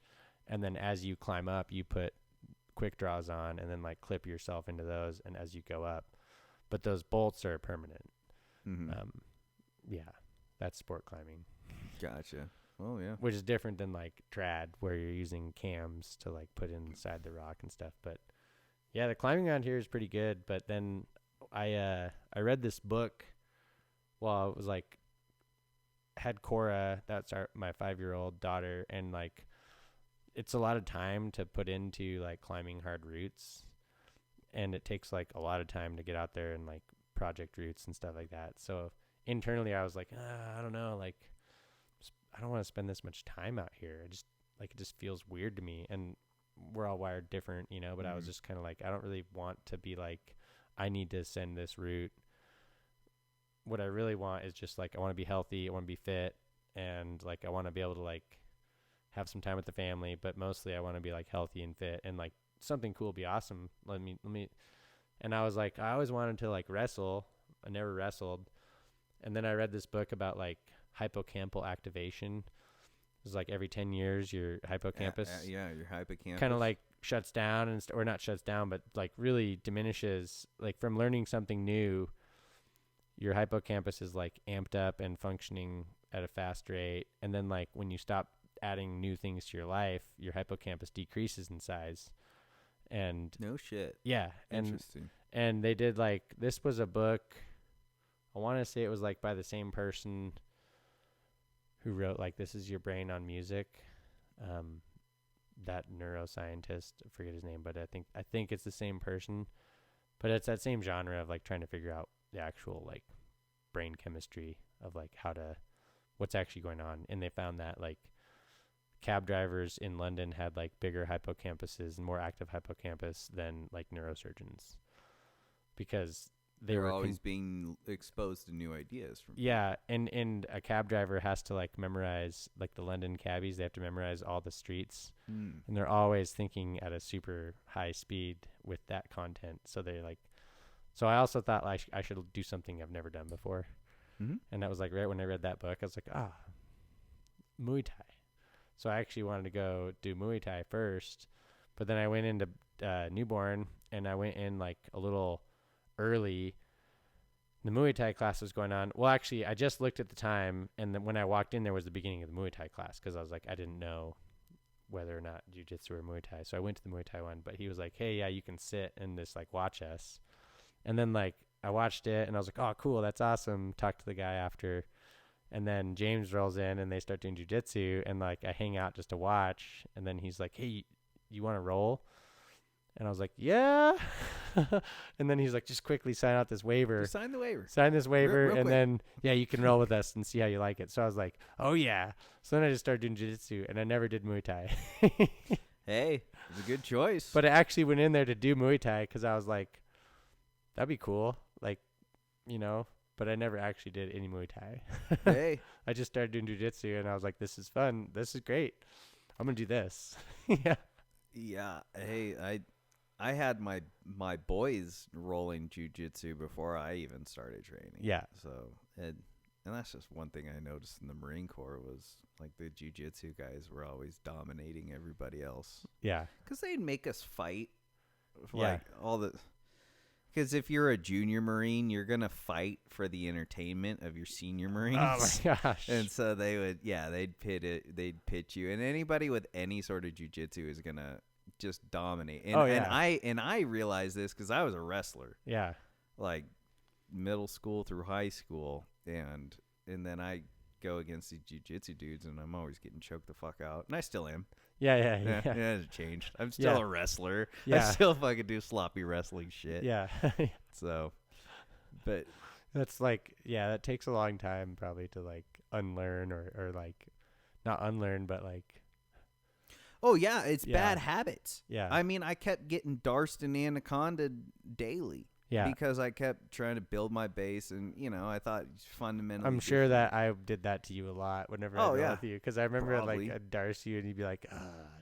and then as you climb up you put quick draws on and then like clip yourself into those, and as you go up, but those bolts are permanent. Yeah, that's sport climbing. Gotcha. Oh yeah, which is different than like trad, where you're using cams to like put inside the rock and stuff. But yeah, the climbing around here is pretty good. But then I read this book while I was like had Cora, that's my 5-year-old daughter, and like it's a lot of time to put into like climbing hard routes, and it takes like a lot of time to get out there and like project routes and stuff like that. So internally I was like, I don't know, like I don't want to spend this much time out here. It just feels weird to me, and we're all wired different, but I was just kind of like, I don't really want to be like, I need to send this route. What I really want is just like, I want to be healthy, I want to be fit, and like I want to be able to like have some time with the family, but mostly I want to be like healthy and fit, and like something cool would be awesome. Let me, and I was like, I always wanted to like wrestle. I never wrestled. And then I read this book about like hippocampal activation. It was like every 10 years, your hippocampus, your hippocampus kind of like shuts down or not shuts down, but like really diminishes, like from learning something new. Your hippocampus is like amped up and functioning at a fast rate. And then like when you stop adding new things to your life, your hippocampus decreases in size. And no shit. Yeah. Interesting. And they did like, this was a book, I want to say it was like by the same person who wrote like This Is Your Brain on Music. That neuroscientist, I forget his name, but I think it's the same person. But it's that same genre of like trying to figure out the actual like brain chemistry of like what's actually going on. And they found that like cab drivers in London had like bigger hippocampuses and more active hippocampus than like neurosurgeons, because they were always being exposed to new ideas from and a cab driver has to like memorize, like the London cabbies, they have to memorize all the streets, and they're always thinking at a super high speed with that content. So so I also thought like I should do something I've never done before. And that was like right when I read that book, I was like, Muay Thai. So I actually wanted to go do Muay Thai first, but then I went into newborn, and I went in like a little early. The Muay Thai class was going on. Well, actually, I just looked at the time, and then when I walked in, there was the beginning of the Muay Thai class, because I was like, I didn't know whether or not jiu-jitsu or Muay Thai. So I went to the Muay Thai one, but he was like, hey, yeah, you can sit and just like watch us. And then like I watched it, and I was like, oh, cool, that's awesome. Talked to the guy after. And then James rolls in, and they start doing jiu-jitsu, and like I hang out just to watch. And then he's like, hey, you want to roll? And I was like, yeah. And then he's like, just quickly sign out this waiver. Just sign the waiver. Sign this waiver, Real and quick. then, yeah, you can roll with us and see how you like it. So I was like, oh, yeah. So then I just started doing jiu-jitsu, and I never did Muay Thai. Hey, it's a good choice. But I actually went in there to do Muay Thai because I was like, that'd be cool. Like, you know, but I never actually did any Muay Thai. hey, I just started doing jiu-jitsu, and I was like, this is fun. This is great. I'm going to do this. Yeah. yeah. Hey, I had my boys rolling jujitsu before I even started training. Yeah. So and that's just one thing I noticed in the Marine Corps was like the jujitsu guys were always dominating everybody else Yeah. because they'd make us fight. Yeah. Like all the. Because if you're a junior Marine, you're gonna fight for the entertainment of your senior Marines. Oh my gosh. And so they'd pit you, and anybody with any sort of jujitsu is gonna just dominate. And, Oh, yeah. and I realized this because I was a wrestler, Yeah. like middle school through high school, and then I go against these jujitsu dudes, and I'm always getting choked the fuck out, and I still am. Yeah. Yeah, Yeah. it hasn't changed. I'm still Yeah. a wrestler. Yeah. I still fucking do sloppy wrestling shit. Yeah. So, but That's like, yeah, that takes a long time probably to like unlearn or like not unlearn, but like, oh yeah, it's Yeah. bad habits. yeah. I mean, I kept getting Darst and Anaconda daily. Yeah. Because I kept trying to build my base, and I thought fundamentally. I'm sure that I did that to you a lot whenever I Oh, roll yeah. with you, because I remember Probably. like I'd darce you and you'd be like,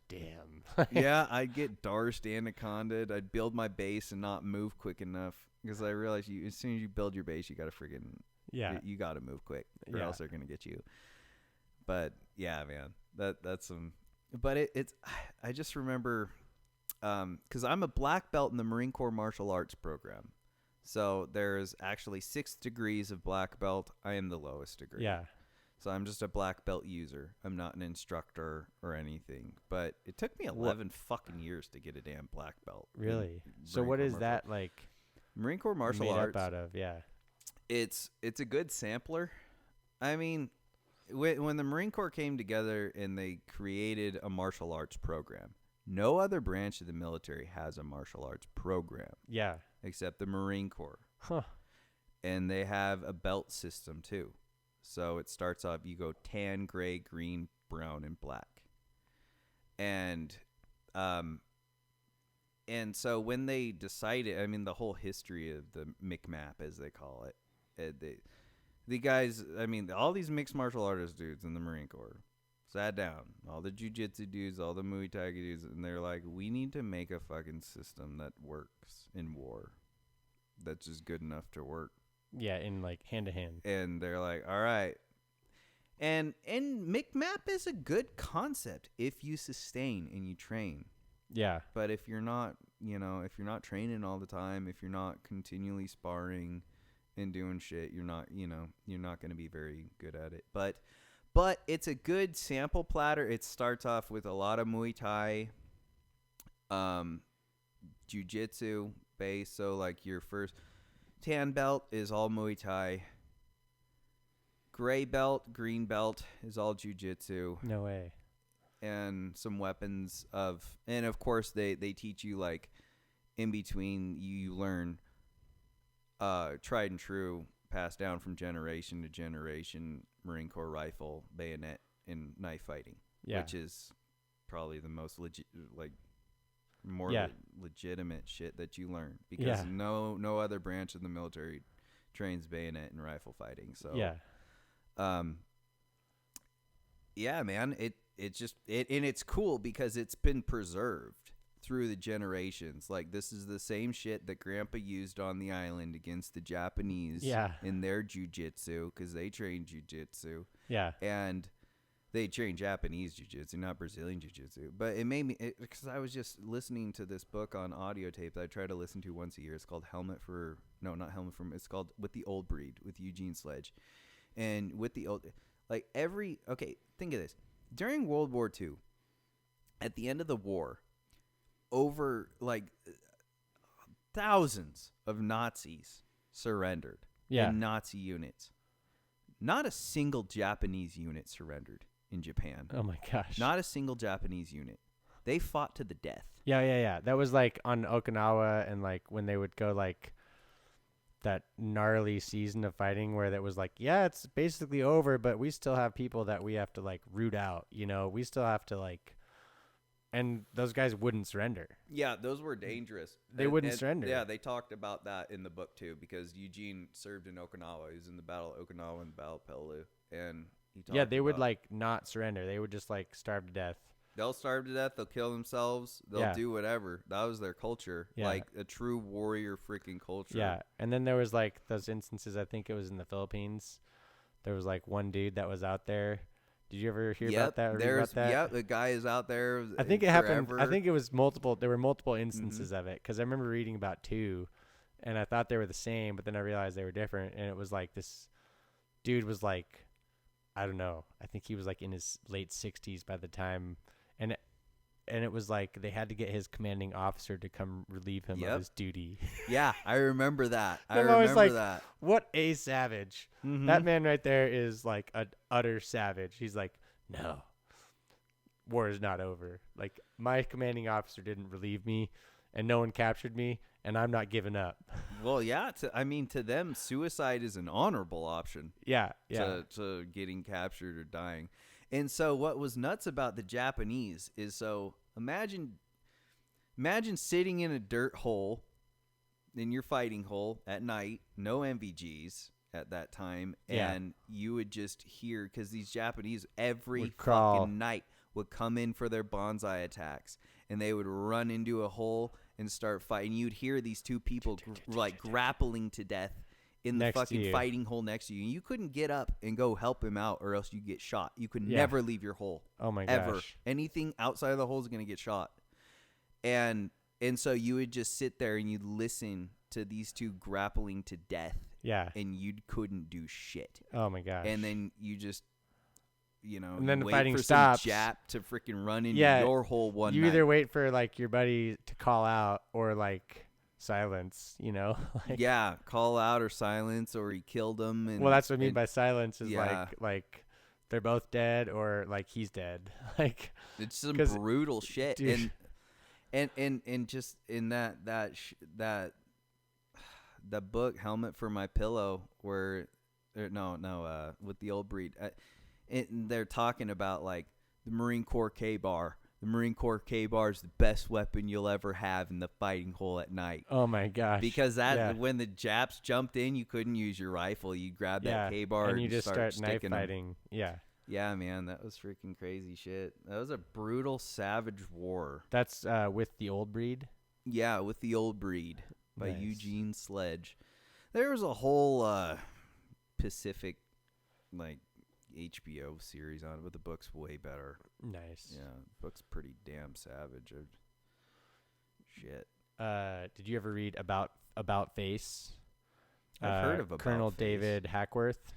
damn. Yeah, I'd get Darst, Anaconda. I'd build my base and not move quick enough because I realized as soon as you build your base, you got to friggin' Yeah. you got to move quick, or Yeah. else they're gonna get you. But yeah, man, that's some. But it's I just remember because I'm a black belt in the Marine Corps martial arts program. So there's actually 6 degrees of black belt. I am the lowest degree. Yeah. So I'm just a black belt user. I'm not an instructor or anything. But it took me 11 fucking years to get a damn black belt. in Really? So Marine what Corps is martial- that like Marine Corps martial made arts. up out of? Yeah. It's a good sampler. I mean, when the Marine Corps came together and they created a martial arts program, no other branch of the military has a martial arts program Yeah. except the Marine Corps. Huh. And they have a belt system too. So it starts off, you go tan, gray, green, brown, and black. And so when they decided, I mean, the whole history of the McMap, as they call it, the guys, I mean, all these mixed martial artist dudes in the Marine Corps sat down, all the jiu-jitsu dudes, all the Muay Thai dudes, and they're like, we need to make a fucking system that works in war. That's just good enough to work. Yeah, in like hand to hand. And they're like, all right. And McMap is a good concept if you sustain and you train. Yeah. But if you're not, if you're not training all the time, if you're not continually sparring and doing shit, you're not going to be very good at it. But it's a good sample platter. It starts off with a lot of Muay Thai, jiu-jitsu base. So like your first tan belt is all Muay Thai. Gray belt, green belt is all jiu-jitsu. No way. And some weapons and of course they teach you like in between you learn tried and true, passed down from generation to generation, Marine Corps rifle, bayonet, and knife fighting. Yeah. Which is probably the most legitimate shit that you learn, because Yeah. no other branch of the military trains bayonet and rifle fighting. So Yeah. yeah, man, and it's cool because it's been preserved through the generations. Like, this is the same shit that Grandpa used on the island against the Japanese Yeah. in their jiu-jitsu, because they train jiu-jitsu. Yeah. And They train Japanese jiu-jitsu, not Brazilian jiu-jitsu. But it made me, because I was just listening to this book on audio tape that I try to listen to once a year. It's called it's called With the Old Breed with Eugene Sledge. And with the old, think of this. During World War II, at the end of the war, over thousands of Nazis surrendered in Nazi units. Not a single Japanese unit surrendered in Japan. Oh my gosh. Not a single Japanese unit. They fought to the death. Yeah. That was like on Okinawa, and like when they would go like that gnarly season of fighting where that was like, yeah, it's basically over, but we still have people that we have to like root out, you know, we still have to like, and those guys wouldn't surrender. Yeah, those were dangerous. They wouldn't surrender. Yeah, they talked about that in the book too, because Eugene served in Okinawa. He was in the Battle of Okinawa and the Battle of Peleliu, and he talked they would like not surrender. They would just like starve to death. They'll starve to death. They'll kill themselves. They'll do whatever. That was their culture, like a true warrior freaking culture. Yeah, and then there was like those instances. I think it was in the Philippines. There was like one dude that was out there. Did you ever hear about that? Or read about that? Yeah, the guy is out there. I think it happened. I think it was multiple. There were multiple instances of it, because I remember reading about two, and I thought they were the same, but then I realized they were different. And it was like this dude was like, I don't know. I think he was like in his late 60s by the time, and it was like they had to get his commanding officer to come relieve him of his duty. Yeah, I remember that. I was remember like, that. What a savage. Mm-hmm. That man right there is like an utter savage. He's like, no, war is not over. Like, my commanding officer didn't relieve me, and no one captured me, and I'm not giving up. Well, yeah. To them, suicide is an honorable option. Yeah. To getting captured or dying. And so what was nuts about the Japanese is, so imagine sitting in a dirt hole, in your fighting hole at night, no MVGs at that time, and you would just hear, because these Japanese every fucking night would come in for their bonsai attacks, and they would run into a hole and start fighting. You'd hear these two people grappling to death in the fucking fighting hole next to you. And you couldn't get up and go help him out, or else you get shot. You could never leave your hole. Oh my ever. gosh. Anything outside of the hole is going to get shot. And so you would just sit there and you'd listen to these two grappling to death. Yeah. And you couldn't do shit. Oh my gosh. And then you just, and then the wait fighting for stops. some Jap to freaking run into your hole one You night. either wait for like your buddy to call out, or like silence, yeah, call out or silence, or he killed him. And, well, that's what I mean by silence, is like they're both dead, or like he's dead. Like, it's some brutal shit. Dude. And just in that book, Helmet for My Pillow, with the Old Breed, they're talking about like the Marine Corps K-bar. The Marine Corps K-bar is the best weapon you'll ever have in the fighting hole at night. Oh my gosh! Because when the Japs jumped in, you couldn't use your rifle. You grab that K-bar and you just start knife them. fighting. Yeah. Yeah, man, that was freaking crazy shit. That was a brutal, savage war. That's with the Old Breed. Yeah, with the Old Breed by Nice. Eugene Sledge. There was a whole Pacific HBO series on it, but the book's way better. Nice. Yeah, the book's pretty damn savage. Shit. Did you ever read About Face? I've heard of About Colonel Face. David Hackworth.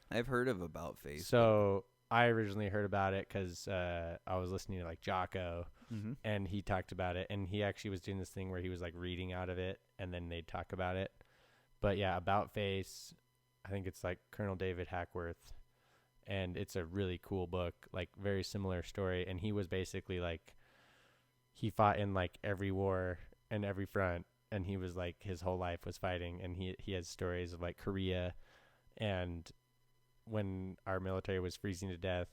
I've heard of About Face. So I originally heard about it because I was listening to like Jocko, and he talked about it, and he actually was doing this thing where he was like reading out of it, and then they'd talk about it. But yeah, About Face, I think it's like Colonel David Hackworth, and it's a really cool book, like very similar story. And he was basically like, he fought in like every war and every front, and he was like, his whole life was fighting, and he has stories of like Korea, and when our military was freezing to death,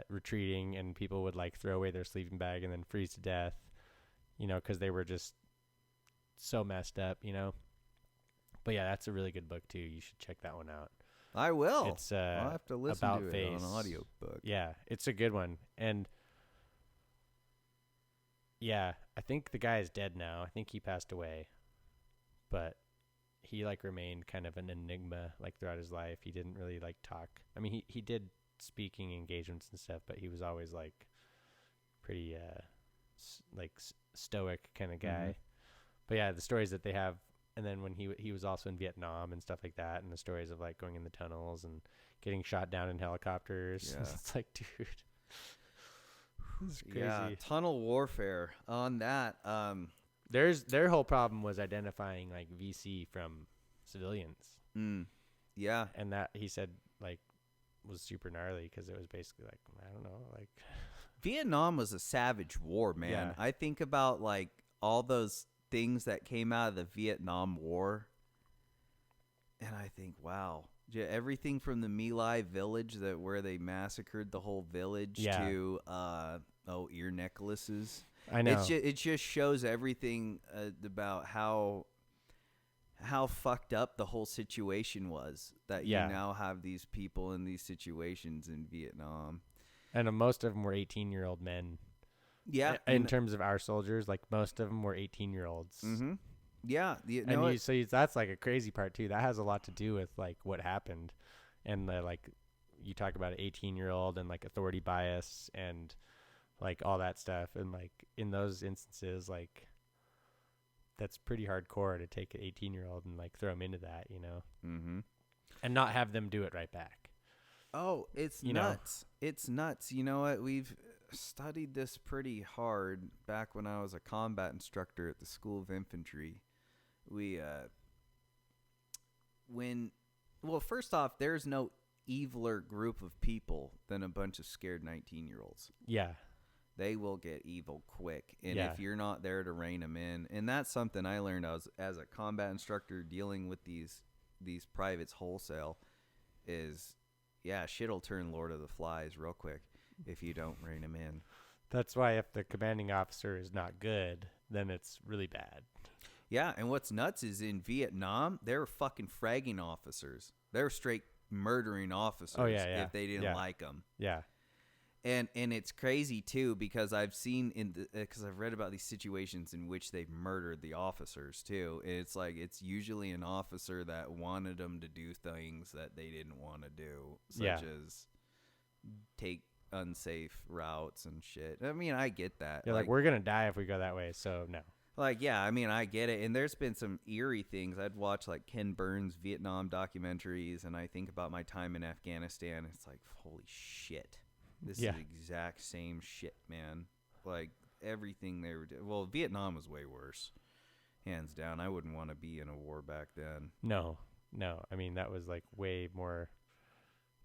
retreating, and people would like throw away their sleeping bag and then freeze to death, because they were just so messed up, But yeah, that's a really good book too. You should check that one out. I will. It's I'll have to listen About to Face. it on an audio book. Yeah, it's a good one. And yeah, I think the guy is dead now. I think he passed away. But he like remained kind of an enigma like throughout his life. He didn't really like talk. I mean, he did speaking engagements and stuff, but he was always like pretty stoic kind of guy. Mm-hmm. But yeah, the stories that they have, and then when he was also in Vietnam and stuff like that, and the stories of like going in the tunnels and getting shot down in helicopters. Yeah. It's like, dude, this is crazy. Yeah, tunnel warfare on that. Their whole problem was identifying like VC from civilians. Yeah, And that he said like was super gnarly because it was basically like, I don't know, like Vietnam was a savage war, man. Yeah. I think about like all those things that came out of the Vietnam War, and I think, wow, everything from the My Lai village where they massacred the whole village to ear necklaces. I know. It just shows everything about how fucked up the whole situation was, that you now have these people in these situations in Vietnam. And most of them were 18-year-old men. Yeah. In terms of our soldiers, like most of them were 18-year-olds. Mm-hmm. Yeah. That's like a crazy part too. That has a lot to do with like what happened. And like you talk about an 18-year-old and like authority bias and like all that stuff. And like in those instances, like that's pretty hardcore to take an 18-year-old and like throw them into that, you know, and not have them do it right back. Oh, it's nuts. It's nuts. You know what? We've studied this pretty hard back when I was a combat instructor at the School of Infantry. First off, there's no eviler group of people than a bunch of scared 19-year-olds. Yeah. They will get evil quick. And if you're not there to rein them in, and that's something I learned as a combat instructor dealing with these privates wholesale is, shit'll turn Lord of the Flies real quick if you don't rein them in. That's why if the commanding officer is not good, then it's really bad. Yeah, and what's nuts is in Vietnam, they were fucking fragging officers. They were straight murdering officers if they didn't like them. Yeah. And it's crazy too, because I've seen because I've read about these situations in which they've murdered the officers too. It's like it's usually an officer that wanted them to do things that they didn't want to do, such as take unsafe routes and shit. I mean, I get that. You're like, we're gonna die if we go that way, so no. Like, yeah, I mean, I get it. And there's been some eerie things. I'd watch like Ken Burns' Vietnam documentaries, and I think about my time in Afghanistan. It's like, holy shit. This is the exact same shit, man. Like, everything they were doing. Well, Vietnam was way worse. Hands down. I wouldn't want to be in a war back then. No. I mean, that was, like, way more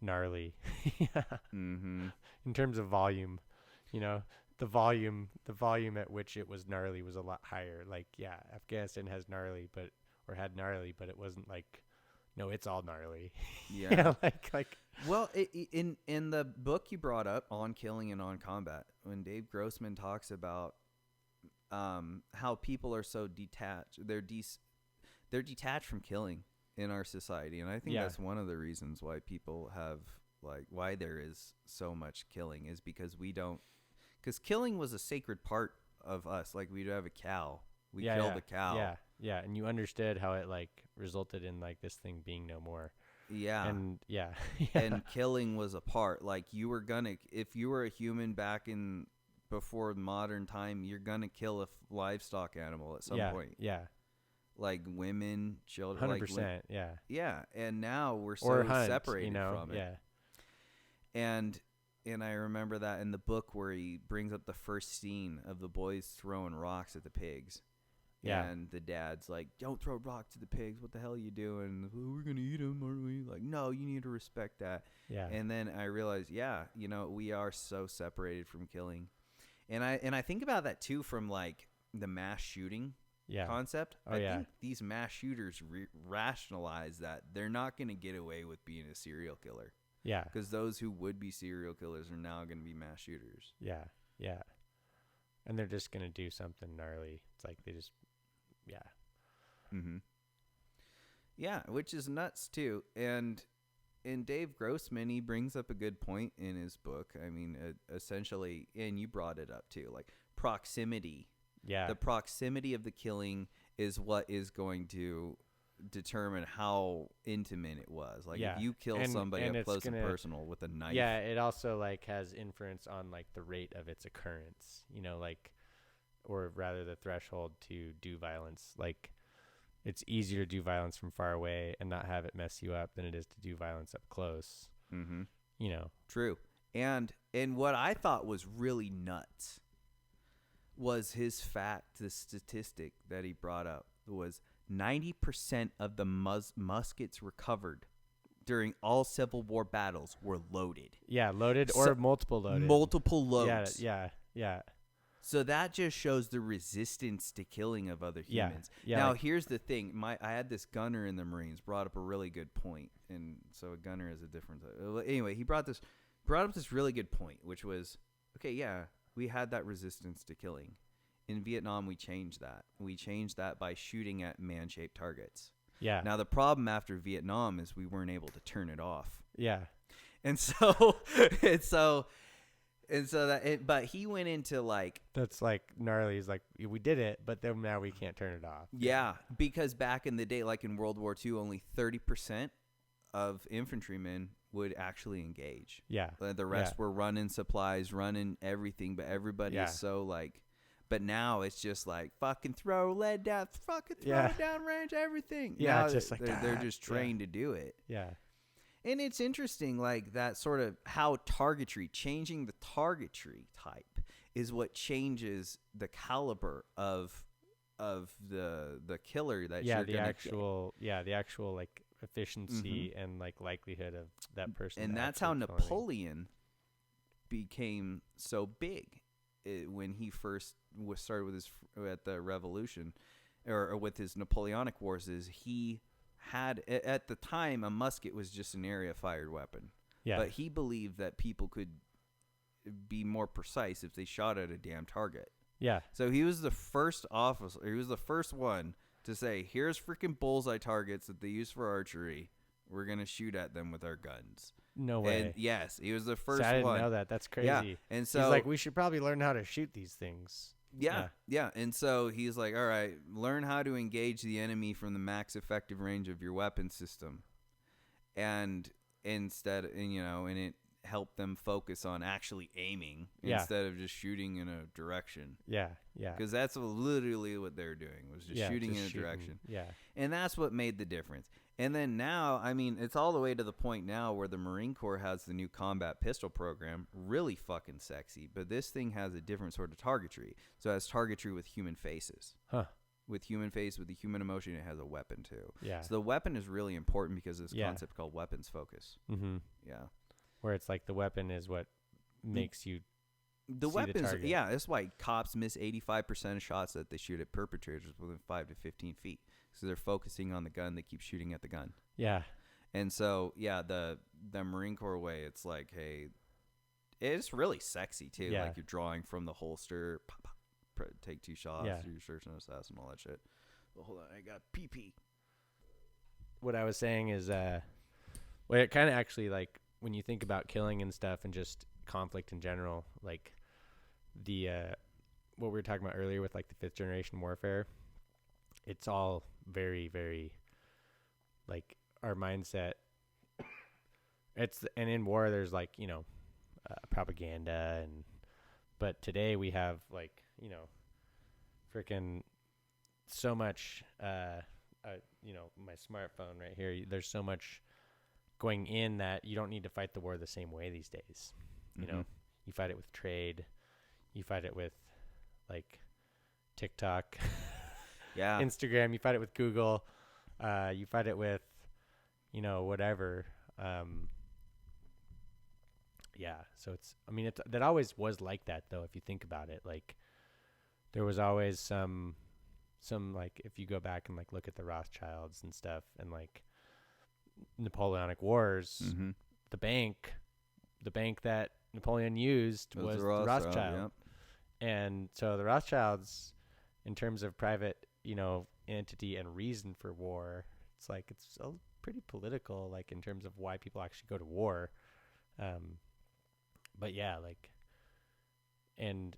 gnarly. In terms of volume, you know, the volume at which it was gnarly was a lot higher. Like, Afghanistan had gnarly, but it wasn't like, no, it's all gnarly. Yeah. like. Well, in the book you brought up, On Killing and On Combat, when Dave Grossman talks about how people are so detached, they're detached from killing in our society, and I think that's one of the reasons why people have why there is so much killing is because because killing was a sacred part of us. Like, we'd have a cow, we killed a cow, and you understood how it like resulted in like this thing being no more. And and killing was a part. Like, you were gonna, if you were a human back in before modern time, you're gonna kill a livestock animal at some point. Like women, children, 100%. And now we're so separated from it. And I remember that in the book where he brings up the first scene of the boys throwing rocks at the pigs. And the dad's like, don't throw rocks to the pigs. What the hell are you doing? We're going to eat them, aren't we? Like, no, you need to respect that. And then I realized, we are so separated from killing. And I think about that too from like the mass shooting concept. I think these mass shooters rationalize that they're not going to get away with being a serial killer. Because those who would be serial killers are now going to be mass shooters. And they're just going to do something gnarly. It's like they just, which is nuts too. And Dave Grossman, he brings up a good point in his book. I mean, essentially, and you brought it up too, like proximity. The proximity of the killing is what is going to determine how intimate it was. Like Yeah. if you kill And- somebody and up it's close and gonna- personal with a knife. Yeah, it also like has inference on like the rate of its occurrence, like, or rather the threshold to do violence. Like, it's easier to do violence from far away and not have it mess you up than it is to do violence up close. Mm-hmm. True. And what I thought was really nuts was the statistic that he brought up was 90% of the muskets recovered during all Civil War battles were loaded. Yeah, loaded or multiple loaded. Multiple loads. Yeah. So that just shows the resistance to killing of other humans. Yeah, Now, like- here's the thing. I had this gunner in the Marines brought up a really good point, and so a gunner is a different. Anyway, he brought up this really good point, which was, okay, yeah, we had that resistance to killing. In Vietnam, we changed that. We changed that by shooting at man-shaped targets. Yeah. Now, the problem after Vietnam is we weren't able to turn it off. Yeah. And so, but he went into like, That's like gnarly. He's like, we did it, but then now we can't turn it off. yeah, because back in the day, like in World War II, only 30% of infantrymen would actually engage. Yeah. The rest were running supplies, running everything, but everybody is so like, but now it's just like fucking throw lead down, fucking throw it down range, everything. Yeah, now it's just like they're just trained to do it. Yeah. And it's interesting, like that sort of how changing the targetry type is what changes the caliber of the killer that you're the actual like efficiency and like likelihood of that person. And that's how Napoleon became so big when he first started with the revolution or with his Napoleonic wars. Is he had at the time a musket was just an area fired weapon. Yeah. But he believed that people could be more precise if they shot at a damn target. Yeah. So he was the first officer. He was the first one to say, "Here's freaking bullseye targets that they use for archery. We're gonna shoot at them with our guns." No way. And yes, he was the first I didn't one. know that. That's crazy. Yeah. And so he's like, we should probably learn how to shoot these things. Yeah. And so he's like, all right, learn how to engage the enemy from the max effective range of your weapon system. And and it helped them focus on actually aiming instead of just shooting in a direction. Yeah. Yeah. Because that's literally what they're doing, was just shooting in a direction. Yeah. And that's what made the difference. And then now, I mean, it's all the way to the point now where the Marine Corps has the new combat pistol program, really fucking sexy. But this thing has a different sort of targetry. So it has targetry with human faces. Huh. With human face, with the human emotion, it has a weapon too. Yeah. So the weapon is really important because of this concept called weapons focus. Mm-hmm. Yeah. Where it's like the weapon is what makes you the see weapons, the target. yeah, that's why cops miss 85% of shots that they shoot at perpetrators within 5 to 15 feet. So they're focusing on the gun. They keep shooting at the gun. Yeah. And so, yeah, the Marine Corps way, it's like, hey, it's really sexy too. Yeah. Like you're drawing from the holster, pop, pop, take 2 shots, do your search and assassin, all that shit. Well, hold on, I got PP. What I was saying is, well, it kind of actually, like, when you think about killing and stuff and just conflict in general, like the what we were talking about earlier with like the 5th generation warfare, it's all very, very like our mindset. And in war there's like, propaganda but today we have like, freaking so much, my smartphone right here, there's so much going in that you don't need to fight the war the same way these days. You fight it with trade, you fight it with like TikTok, Instagram, you fight it with Google, you fight it with, whatever. So that always was like that though. If you think about it, like there was always some like, if you go back and like look at the Rothschilds and stuff and like Napoleonic Wars, the bank that Napoleon used was the Rothschild. And so the Rothschilds, in terms of private, entity and reason for war, it's like it's pretty political, like in terms of why people actually go to war. But yeah, like, and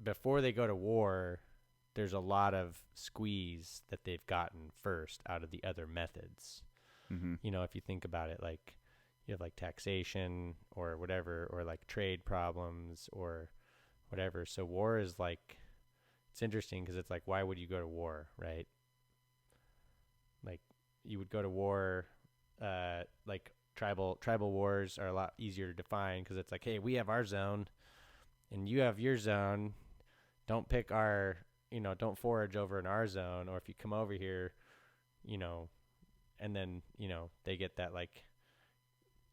before they go to war, there's a lot of squeeze that they've gotten first out of the other methods. Mm-hmm. You know, if you think about it, like you have like taxation or whatever, or like trade problems or whatever. So war is like, it's interesting because it's like, why would you go to war, right? Like you would go to war, like tribal wars are a lot easier to define because it's like, hey, we have our zone and you have your zone. Don't pick our, don't forage over in our zone. Or if you come over here, and then, they get that like,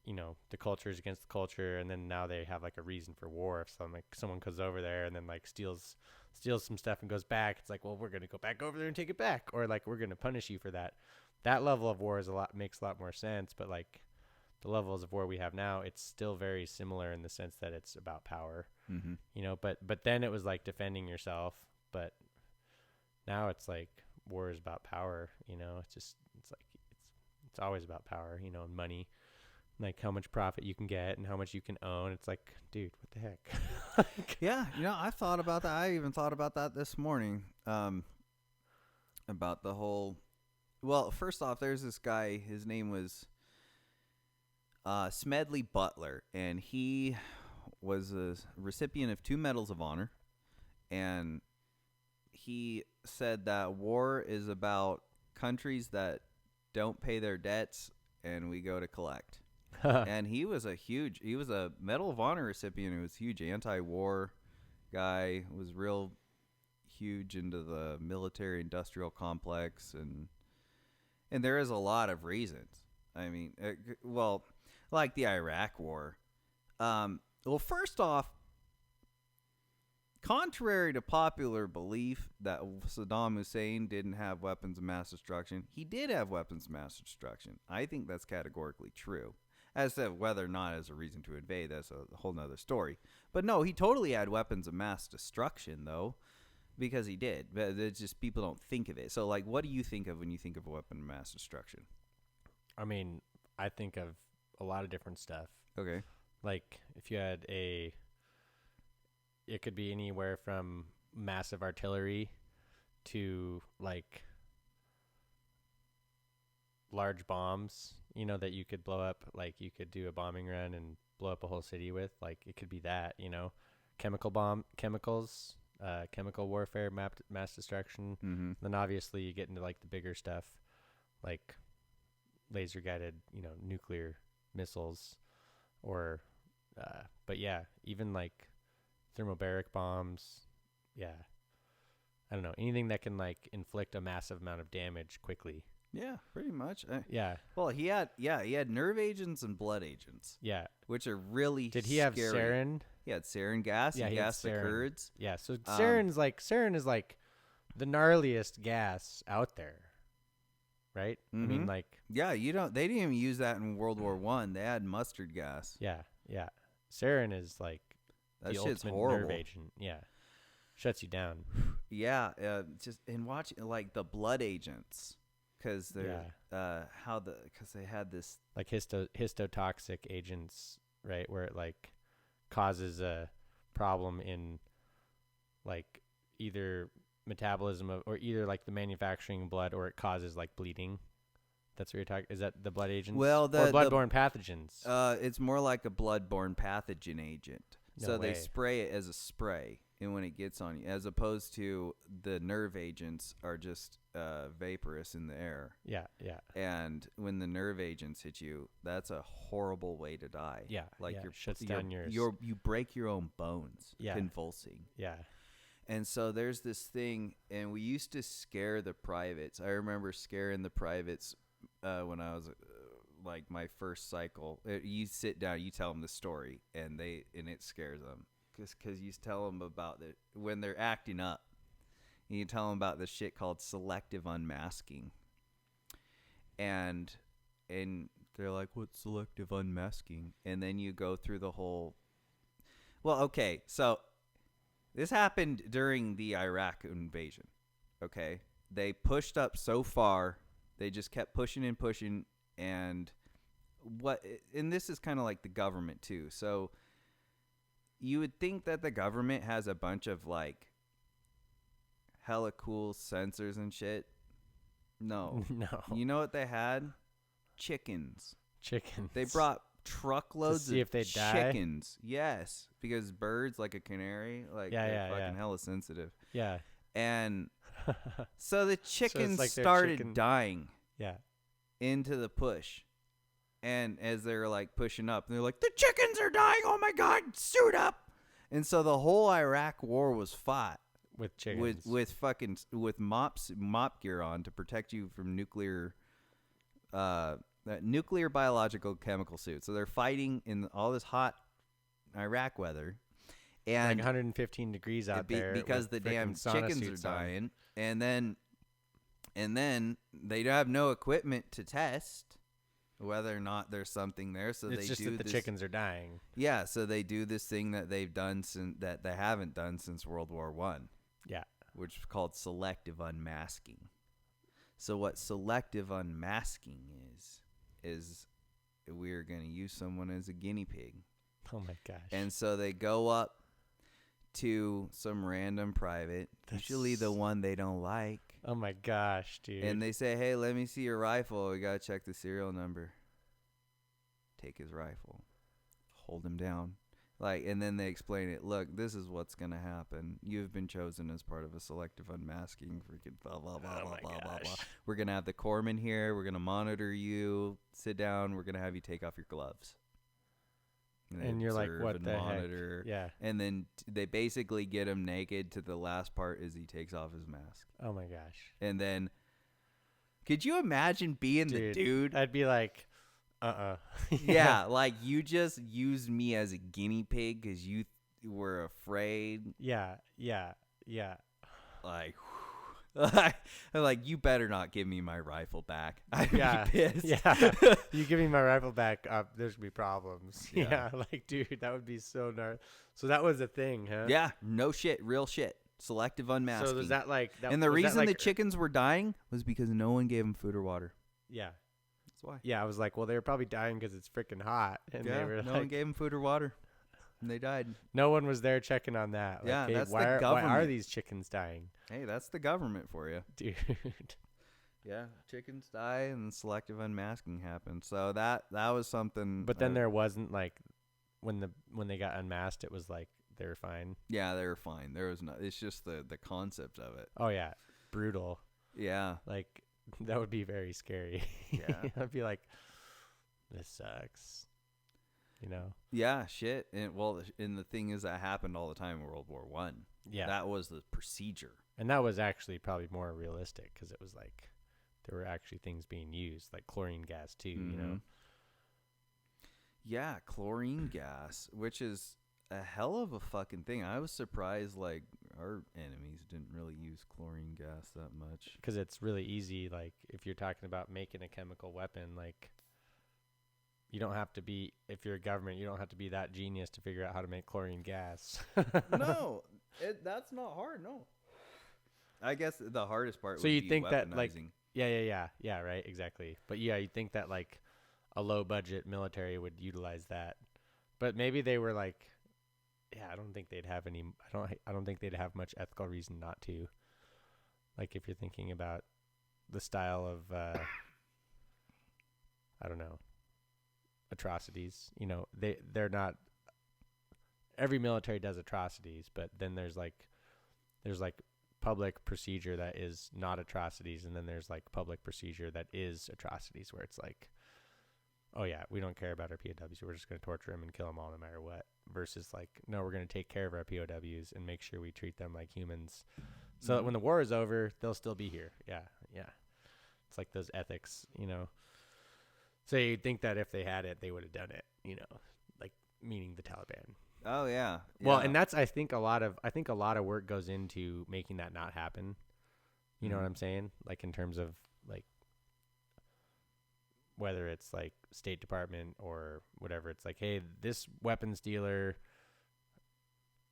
the culture is against the culture. And then now they have like a reason for war. If someone comes over there and then like steals some stuff and goes back, it's like, well, we're going to go back over there and take it back. Or like, we're going to punish you for that. That level of war makes a lot more sense. But like the levels of war we have now, it's still very similar in the sense that it's about power, Mm-hmm. But then it was like defending yourself. But now it's like war is about power. It's always about power. And money, like how much profit you can get and how much you can own. It's like, dude, what the heck? Yeah, I thought about that. I even thought about that this morning. About the whole. Well, first off, there's this guy. His name was Smedley Butler, and he was a recipient of 2 medals of honor. And he said that war is about countries that don't pay their debts, and we go to collect. And he was a Medal of Honor recipient. He was a huge anti-war guy. Was real huge into the military-industrial complex, and there is a lot of reasons. I mean, like the Iraq War. Well, first off, contrary to popular belief that Saddam Hussein didn't have weapons of mass destruction, he did have weapons of mass destruction. I think that's categorically true. As to whether or not as a reason to invade, that's a whole nother story. But no, he totally had weapons of mass destruction, though, because he did. But it's just people don't think of it. So, like, what do you think of when you think of a weapon of mass destruction? I mean, I think of a lot of different stuff. Okay. Like, if you had it could be anywhere from massive artillery to, like, large bombs, that you could blow up. Like, you could do a bombing run and blow up a whole city with. Like, it could be that, chemicals, chemical warfare, mass destruction. Mm-hmm. Then obviously you get into, like, the bigger stuff, like laser-guided, nuclear missiles, or, but yeah, even, like, thermobaric bombs. Yeah. I don't know. Anything that can, like, inflict a massive amount of damage quickly. Yeah, pretty much. Yeah. Well, he had nerve agents and blood agents. Yeah. Which are really Did he have scary. sarin? He had sarin gas. Yeah, he he had gassed the sarin. Kurds. Yeah, so sarin is like the gnarliest gas out there. Right? Mm-hmm. I mean, like, yeah, they didn't even use that in World War I. They had mustard gas. Yeah. Sarin is like That the shit's ultimate horrible. nerve agent. Yeah. Shuts you down. Yeah, just in watching like the blood agents, because they're because they had this Like histotoxic agents, right? Where it like causes a problem in like either metabolism or either like the manufacturing of blood, or it causes like bleeding. That's what you're talking. Is that the blood agents? Well, or bloodborne pathogens. It's more like a bloodborne pathogen agent. No So way. they spray it as a spray, and when it gets on you, as opposed to the nerve agents are just vaporous in the air. Yeah. And when the nerve agents hit you, that's a horrible way to die. Yeah. Like yeah. you're Shuts down yours. you break your own bones, Yeah. convulsing. Yeah. And so there's this thing, and we used to scare the privates. I remember scaring the privates when I was like my first cycle. You sit down, you tell them the story, and it scares them because you tell them about it when they're acting up. And you tell them about this shit called selective unmasking, and they're like, "What's selective unmasking?" And then you go through the whole. Well, okay, so. This happened during the Iraq invasion, okay? They pushed up so far, they just kept pushing and pushing, and this is kind of like the government too. So you would think that the government has a bunch of like hella cool sensors and shit. No. No. You know what they had? Chickens. Chickens. They brought truckloads see of if they'd die? chickens. Yes, because birds, like a canary, like they're fucking hella sensitive. Yeah. And so the chickens like they're started dying Yeah. into the push. And as they're like pushing up, they're like, the chickens are dying. Oh my God, suit up. And so the whole Iraq war was fought With chickens. with mop gear on to protect you from nuclear biological chemical suits. So they're fighting in all this hot Iraq weather, and like 115 degrees out there because the damn chickens are dying. And then they have no equipment to test whether or not there's something there. So it's they just do that the chickens are dying. Yeah, so they do this thing that they've done that they haven't done since World War One. Yeah. Which is called selective unmasking. So what selective unmasking is we're going to use someone as a guinea pig. Oh my gosh. And so they go up to some random private, usually the one they don't like. Oh my gosh, dude. And they say, hey, let me see your rifle. We got to check the serial number. Take his rifle. Hold him down. And then they explain it. Look, this is what's going to happen. You've been chosen as part of a selective unmasking. Freaking blah, blah, blah, blah, blah, blah, blah. We're going to have the corpsman here. We're going to monitor you. Sit down. We're going to have you take off your gloves. And you're like, what the monitor. heck? Yeah. And then they basically get him naked to the last part is he takes off his mask. Oh my gosh. And then, could you imagine being the dude? I'd be like, Yeah, like you just used me as a guinea pig because you were afraid. Yeah. Like you better not give me my rifle back. I'd be pissed. Yeah. You give me my rifle back, there's gonna be problems. Yeah. Like, dude, that would be so gnarly. So that was a thing, huh? Yeah, no shit, real shit. Selective unmasking. So was that like that? And the reason the chickens were dying was because no one gave them food or water. Yeah. That's why. Yeah, I was like, well, they were probably dying because it's freaking hot, and yeah, they were no one gave them food or water, and they died. No one was there checking on that. Like, Yeah, hey, that's why the government. Why are these chickens dying? Hey, that's the government for you, dude. Yeah, chickens die, and selective unmasking happens. So that was something. But then there wasn't like when they got unmasked, it was like they were fine. Yeah, they were fine. There was no. It's just the concept of it. Oh yeah, brutal. Yeah, like that would be very scary. Yeah, I'd be like, this sucks. You know? Yeah, shit. And the thing is that happened all the time in World War One. Yeah, that was the procedure, and that was actually probably more realistic because it was like there were actually things being used, like chlorine gas too. Mm-hmm. You know? Yeah, chlorine gas, which is a hell of a fucking thing. I was surprised, like, our enemies didn't really use chlorine gas that much. Because it's really easy, like, if you're talking about making a chemical weapon, like, you don't have to be, if you're a government, you don't have to be that genius to figure out how to make chlorine gas. No, that's not hard, no. I guess the hardest part so would you be think weaponizing. that, like, yeah, right, exactly. But yeah, you'd think that, like, a low-budget military would utilize that. But maybe they were, like, yeah, I don't think they'd have any, I don't think they'd have much ethical reason not to. Like, if you're thinking about the style of, I don't know, atrocities, you know, they're not, every military does atrocities, but then there's like public procedure that is not atrocities, and then there's like public procedure that is atrocities, where it's like, oh yeah, we don't care about our POWs, we're just going to torture them and kill them all no matter what, versus like, no, we're going to take care of our POWs and make sure we treat them like humans, so that when the war is over, they'll still be here. Yeah. It's like those ethics, you know. So you'd think that if they had it, they would have done it, you know, like, meaning the Taliban. Oh yeah. Well, and that's, I think a lot of work goes into making that not happen. You know what I'm saying? Like, in terms of like, whether it's like State Department or whatever, it's like, hey, this weapons dealer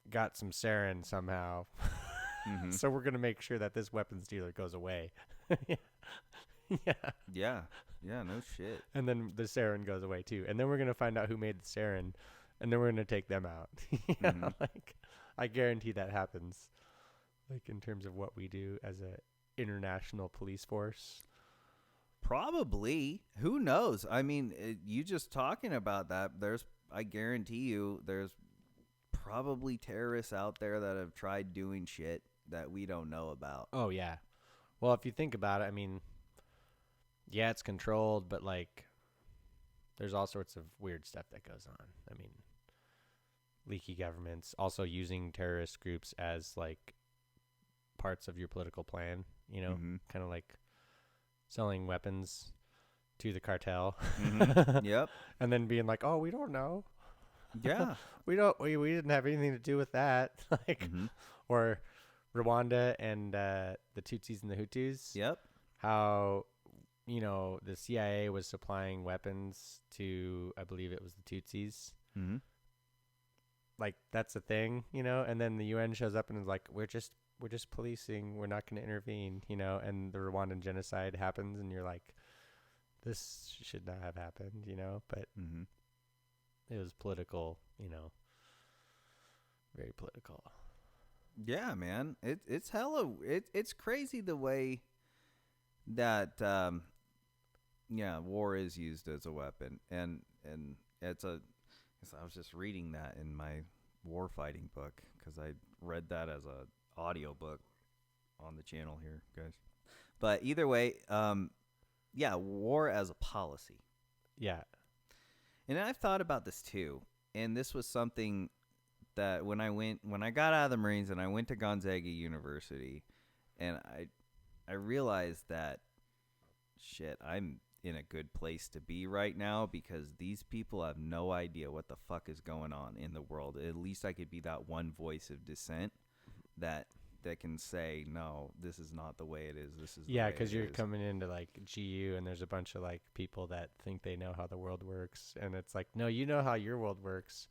got some sarin somehow. So we're going to make sure that this weapons dealer goes away. Yeah. Yeah, no shit. And then the sarin goes away too. And then we're going to find out who made the sarin, and then we're going to take them out. Like, I guarantee that happens. like in terms of what we do as a international police force? Probably. Who knows? I mean, you just talking about that, I guarantee you there's probably terrorists out there that have tried doing shit that we don't know about. Oh yeah. Well, if you think about it, I mean, yeah, it's controlled, but like there's all sorts of weird stuff that goes on. I mean, leaky governments, also using terrorist groups as like parts of your political plan, you know, kind of like selling weapons to the cartel. Yep. And then being like, oh, we don't know. Yeah. we didn't have anything to do with that. Like, or Rwanda and the Tutsis and the Hutus. Yep. How, you know, the CIA was supplying weapons to, I believe it was the Tutsis. Like, that's a thing, you know, and then the UN shows up and is like, we're just policing, we're not going to intervene, you know, and the Rwandan genocide happens and you're like, this should not have happened, you know, but it was political, you know, very political. Yeah, man. It's hella, it's crazy the way that, war is used as a weapon. And I was just reading that in my war fighting book because I read that as a audio book on the channel here, guys. But either way, war as a policy. Yeah. And I've thought about this too. And this was something that when I got out of the Marines and I went to Gonzaga University, and I realized that I'm in a good place to be right now because these people have no idea what the fuck is going on in the world. At least I could be that one voice of dissent that can say, no, this is not the way it is. This is the way because it you're is. coming into like GU and there's a bunch of like people that think they know how the world works, and it's like, no, you know how your world works,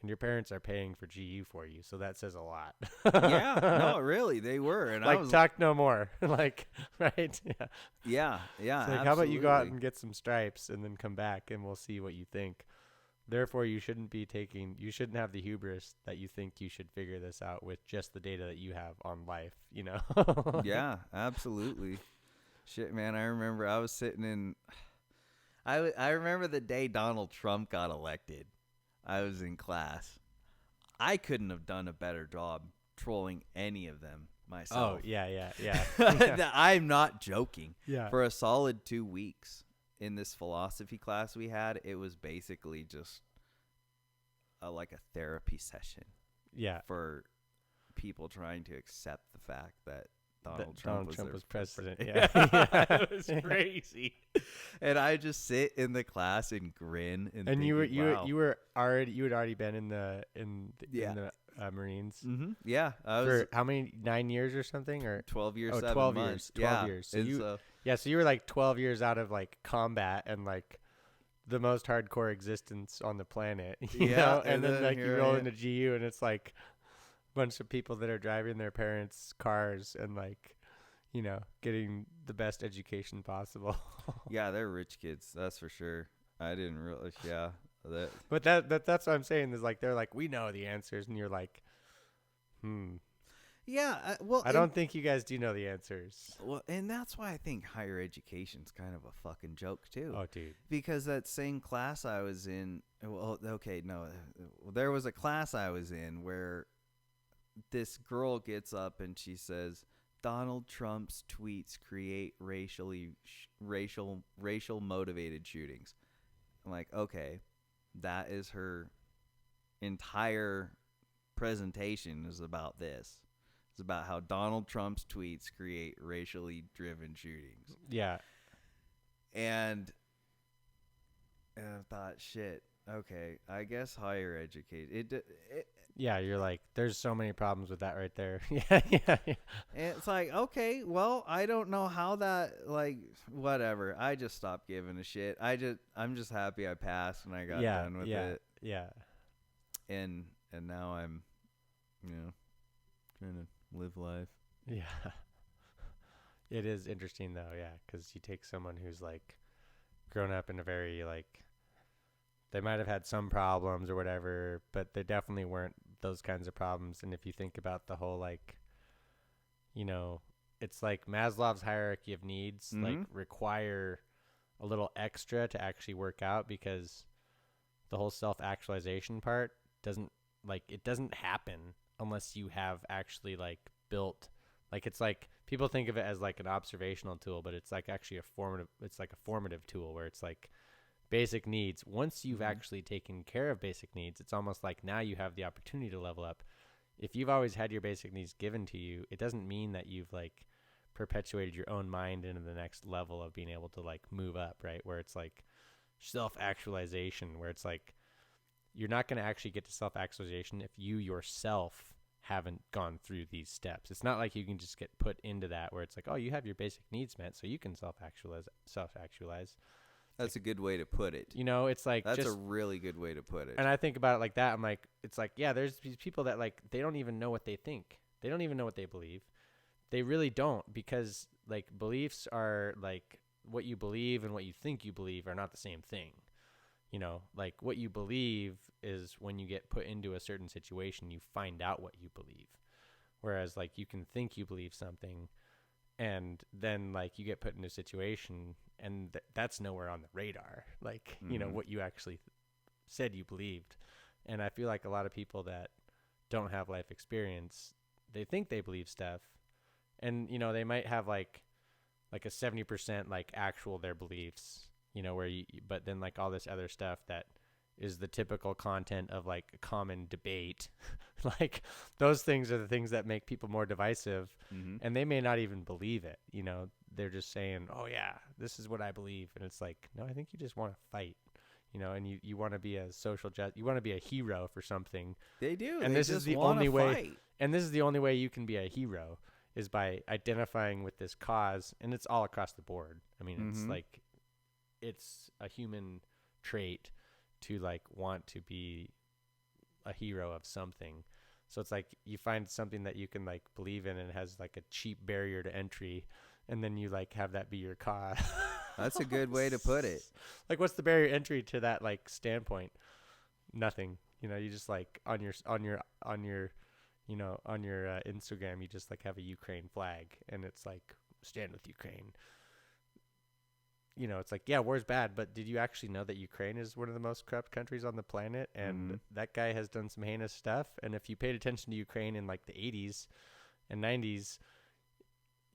and your parents are paying for GU for you, so that says a lot. Yeah, no, really, they were, and like, talk no more, like, right? Yeah. It's like, how about you go out and get some stripes and then come back and we'll see what you think. Therefore, you shouldn't have the hubris that you think you should figure this out with just the data that you have on life, you know? Yeah, absolutely. Shit, man, I remember I was sitting in, I remember the day Donald Trump got elected. I was in class. I couldn't have done a better job trolling any of them myself. Oh, yeah. I'm not joking. Yeah. For a solid 2 weeks in this philosophy class we had, it was basically just like a therapy session. Yeah. For people trying to accept the fact that Donald Trump was president. Yeah. It was crazy. And I just sit in the class and grin and you were had already been in the Marines. Yeah. I was for how many, 9 years or something, or 12 years, 12 months. years. 12 years. So you were like 12 years out of like combat and like the most hardcore existence on the planet. You know? And then like you roll into GU and it's like bunch of people that are driving their parents' cars and like, you know, getting the best education possible. Yeah, they're rich kids, that's for sure. I didn't realize. Yeah, but that's what I'm saying is like they're like, we know the answers, and you're like, Yeah, I don't think you guys do know the answers. Well, and that's why I think higher education's kind of a fucking joke too. Oh, dude. Because that same class I was in, there was a class I was in where this girl gets up and she says, Donald Trump's tweets create racial motivated shootings. I'm like, okay, that is her entire presentation is about this. It's about how Donald Trump's tweets create racially driven shootings. Yeah. And I thought, shit, okay, I guess higher education. Yeah, you're like, there's so many problems with that right there. Yeah. And it's like, okay, well, I don't know how that, like, whatever. I just stopped giving a shit. I'm just happy I passed and I got done with it. Yeah. And now I'm, trying to live life. Yeah. It is interesting though, yeah, because you take someone who's like grown up in a very like, they might have had some problems or whatever, but they definitely weren't those kinds of problems. And if you think about the whole like you know, it's like Maslow's hierarchy of needs like require a little extra to actually work out, because the whole self-actualization part doesn't happen unless you have actually like built, like, it's like people think of it as like an observational tool, but it's like actually a formative tool where it's like basic needs. Once you've actually taken care of basic needs, it's almost like now you have the opportunity to level up. If you've always had your basic needs given to you, it doesn't mean that you've like perpetuated your own mind into the next level of being able to like move up, right? Where it's like self-actualization, where it's like you're not going to actually get to self-actualization if you yourself haven't gone through these steps. It's not like you can just get put into that where it's like, oh, you have your basic needs met, so you can self-actualize. That's a good way to put it. You know, it's like that's a really good way to put it. And I think about it like that. I'm like, it's like, yeah, there's these people that like, they don't even know what they think. They don't even know what they believe. They really don't, because like beliefs are like what you believe and what you think you believe are not the same thing. You know, like what you believe is when you get put into a certain situation, you find out what you believe. Whereas like you can think you believe something, and then like you get put into a situation and that's nowhere on the radar. Like, you know, what you actually said you believed. And I feel like a lot of people that don't have life experience, they think they believe stuff, and, you know, they might have like a 70% like actual their beliefs, you know, where but then like all this other stuff that is the typical content of like a common debate. Like those things are the things that make people more divisive, and they may not even believe it. You know, they're just saying, oh yeah, this is what I believe. And it's like, no, I think you just want to fight, you know, and you want to be a social you want to be a hero for something. They do. And this is the only way, and this is the only way you can be a hero, is by identifying with this cause. And it's all across the board. I mean, it's like, it's a human trait to like want to be a hero of something. So it's like you find something that you can like believe in and has like a cheap barrier to entry, and then you like have that be your cause. That's a good way to put it. Like, what's the barrier entry to that like standpoint? Nothing. You know, you just like on your you know, on your Instagram, you just like have a Ukraine flag, and it's like, stand with Ukraine. You know, it's like, yeah, war's bad, but did you actually know that Ukraine is one of the most corrupt countries on the planet? And that guy has done some heinous stuff. And if you paid attention to Ukraine in like the 80s and 90s,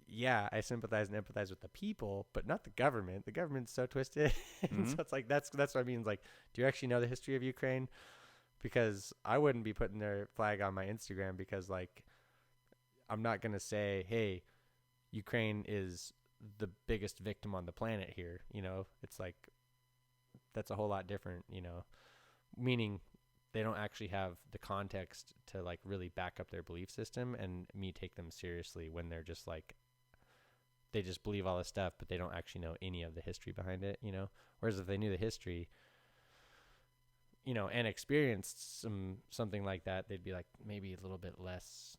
yeah, I sympathize and empathize with the people, but not the government. The government's so twisted. So it's like, that's what I mean. Like, do you actually know the history of Ukraine? Because I wouldn't be putting their flag on my Instagram, because like, I'm not going to say, hey, Ukraine is the biggest victim on the planet here. You know, it's like, that's a whole lot different, you know, meaning they don't actually have the context to like really back up their belief system and me take them seriously when they're just like, they just believe all this stuff, but they don't actually know any of the history behind it, you know? Whereas if they knew the history, you know, and experienced something like that, they'd be like maybe a little bit less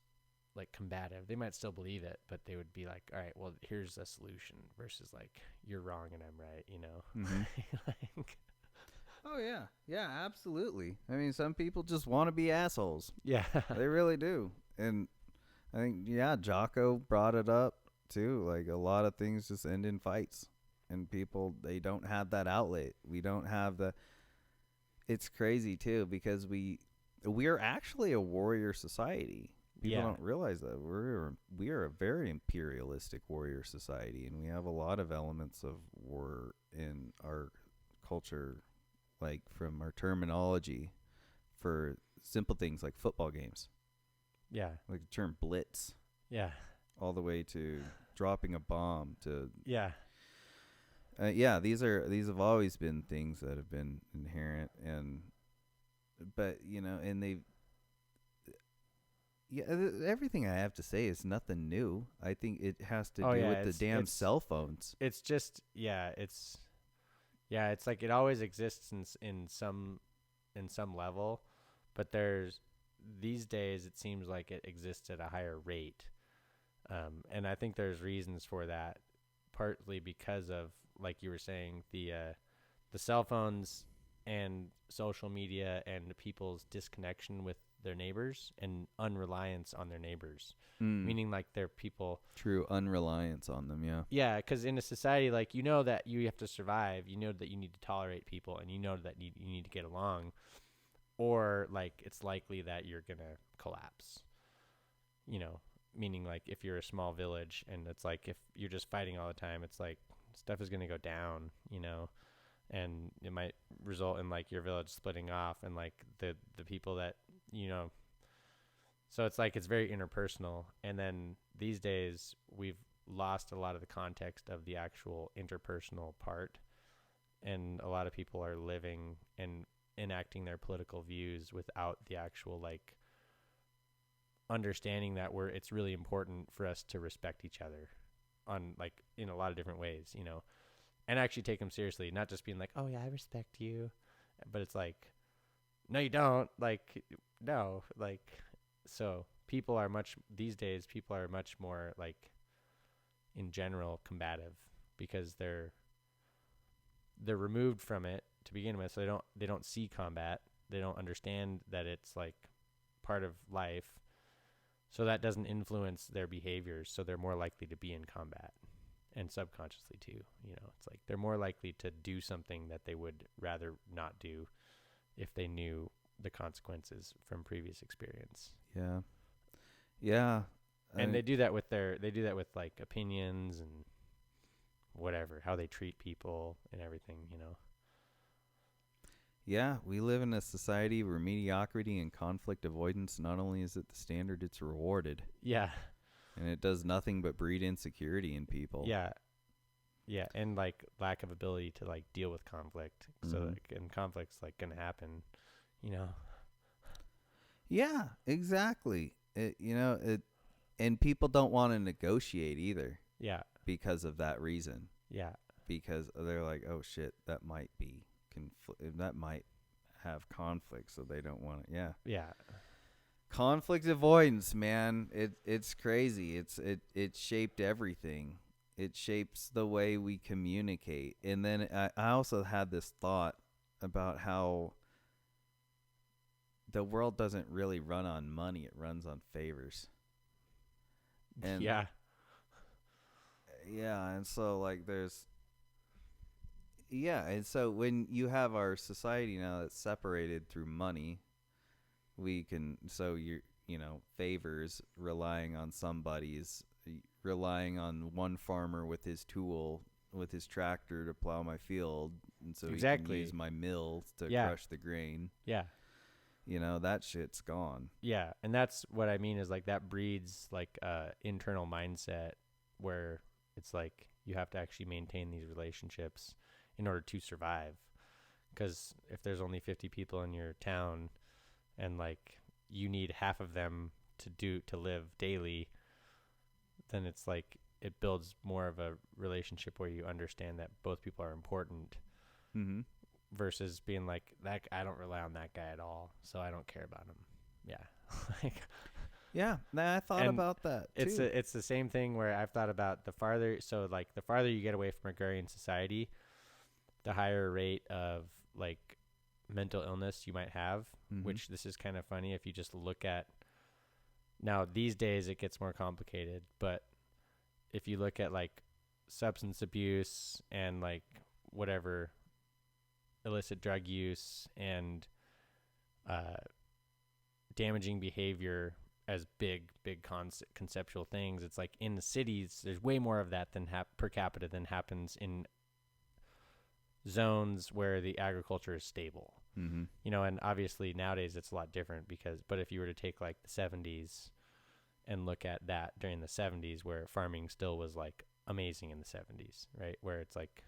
like combative. They might still believe it, but they would be like, all right, well, here's a solution, versus like, you're wrong and I'm right, you know? Like, oh yeah. Yeah, absolutely. I mean, some people just want to be assholes. yeah. They really do. And I think, yeah, Jocko brought it up too. Like, a lot of things just end in fights, and people, they don't have that outlet. We don't have it's crazy too, because we're actually a warrior society. People don't realize that we are a very imperialistic warrior society, and we have a lot of elements of war in our culture, like from our terminology for simple things like football games. Yeah. Like the term blitz. Yeah. All the way to dropping a bomb to yeah. Yeah, these have always been things that have been inherent, but you know, and everything I have to say is nothing new. I think it has to do with the damn cell phones. It's just, it's like it always exists in some level, but these days it seems like it exists at a higher rate. And I think there's reasons for that, partly because of, like you were saying, the cell phones and social media and people's disconnection with their neighbors and unreliance on their neighbors, Mm. meaning like they're people. True unreliance on them. Yeah. Yeah, because in a society, like, you know that you have to survive, you know that you need to tolerate people, and you know that you need to get along, or like it's likely that you're gonna collapse. You know, meaning like if you're a small village and it's like if you're just fighting all the time, it's like stuff is gonna go down. You know, and it might result in like your village splitting off, and like the people that, you know. So it's like it's very interpersonal, and then these days we've lost a lot of the context of the actual interpersonal part, and a lot of people are living and enacting their political views without the actual like understanding that it's really important for us to respect each other on like in a lot of different ways, you know, and actually take them seriously, not just being like, oh yeah, I respect you, but it's like, no, you don't, like, no, like, so these days people are much more like in general combative because they're removed from it to begin with, so they don't see combat, they don't understand that it's like part of life, so that doesn't influence their behaviors, so they're more likely to be in combat, and subconsciously too, you know, it's like they're more likely to do something that they would rather not do if they knew the consequences from previous experience. Yeah. And they do that with like opinions and whatever, how they treat people and everything, you know. Yeah, we live in a society where mediocrity and conflict avoidance, not only is it the standard, it's rewarded. Yeah. And it does nothing but breed insecurity in people. Yeah. Yeah, and like lack of ability to like deal with conflict. So like, and conflict's like going to happen, you know. Yeah, exactly. And people don't want to negotiate either. Yeah. Because of that reason. Yeah. Because they're like, oh shit, that might be that might have conflict, so they don't want it. Yeah. Yeah. Conflict avoidance, man. It's crazy. It shaped everything. It shapes the way we communicate. And then I also had this thought about how the world doesn't really run on money. It runs on favors. And yeah. Yeah, and so like and so when you have our society now that's separated through money, favors relying on relying on one farmer with his tool, with his tractor to plow my field, and so exactly. he can use my mill to crush the grain. Yeah. You know, that shit's gone. Yeah, and that's what I mean is like that breeds like internal mindset where it's like you have to actually maintain these relationships in order to survive. Because if there's only 50 people in your town and like you need half of them to live daily, then it's like it builds more of a relationship where you understand that both people are important. Mm-hmm. Versus being like, that I don't rely on that guy at all, so I don't care about him. Yeah. Yeah, I thought about that too. It's the same thing where I've thought about the farther you get away from agrarian society, the higher rate of like mental illness you might have, which this is kind of funny if you just look at now these days it gets more complicated, but if you look at like substance abuse and like whatever illicit drug use and damaging behavior as big conceptual things, it's like in the cities there's way more of that than per capita than happens in zones where the agriculture is stable. You know, and obviously nowadays it's a lot different but if you were to take like the 70s and look at that during the 70s where farming still was like amazing in the 70s, right, where it's like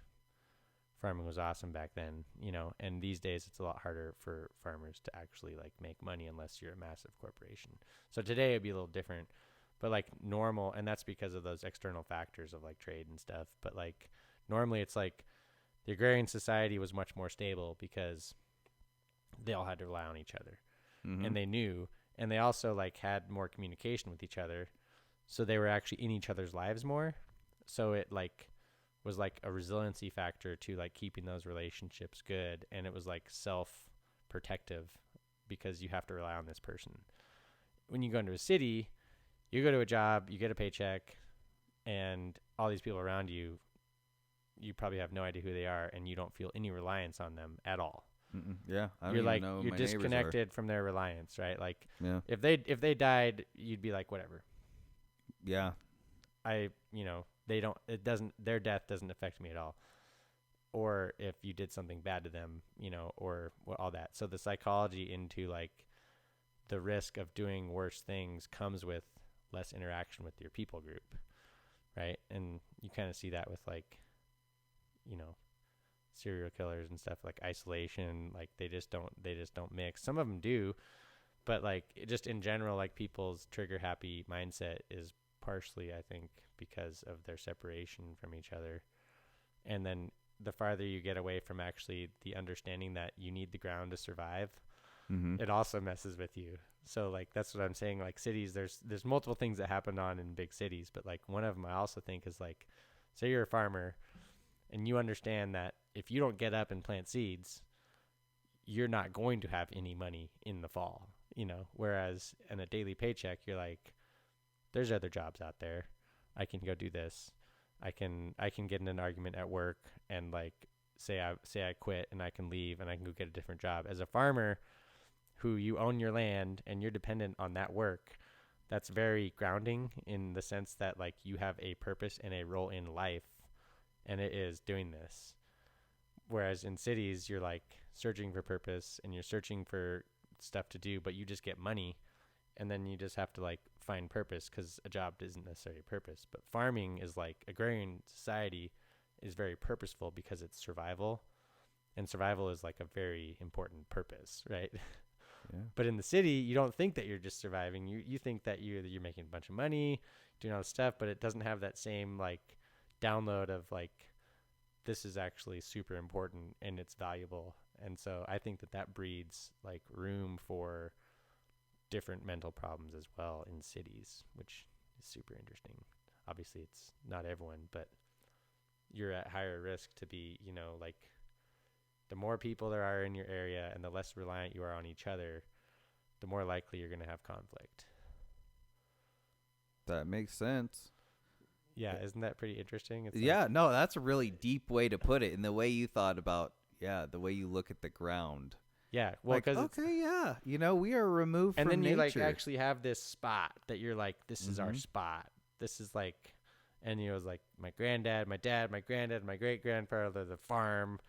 farming was awesome back then, you know, and these days it's a lot harder for farmers to actually like make money unless you're a massive corporation. So today it'd be a little different, but like normal, and that's because of those external factors of like trade and stuff. But like normally it's like the agrarian society was much more stable because they all had to rely on each other and they knew, and they also like had more communication with each other. So they were actually in each other's lives more. So it like was like a resiliency factor to like keeping those relationships good, and it was like self-protective because you have to rely on this person. When you go into a city, you go to a job, you get a paycheck, and all these people around you, you probably have no idea who they are, and you don't feel any reliance on them at all. Yeah, I don't You're even like, know who you're my neighbors are. disconnected from their reliance, right? Like, Yeah. if they died, you'd be like, whatever. Yeah. Their death doesn't affect me at all. Or if you did something bad to them, or all that. So the psychology into like the risk of doing worse things comes with less interaction with your people group, right? And you kind of see that with like, serial killers and stuff, like isolation. Like they just don't mix. Some of them do, but like just in general, like people's trigger happy mindset is partially, I think, because of their separation from each other. And then the farther you get away from actually the understanding that you need the ground to survive, it also messes with you. So like that's what I'm saying. Like cities, there's multiple things that happen on in big cities, but like one of them I also think is like, say you're a farmer and you understand that if you don't get up and plant seeds, you're not going to have any money in the fall, whereas in a daily paycheck, you're like, there's other jobs out there. I can go do this. I can get in an argument at work and like say I quit and I can leave and I can go get a different job. As a farmer who you own your land and you're dependent on that work, that's very grounding in the sense that like you have a purpose and a role in life, and it is doing this. Whereas in cities, you're like searching for purpose and you're searching for stuff to do, but you just get money. And then you just have to like find purpose because a job isn't necessarily a purpose. But farming is like agrarian society is very purposeful because it's survival, and survival is like a very important purpose, right? Yeah. But in the city, you don't think that you're just surviving. You think that you're making a bunch of money, doing all this stuff, but it doesn't have that same like download of like, this is actually super important and it's valuable. And so I think that breeds like room for different mental problems as well in cities, which is super interesting. Obviously it's not everyone, but you're at higher risk to be, like the more people there are in your area and the less reliant you are on each other, the more likely you're going to have conflict. That makes sense. Yeah. Isn't that pretty interesting? It's yeah, no, that's a really deep way to put it. And the way you thought about, the way you look at the ground. Yeah, well, because we are removed from nature. And then you like actually have this spot that you're like, this is our spot. This is like, and it was like my granddad, my dad, my granddad, my great grandfather, the farm.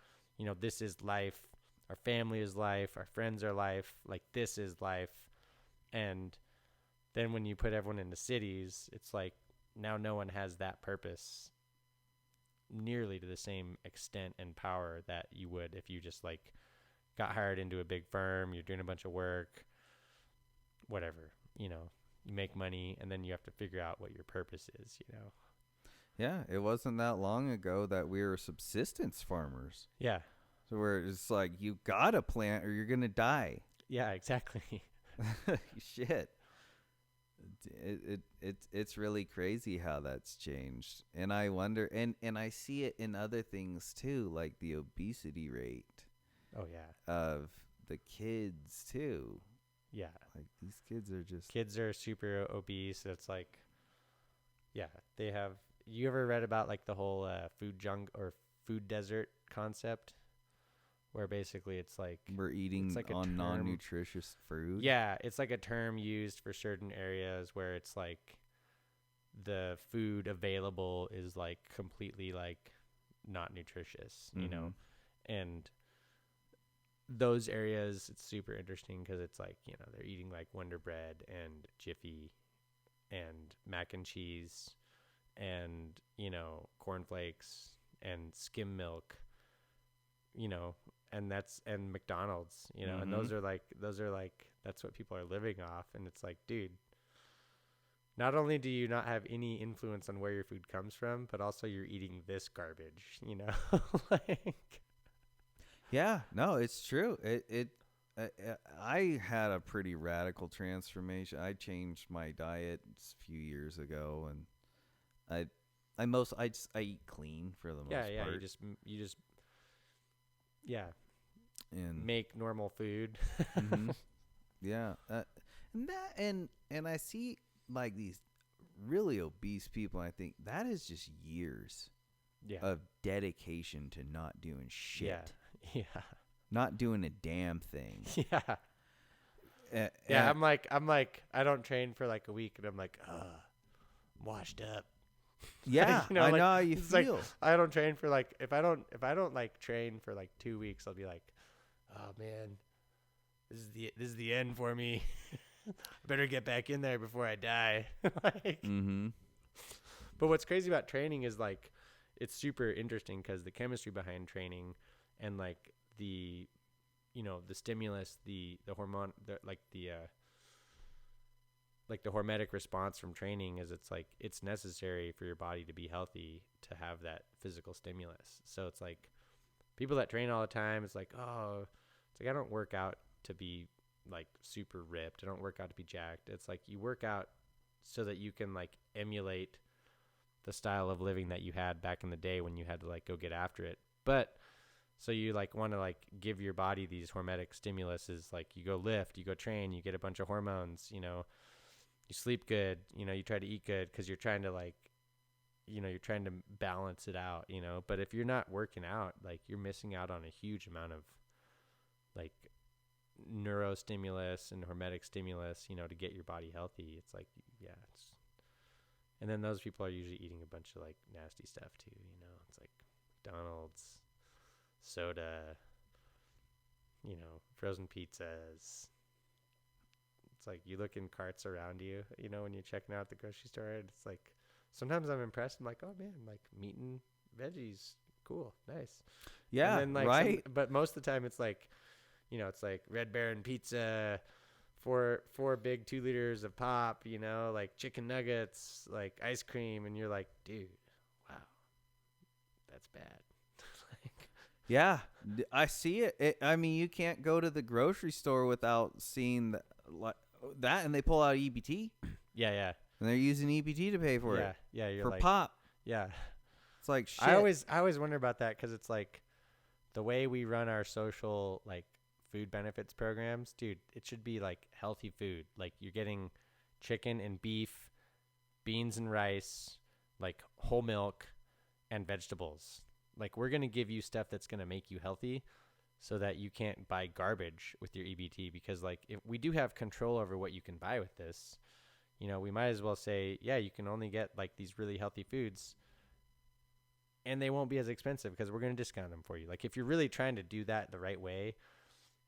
This is life. Our family is life. Our friends are life. Like this is life. And then when you put everyone into cities, it's like now no one has that purpose nearly to the same extent and power that you would if you just like got hired into a big firm, you're doing a bunch of work, whatever, you make money and then you have to figure out what your purpose is, Yeah, it wasn't that long ago that we were subsistence farmers. Yeah. So where it's like, you gotta plant or you're gonna die. Yeah, exactly. Shit. It's really crazy how that's changed. And I wonder, and I see it in other things too, like the obesity rate. Oh yeah. Of the kids too. Yeah. Like these kids are super obese. It's like, yeah, they have. You ever read about like the whole food jungle or food desert concept, where basically it's like we're eating like on non-nutritious food? Yeah, it's like a term used for certain areas where it's like the food available is like completely like not nutritious, and those areas, it's super interesting because it's like, they're eating like Wonder Bread and Jiffy and mac and cheese and, cornflakes and skim milk, and McDonald's, and those are like, that's what people are living off. And it's like, dude, not only do you not have any influence on where your food comes from, but also you're eating this garbage, like. Yeah, no, it's true. I had a pretty radical transformation. I changed my diet a few years ago, and I eat clean for the most part. Yeah, you just and make normal food. Yeah. And I see like these really obese people. And I think that is just years Yeah. of dedication to not doing shit. Yeah. Not doing a damn thing. Yeah. Yeah. I'm like, I don't train for like a week, and I'm like, I'm washed up. Yeah, You know, I like, know how you it's like, feel. I don't train for like, if I don't like train for like 2 weeks, I'll be like, oh man, this is the end for me. I better get back in there before I die. Like, But what's crazy about training is like, it's super interesting because the chemistry behind training and like the, you know, the stimulus, the hormone, like the hormetic response from training is it's like it's necessary for your body to be healthy to have that physical stimulus. So it's like people that train all the time, it's like, oh, it's like I don't work out to be like super ripped. I don't work out to be jacked. It's like you work out so that you can like emulate the style of living that you had back in the day when you had to like go get after it. But so you like want to like give your body these hormetic stimuluses, like you go lift, you go train, you get a bunch of hormones, you know, you sleep good, you know, you try to eat good because you're trying to like, you know, you're trying to balance it out, you know. But if you're not working out, like you're missing out on a huge amount of like neurostimulus and hormetic stimulus, you know, to get your body healthy. It's like, yeah, and then those people are usually eating a bunch of like nasty stuff too, you know. It's like McDonald's, soda, you know, frozen pizzas. It's like you look in carts around you, you know, when you're checking out the grocery store. It's like sometimes I'm impressed. I'm like, oh man, like meat and veggies, cool, nice. Yeah, and then, like, right. But most of the time, it's like, you know, it's like Red Baron pizza, four big 2 liters of pop, you know, like chicken nuggets, like ice cream, and you're like, dude, wow, that's bad. Like, Yeah, I see it. I mean, you can't go to the grocery store without seeing that, and they pull out EBT, yeah, and they're using EBT to pay for it. Yeah, you're for like, pop. yeah. It's like shit. I always wonder about that because it's like the way we run our social like food benefits programs, dude. It should be like healthy food. Like you're getting chicken and beef, beans and rice, like whole milk, and vegetables. Like we're gonna give you stuff that's gonna make you healthy, so that you can't buy garbage with your EBT. Because like if we do have control over what you can buy with this, you know, we might as well say, yeah, you can only get like these really healthy foods. And they won't be as expensive because we're going to discount them for you. Like if you're really trying to do that the right way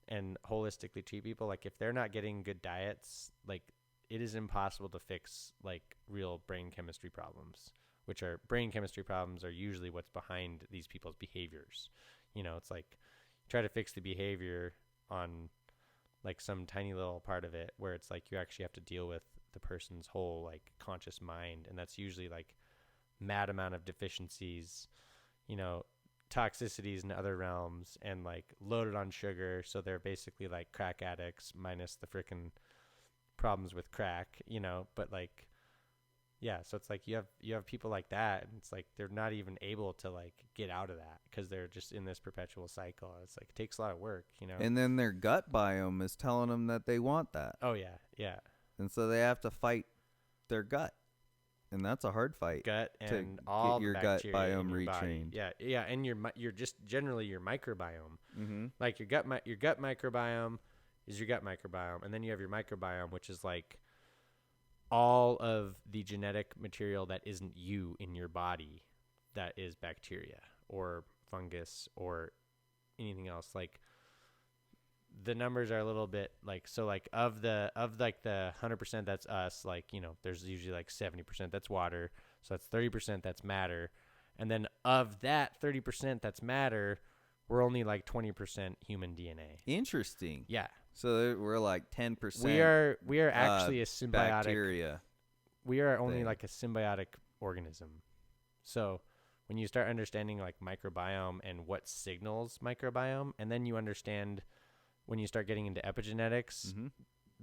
and holistically treat people, like if they're not getting good diets, like it is impossible to fix like real brain chemistry problems, which are brain chemistry problems are usually what's behind these people's behaviors. You know, it's like try to fix the behavior on like some tiny little part of it where it's like you actually have to deal with the person's whole like conscious mind. And that's usually like mad amount of deficiencies, you know, toxicities in other realms, and like loaded on sugar. So they're basically like crack addicts minus the frickin' problems with crack, you know. But like, yeah, so it's like you have people like that, and it's like they're not even able to like get out of that because they're just in this perpetual cycle. It's like it takes a lot of work, you know. And then their gut biome is telling them that they want that. Oh yeah. And so they have to fight their gut. And that's a hard fight. Gut and all get your the gut bacteria biome in your retrained. body. Yeah, and you're just generally your microbiome. Mm-hmm. Like your gut microbiome is your gut microbiome, and then you have your microbiome, which is like all of the genetic material that isn't you in your body, that is bacteria or fungus or anything else. Like the numbers are a little bit like, so like of the 100% that's us, like, you know, there's usually like 70% that's water, so that's 30% that's matter, and then of that 30% that's matter, we're only like 20% human DNA. Interesting. Yeah. So we're like 10%. We are actually a symbiotic bacteria. We are only thing. like a symbiotic organism. So when you start understanding like microbiome and what signals microbiome, and then you understand when you start getting into epigenetics, Mm-hmm.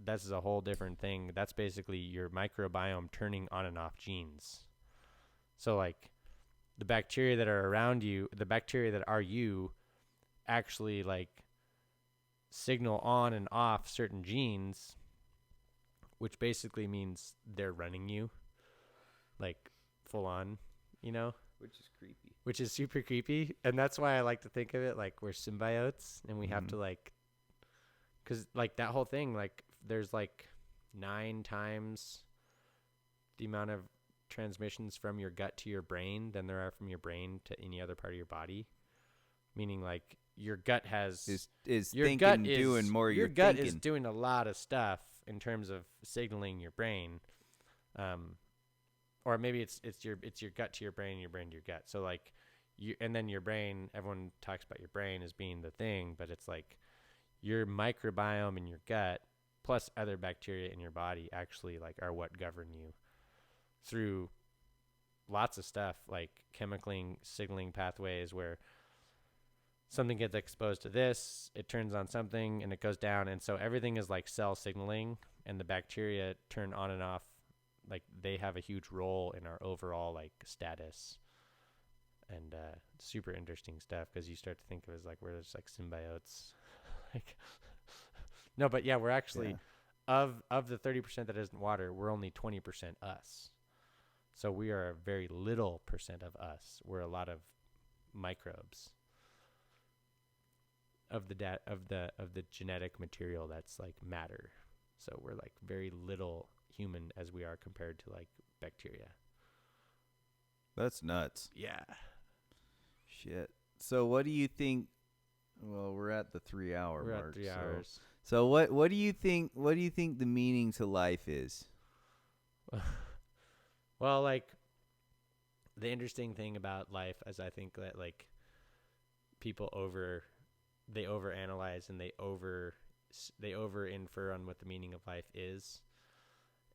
that's a whole different thing. That's basically your microbiome turning on and off genes. So like the bacteria that are around you, the bacteria that are you, actually like signal on and off certain genes, which basically means they're running you, like full on, you know, Which is creepy. which is super creepy. And that's why I like to think of it like we're symbiotes, and we have to like, because like that whole thing, like there's like 9 times the amount of transmissions from your gut to your brain than there are from your brain to any other part of your body. Meaning like your gut has is your thinking, gut is doing more. your You're gut thinking. is doing a lot of stuff in terms of signaling your brain, or maybe it's your gut to your brain, your brain to your gut. So like you, and then your brain. Everyone talks about your brain as being the thing, but it's like your microbiome in your gut plus other bacteria in your body actually like are what govern you through lots of stuff, like chemically signaling pathways where something gets exposed to this, it turns on something and it goes down. And so everything is like cell signaling, and the bacteria turn on and off. Like they have a huge role in our overall like status, and super interesting stuff, because you start to think of it as like we're just like symbiotes. Like, no, but yeah, we're actually of the 30% that isn't water, we're only 20% us. So we are a very little percent of us. We're a lot of microbes of the genetic material that's like matter. So we're like very little human as we are compared to like bacteria. That's nuts. Yeah. Shit. So what do you think? Well, we're at the 3-hour We're mark. at 3 hours. So what do you think? What do you think the meaning to life is? Well, like the interesting thing about life is I think that like people overanalyze and they over infer on what the meaning of life is.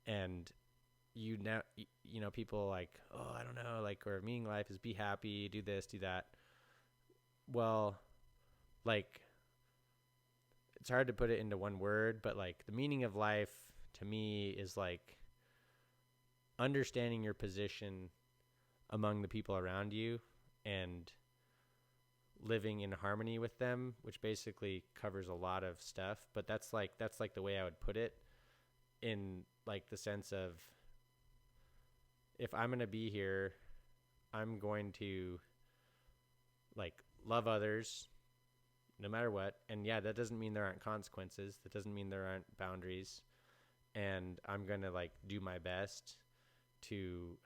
And you know, people like, oh, I don't know, like, or meaning of life is be happy, do this, do that. Well, like, it's hard to put it into one word, but like the meaning of life to me is like understanding your position among the people around you and living in harmony with them, which basically covers a lot of stuff. But that's like the way I would put it, in like the sense of, if I'm going to be here, I'm going to like love others no matter what. And yeah, that doesn't mean there aren't consequences. That doesn't mean there aren't boundaries. And I'm going to like do my best to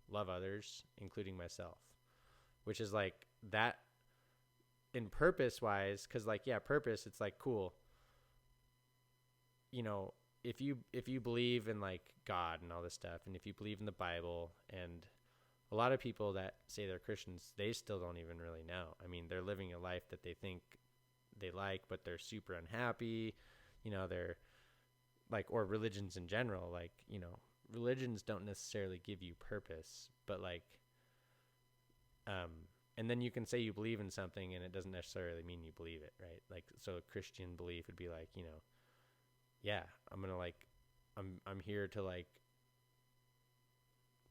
love others, including myself, which is like that in purpose wise. Cause like, yeah, purpose, it's like, cool. You know, if you believe in like God and all this stuff, and if you believe in the Bible, and a lot of people that say they're Christians, they still don't even really know. I mean, they're living a life that they think they like, but they're super unhappy. You know, they're like, or religions in general, like, you know, religions don't necessarily give you purpose, but like, and then you can say you believe in something and it doesn't necessarily mean you believe it, right? Like, so a Christian belief would be like, you know, yeah, I'm going to like, I'm here to like,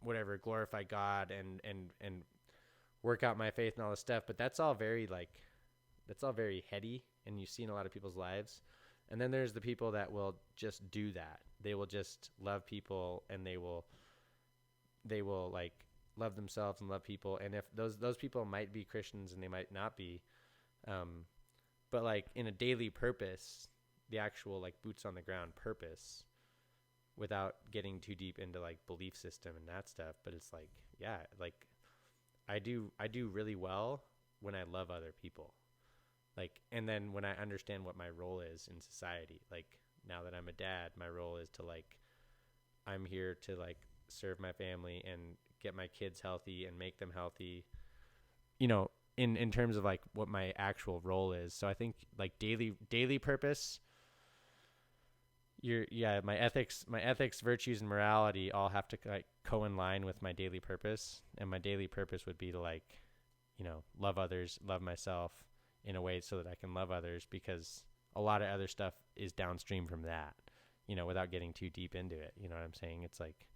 whatever, glorify God and work out my faith and all this stuff. But that's all very like, that's all very heady, and you see in a lot of people's lives. And then there's the people that will just do that. They will just love people, and they will like love themselves and love people. And if those people might be Christians and they might not be, but like in a daily purpose, the actual like boots on the ground purpose, without getting too deep into like belief system and that stuff. But it's like, yeah, like I do really well when I love other people. Like, and then when I understand what my role is in society, like now that I'm a dad, my role is to like, I'm here to like serve my family and get my kids healthy and make them healthy, you know, in terms of like what my actual role is. So I think like daily purpose, my ethics, virtues, and morality all have to like co-in-line with my daily purpose. And my daily purpose would be to like, you know, love others, love myself in a way so that I can love others, because a lot of other stuff is downstream from that, you know, without getting too deep into it. You know what I'm saying? It's like,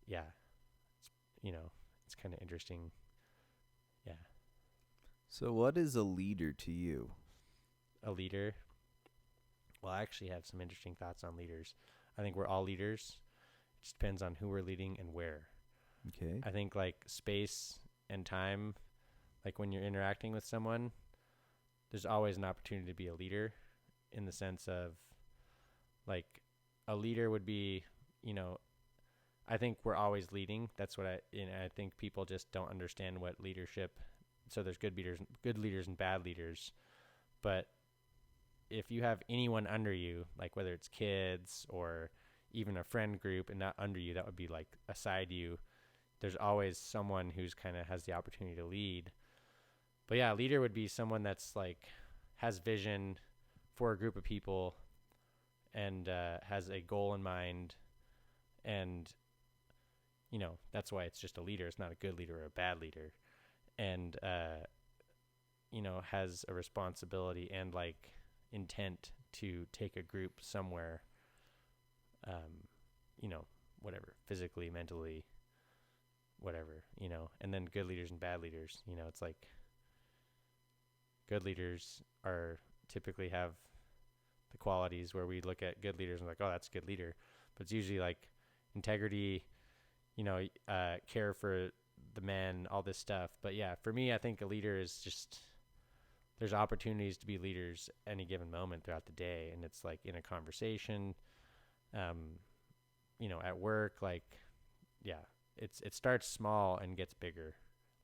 yeah, it's, you know, it's kind of interesting. Yeah. So what is a leader to you? A a leader, well, I actually have some interesting thoughts on leaders. I think we're all leaders. It just depends on who we're leading and where. Okay. I think like space and time, like when you're interacting with someone, there's always an opportunity to be a leader, in the sense of like a leader would be, you know, I think we're always leading. That's what I think people just don't understand what leadership. So there's good leaders and bad leaders. But if you have anyone under you, like whether it's kids or even a friend group and not under you, that would be like aside you, there's always someone who's kind of has the opportunity to lead. But yeah, a leader would be someone that's like has vision for a group of people and has a goal in mind. And, you know, that's why it's just a leader. It's not a good leader or a bad leader. And, you know, has a responsibility and like intent to take a group somewhere, you know, whatever, physically, mentally, whatever, you know. And then good leaders and bad leaders, you know, it's like good leaders are typically have the qualities where we look at good leaders and like, oh, that's a good leader. But it's usually like integrity, you know, care for the men, all this stuff. But yeah, for me, I think a leader is just, there's opportunities to be leaders any given moment throughout the day. And it's like in a conversation, you know, at work, like, yeah, it starts small and gets bigger,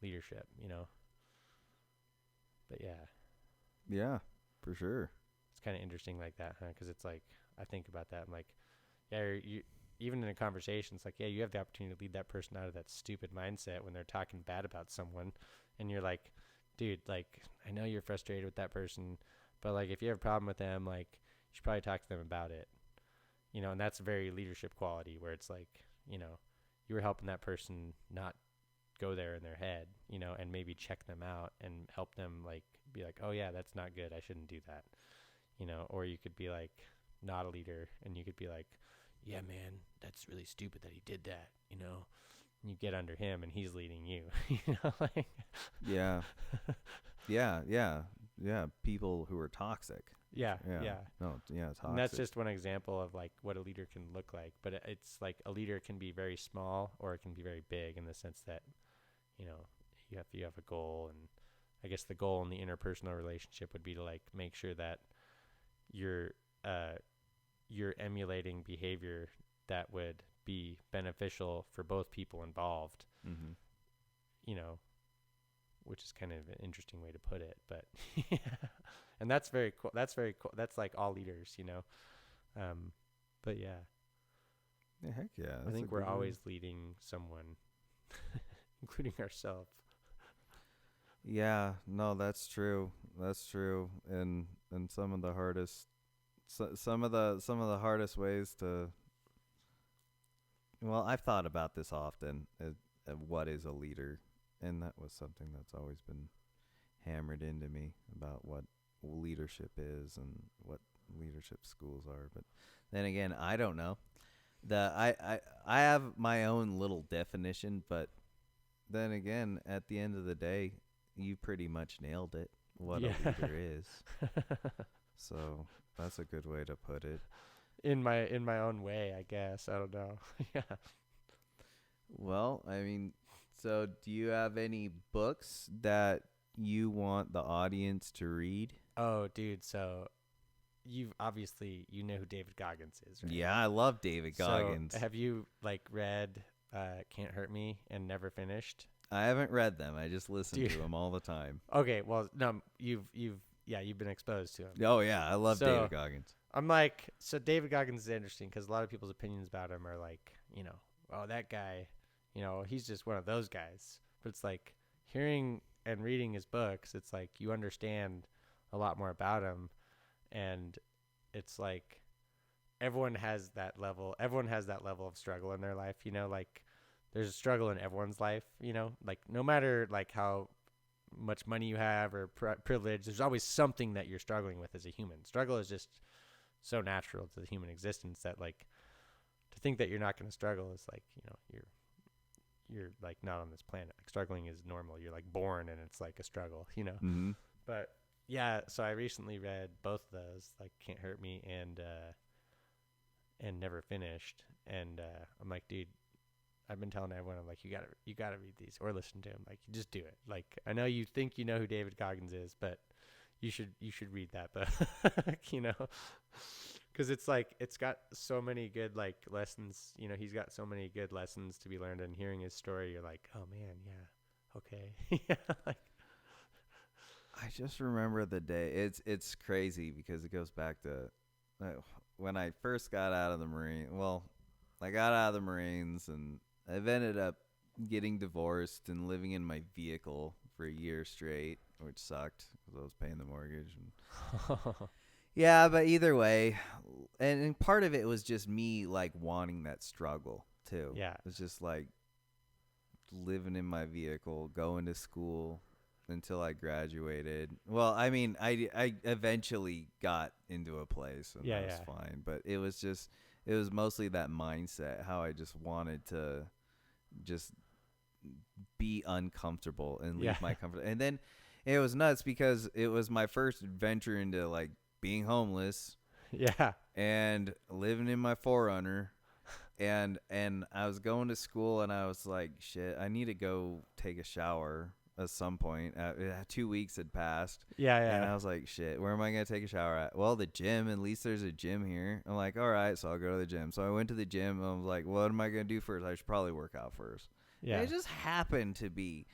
leadership, you know. But yeah. Yeah, for sure. It's kind of interesting like that, huh? Because it's like, I think about that. I'm like, yeah, you even in a conversation, it's like, yeah, you have the opportunity to lead that person out of that stupid mindset when they're talking bad about someone. And you're like, dude, like, I know you're frustrated with that person, but like, if you have a problem with them, like, you should probably talk to them about it. You know, and that's a very leadership quality where it's like, you know, you were helping that person not go there in their head, you know, and maybe check them out and help them like be like, oh yeah, that's not good. I shouldn't do that. You know, or you could be like not a leader and you could be like, yeah, man, that's really stupid that he did that, you know. And you get under him and he's leading you, you know, like Yeah. Yeah. People who are toxic. yeah. No, yeah, toxic. And that's just one example of like what a leader can look like. But it's like a leader can be very small or it can be very big in the sense that, you know, you have a goal. And I guess the goal in the interpersonal relationship would be to like make sure that you're emulating behavior that would be beneficial for both people involved. Mm-hmm. You know, which is kind of an interesting way to put it, but yeah. And that's very cool. That's very cool. That's like all leaders, you know. But yeah. Yeah, heck yeah. I think we're always leading someone, including ourselves. Yeah, no, that's true. That's true. And some of the hardest some of the hardest ways to, well, I've thought about this often, what is a leader, and that was something that's always been hammered into me about what leadership is and what leadership schools are. But then again, I don't know. I have my own little definition, but then again, at the end of the day, you pretty much nailed it, what a leader is. So that's a good way to put it. In my own way, I guess. I don't know. Yeah. Well, I mean, so do you have any books that you want the audience to read? Oh, dude, so you know who David Goggins is, right? Yeah, I love David Goggins. So have you like read Can't Hurt Me and never finished? I haven't read them. I just listen to them all the time. Okay, well, no, you've been exposed to him. Oh yeah, I love David Goggins. I'm like, so David Goggins is interesting because a lot of people's opinions about him are like, you know, oh, that guy, you know, he's just one of those guys. But it's like hearing and reading his books, it's like you understand a lot more about him. And it's like everyone has that level of struggle in their life, you know, like there's a struggle in everyone's life, you know, like no matter like how much money you have or privilege, there's always something that you're struggling with as a human. Struggle is just so natural to the human existence that like to think that you're not going to struggle is like, you know, you're like not on this planet. Like struggling is normal. You're like born and it's like a struggle, you know. Mm-hmm. But Yeah, so I recently read both of those, like Can't Hurt Me and Never Finished, and I'm like, dude, I've been telling everyone, I'm like, you gotta read these or listen to them. Like, just do it. Like, I know you think you know who David Goggins is, but you should read that book, you know, because it's like it's got so many good like lessons. You know, he's got so many good lessons to be learned. And hearing his story, you're like, oh man, yeah, okay, yeah, like. I just remember the day. It's crazy because it goes back to when I first got out of the Marine. Well, I got out of the Marines and I've ended up getting divorced and living in my vehicle for a year straight, which sucked because I was paying the mortgage. And yeah, but either way, and part of it was just me like wanting that struggle too. Yeah. It's just like living in my vehicle, going to school until I graduated. Well, I mean, I eventually got into a place and that was fine, but it was mostly that mindset, how I just wanted to just be uncomfortable and leave my comfort. And then it was nuts because it was my first venture into like being homeless. Yeah. And living in my 4Runner. And I was going to school and I was like, shit, I need to go take a shower at some point. 2 weeks had passed. Yeah. And I was like, shit, where am I going to take a shower at? Well, the gym. At least there's a gym here. I'm like, all right, so I'll go to the gym. So I went to the gym. And I was like, what am I going to do first? I should probably work out first. Yeah. And it just happened to be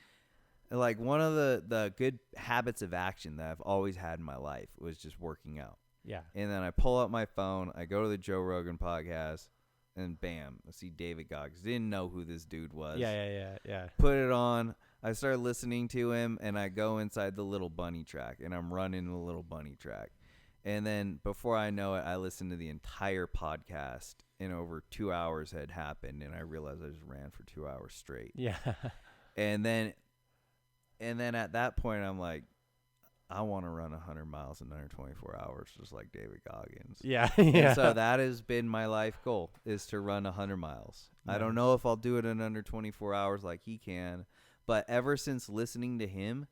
like one of the good habits of action that I've always had in my life was just working out. Yeah. And then I pull up my phone. I go to the Joe Rogan podcast. And bam, I see David Goggins. Didn't know who this dude was. Yeah. Put it on. I start listening to him, and I go inside the little bunny track, and I'm running the little bunny track. And then before I know it, I listened to the entire podcast, and over 2 hours had happened, and I realized I just ran for 2 hours straight. Yeah. And then at that point, I'm like, I want to run 100 miles in under 24 hours, just like David Goggins. Yeah. And so that has been my life goal, is to run 100 miles. Nice. I don't know if I'll do it in under 24 hours like he can, but ever since listening to him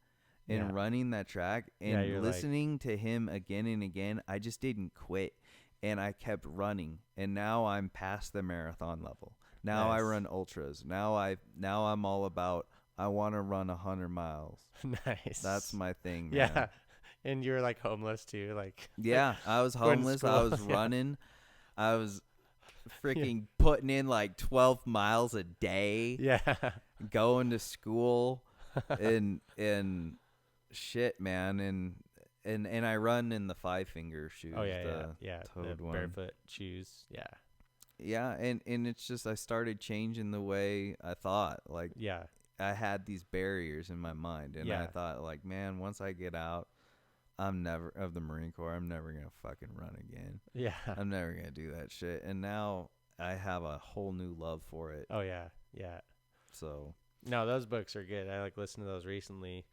and running that track and listening to him again and again, I just didn't quit. And I kept running. And now I'm past the marathon level. Now I run ultras. Now I'm all about, I want to run 100 miles. Nice. That's my thing, man. Yeah. And you're like homeless too, like. Yeah, I was homeless. I was running. I was freaking putting in like 12 miles a day. Yeah. Going to school and shit, man. And I run in the 5-finger shoes. Oh yeah. The one. barefoot shoes. Yeah. Yeah, and it's just I started changing the way I thought. Like, yeah. I had these barriers in my mind, and I thought, like, man, once I get out of the Marine Corps, I'm never going to fucking run again. Yeah. I'm never going to do that shit. And now I have a whole new love for it. Oh, yeah. Yeah. So. No, those books are good. I like listened to those recently.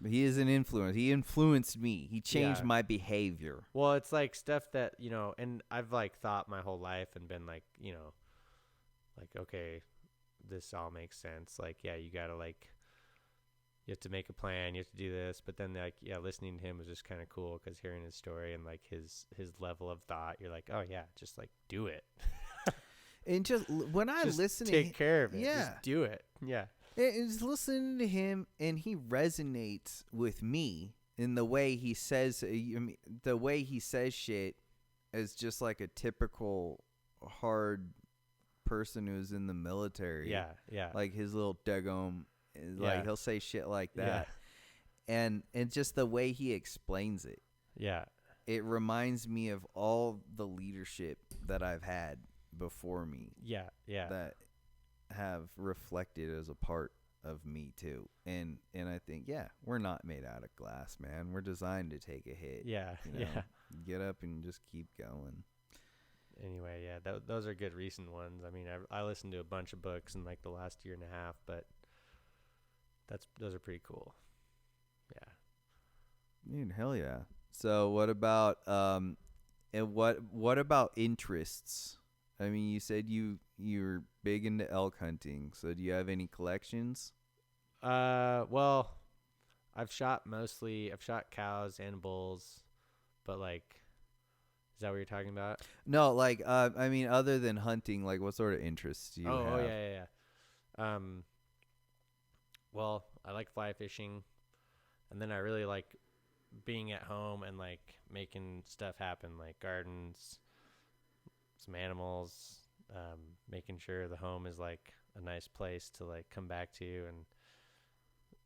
He is an influence. He influenced me. He changed my behavior. Well, it's like stuff that, you know, and I've like thought my whole life and been like, you know, like, okay, this all makes sense. Like, yeah, you gotta like, you have to make a plan. You have to do this. But then like, yeah, listening to him was just kind of cool because hearing his story and like his level of thought, you're like, oh yeah, just like do it. And just when I listen, take care of it. Yeah, just do it. Yeah. It's listening to him, and he resonates with me in the way he says. The way he says shit is just like a typical hard person who's in the military. Yeah, yeah. Like his little degum, like he'll say shit like that, and just the way he explains it. Yeah, it reminds me of all the leadership that I've had before me. Yeah, yeah. That have reflected as a part of me too. And I think, we're not made out of glass, man. We're designed to take a hit. Yeah, you know? Get up and just keep going. Anyway, yeah, those are good recent ones. I mean, I listened to a bunch of books in like the last year and a half, but those are pretty cool. Yeah. Dude, hell yeah. So what about and what about interests? I mean, you said you're big into elk hunting. So do you have any collections? Well, I've shot cows and bulls, but like, is that what you're talking about? No, like I mean, other than hunting, like what sort of interests do you have? Oh yeah. Well, I like fly fishing, and then I really like being at home and like making stuff happen, like gardens, some animals, making sure the home is like a nice place to like come back to, and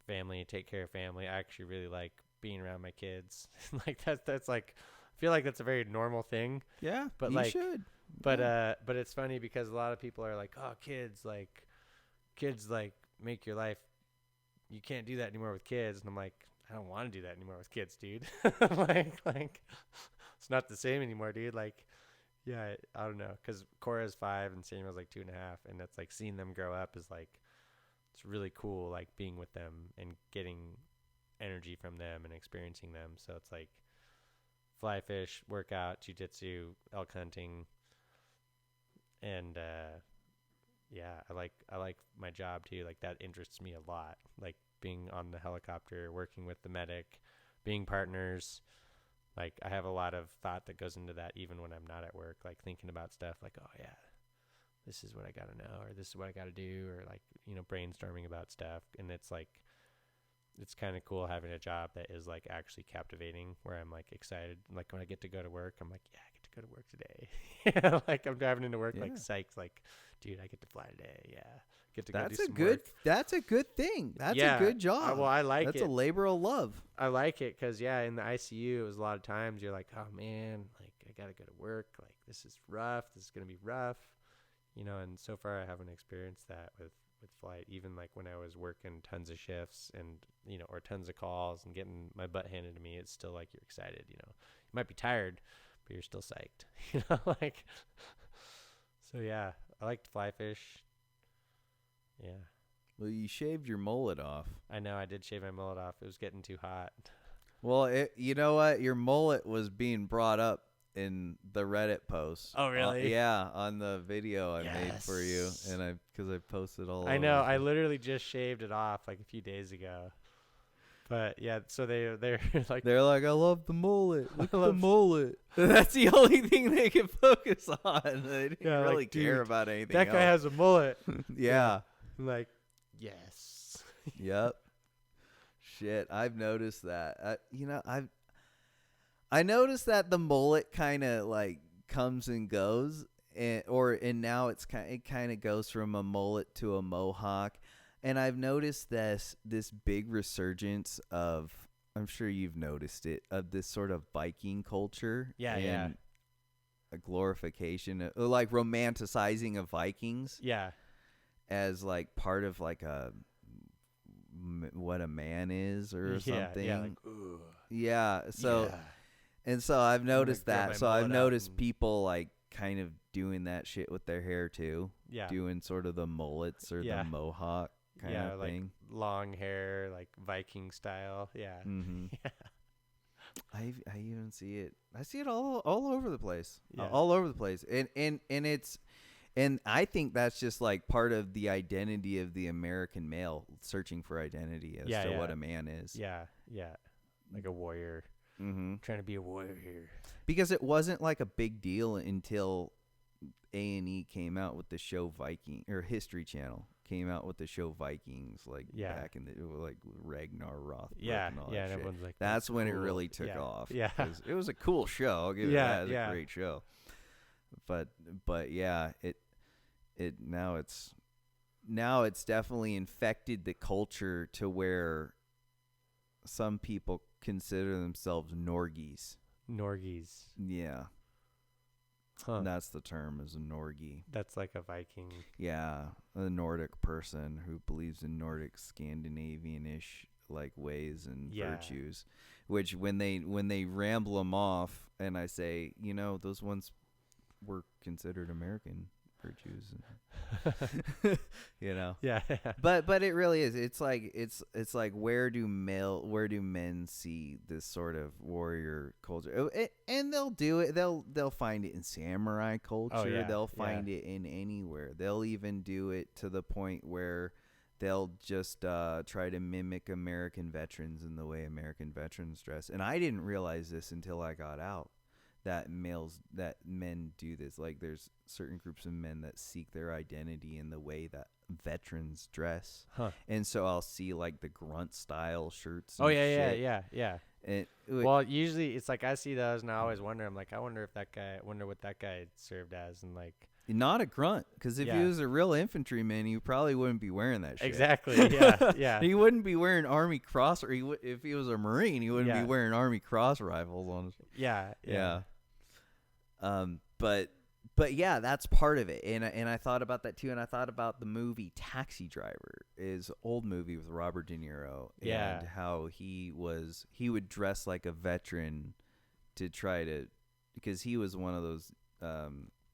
family, take care of family. I actually really like being around my kids. Like that's like, I feel like that's a very normal thing. Yeah, but you like, should. but Yeah. but it's funny because a lot of people are like, oh, kids like make your life. You can't do that anymore with kids, and I'm like, I don't want to do that anymore with kids, dude. like, it's not the same anymore, dude. Like, yeah, I don't know, because Cora's 5 and Samuel's like 2.5, and that's like seeing them grow up is like, it's really cool, like being with them and getting energy from them and experiencing them. So it's like fly fish, workout, jiu-jitsu, elk hunting, and yeah, I like my job too. Like that interests me a lot. Like being on the helicopter, working with the medic, being partners. Like I have a lot of thought that goes into that even when I'm not at work, like thinking about stuff like, oh yeah, this is what I got to know, or this is what I got to do, or like, brainstorming about stuff. And it's like, it's kind of cool having a job that is like actually captivating, where I'm like excited. Like when I get to go to work, I'm like, yeah, I get to go to work today. Like I'm driving into work, like psyched, like, dude, I get to fly today. Yeah. Get to go do some work. That's a good thing. That's a good job. Well, I like that's it. That's a labor of love. I like it because, yeah, in the ICU, it was a lot of times you're like, oh, man, like, I got to go to work. Like, this is rough. This is going to be rough. And so far I haven't experienced that with flight. Even, like, when I was working tons of shifts and, or tons of calls and getting my butt handed to me, it's still, like, you're excited, You might be tired, but you're still psyched, like. So, yeah, I like to fly fish. Yeah. Well, you shaved your mullet off. I know, I did shave my mullet off. It was getting too hot. Well, you know what? Your mullet was being brought up in the Reddit post. Oh, really? Yeah, on the video I made for you, and because I posted all. I know. I literally just shaved it off like a few days ago. But yeah, so they're like, I love the mullet. Look at the mullet. That's the only thing they can focus on. They didn't really care about anything. That guy has a mullet. Yeah. I'm like, yes. Yep. Shit, I've noticed that. I noticed that the mullet kind of like comes and goes, and now it kind of goes from a mullet to a mohawk. And I've noticed this big resurgence of, I'm sure you've noticed it, of this sort of Viking culture. Yeah. A glorification, like romanticizing of Vikings. Yeah. As like part of like what a man is or something. Yeah. Like, yeah. So, and so I've noticed that. So I've noticed people like kind of doing that shit with their hair too. Yeah. Doing sort of the mullets or the mohawk. Kind of like thing. Long hair, like Viking style. Yeah. Mm-hmm. Yeah. I even see it. I see it all over the place. Yeah. All over the place. And I think that's just like part of the identity of the American male, searching for identity as to what a man is. Yeah. Yeah. Like a warrior. Mm-hmm. Trying to be a warrior here. Because it wasn't like a big deal until A&E came out with the show Viking, or History Channel came out with the show Vikings, like back in the like Ragnar Rothbard and all that shit. Everyone's like, that's when cool. It really took off. Yeah, it was a cool show. I'll give it that. It was a great show. But yeah, it now it's definitely infected the culture to where some people consider themselves Norgies. Yeah. Huh. That's the term, is a Norgie. That's like a Viking. Yeah, a Nordic person who believes in Nordic Scandinavian-ish like ways and virtues, which when they ramble them off, and I say, those ones were considered American virtues. Yeah. But it really is. It's like where do men see this sort of warrior culture? And they'll do it. They'll find it in samurai culture. They'll find it in anywhere. They'll even do it to the point where they'll just try to mimic American veterans in the way American veterans dress. And I didn't realize this until I got out, that men do this. Like, there's certain groups of men that seek their identity in the way that veterans dress. Huh. And so I'll see like the grunt style shirts. Oh and yeah, shit. yeah. Well, Well, usually it's like I see those and I always wonder. I'm like, I wonder what that guy served as, and like. not a grunt, because if Yeah. he was a real infantryman, he probably wouldn't be wearing that shit. Exactly. Yeah. Yeah. He wouldn't be wearing Army cross, or if he was a Marine, he wouldn't Yeah. be wearing Army cross rifles on his. Yeah. Yeah. But yeah, that's part of it, and I thought about that too, and I thought about the movie Taxi Driver, is old movie with Robert De Niro, Yeah. and how he would dress like a veteran to try to, because he was one of those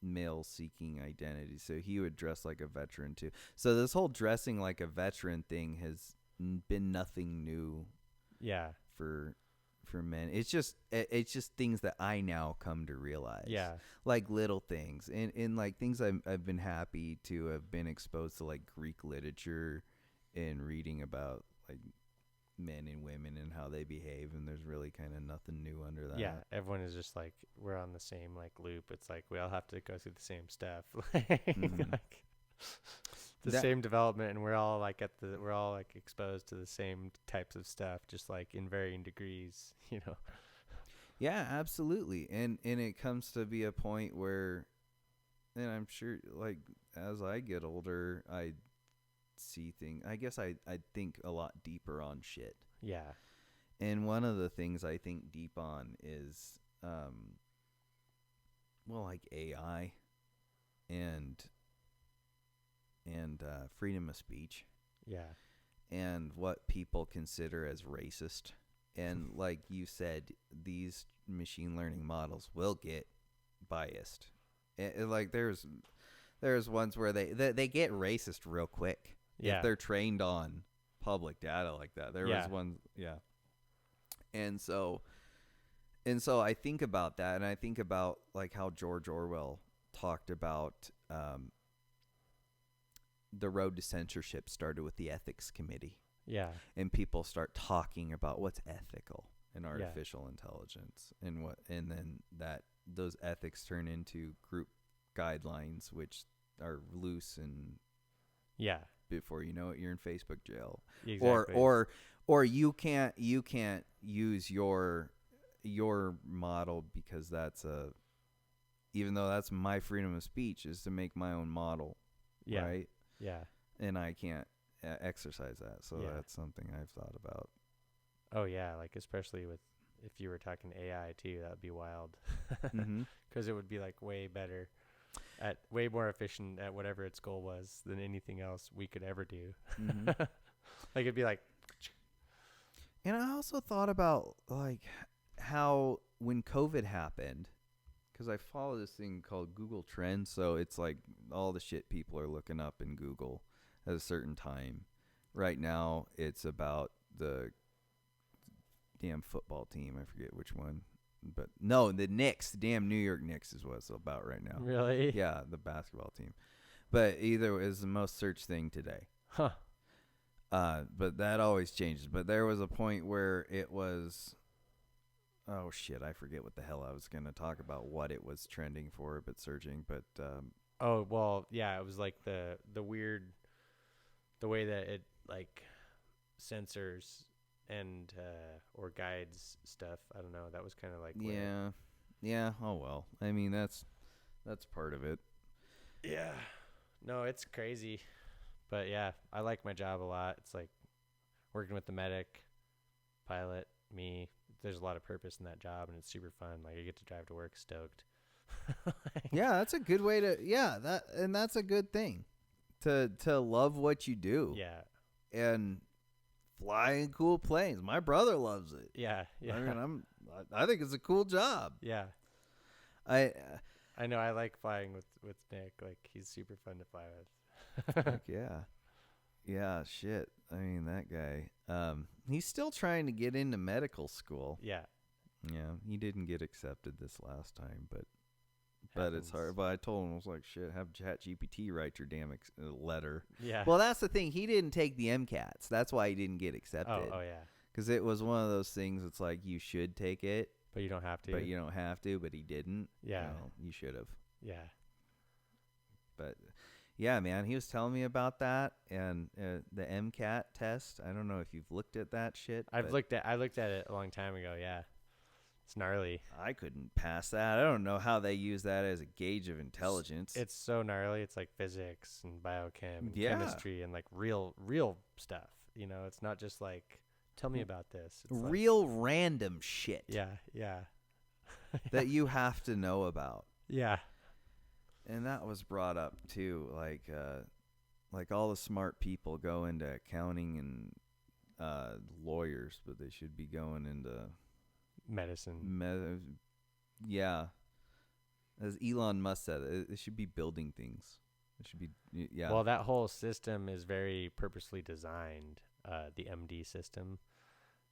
male seeking identities, so he would dress like a veteran too. So this whole dressing like a veteran thing has been nothing new Yeah. for men. It's just things that I now come to realize. Yeah. Like little things, and like things I've been happy to have been exposed to, like Greek literature and reading about like men and women and how they behave, and there's really kind of nothing new under that. Yeah, everyone is just like, we're on the same like loop. It's like we all have to go through the same stuff, like the That- same development, and we're all like exposed to the same types of stuff, just like in varying degrees, you know. Yeah, absolutely. And it comes to be a point where, and I'm sure, like, as I get older, I see things. I guess I think a lot deeper on shit. Yeah. And one of the things I think deep on is, like AI and freedom of speech, Yeah. and what people consider as racist. And like you said, these machine learning models will get biased. Like there's ones where they get racist real quick. Yeah. If they're trained on public data like that. There was one, yeah. And so I think about that, and I think about like how George Orwell talked about the road to censorship started with the ethics committee. Yeah. And people start talking about what's ethical in artificial intelligence, and then those ethics turn into group guidelines, which are loose, and Yeah. before you know it, you're in Facebook jail. Exactly. Or you can't use your model, because even though that's my freedom of speech, is to make my own model. Yeah. Right. Yeah. And I can't exercise that. So Yeah. that's something I've thought about. Oh yeah, like especially if you were talking AI too, that would be wild. Mm-hmm. Because it would be like way more efficient at whatever its goal was than anything else we could ever do. Mm-hmm. Like it'd be like, And I also thought about like how when COVID happened, because I follow this thing called Google Trends, so it's like all the shit people are looking up in Google at a certain time. Right now, it's about the damn football team. I forget which one, but no, the Knicks. The damn New York Knicks is what it's about right now. really? Yeah, the basketball team. But either is the most searched thing today. Huh. But that always changes. But there was a point where it was, oh shit, I forget what the hell I was going to talk about, what it was trending for, but searching. But Oh well, yeah. It was like the weird, the way that it like censors and or guides stuff. I don't know. That was kind of like yeah. Oh well. I mean, that's part of it. Yeah. No, it's crazy. But yeah, I like my job a lot. It's like working with the medic, pilot, me. There's a lot of purpose in that job, and it's super fun. Like I get to drive to work stoked. Yeah, that's a good way to. Yeah, that's a good thing, to love what you do. Yeah. And flying cool planes. My brother loves it. Yeah. Yeah. I mean, I think it's a cool job. Yeah. I know. I like flying with Nick. Like he's super fun to fly with. Heck yeah, shit. I mean, that guy. He's still trying to get into medical school. Yeah. Yeah, he didn't get accepted this last time, but but it's hard. But I told him, I was like, shit, have ChatGPT write your damn letter. Yeah. Well, that's the thing. He didn't take the MCATs. That's why he didn't get accepted. Oh yeah. Because it was one of those things. It's like you should take it, But you don't have to. but you don't have to. But he didn't. Yeah. You should have. Yeah. But yeah, man, he was telling me about that and the MCAT test. I don't know if you've looked at that shit. I looked at it a long time ago. Yeah. It's gnarly. I couldn't pass that. I don't know how they use that as a gauge of intelligence. It's so gnarly. It's like physics and biochem and Yeah. chemistry and like real stuff. You know, it's not just like, tell me about this. It's real random shit. Yeah. Yeah. That you have to know about. Yeah. And that was brought up too, like all the smart people go into accounting and lawyers, but they should be going into medicine. Yeah, as Elon Musk said, it should be building things. It should be Well, that whole system is very purposely designed. The MD system.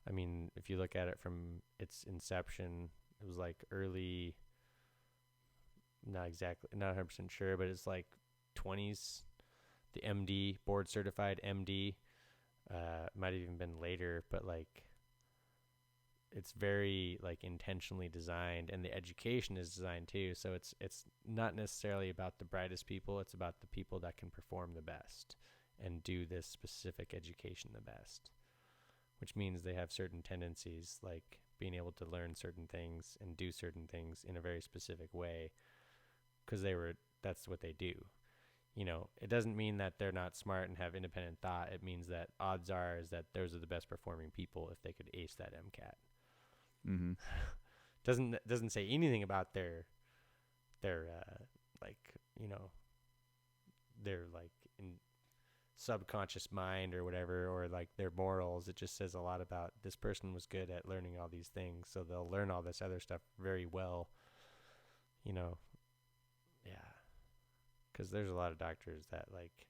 I mean, if you look at it from its inception, it was like early. Not 100% sure, but it's like 20s. The MD, board certified MD, might have even been later, but like it's very like intentionally designed, and the education is designed too. So it's not necessarily about the brightest people; it's about the people that can perform the best and do this specific education the best, which means they have certain tendencies, like being able to learn certain things and do certain things in a very specific way. Because that's what they do. You know, it doesn't mean that they're not smart and have independent thought. It means that odds are is that those are the best performing people if they could ace that MCAT. Mm-hmm. Doesn't say anything about their like, you know, their like in subconscious mind or whatever, or like their morals. It just says a lot about this person was good at learning all these things, so they'll learn all this other stuff very well. You know. Yeah, because there's a lot of doctors that like,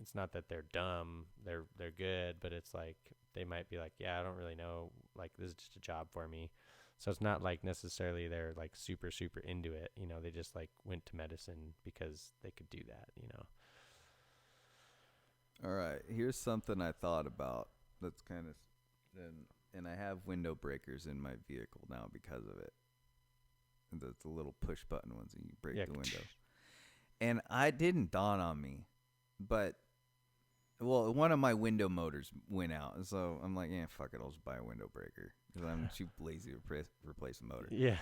it's not that they're dumb, they're good, but it's like they might be like, yeah, I don't really know, like this is just a job for me. So it's not like necessarily they're like super into it, you know. They just like went to medicine because they could do that, you know. All right, here's something I thought about that's kind of, and I have window breakers in my vehicle now because of it. The little push button ones, and you break the window. And it didn't dawn on me, but one of my window motors went out, so I'm like, yeah, fuck it, I'll just buy a window breaker because I'm too lazy to replace the motor. Yeah.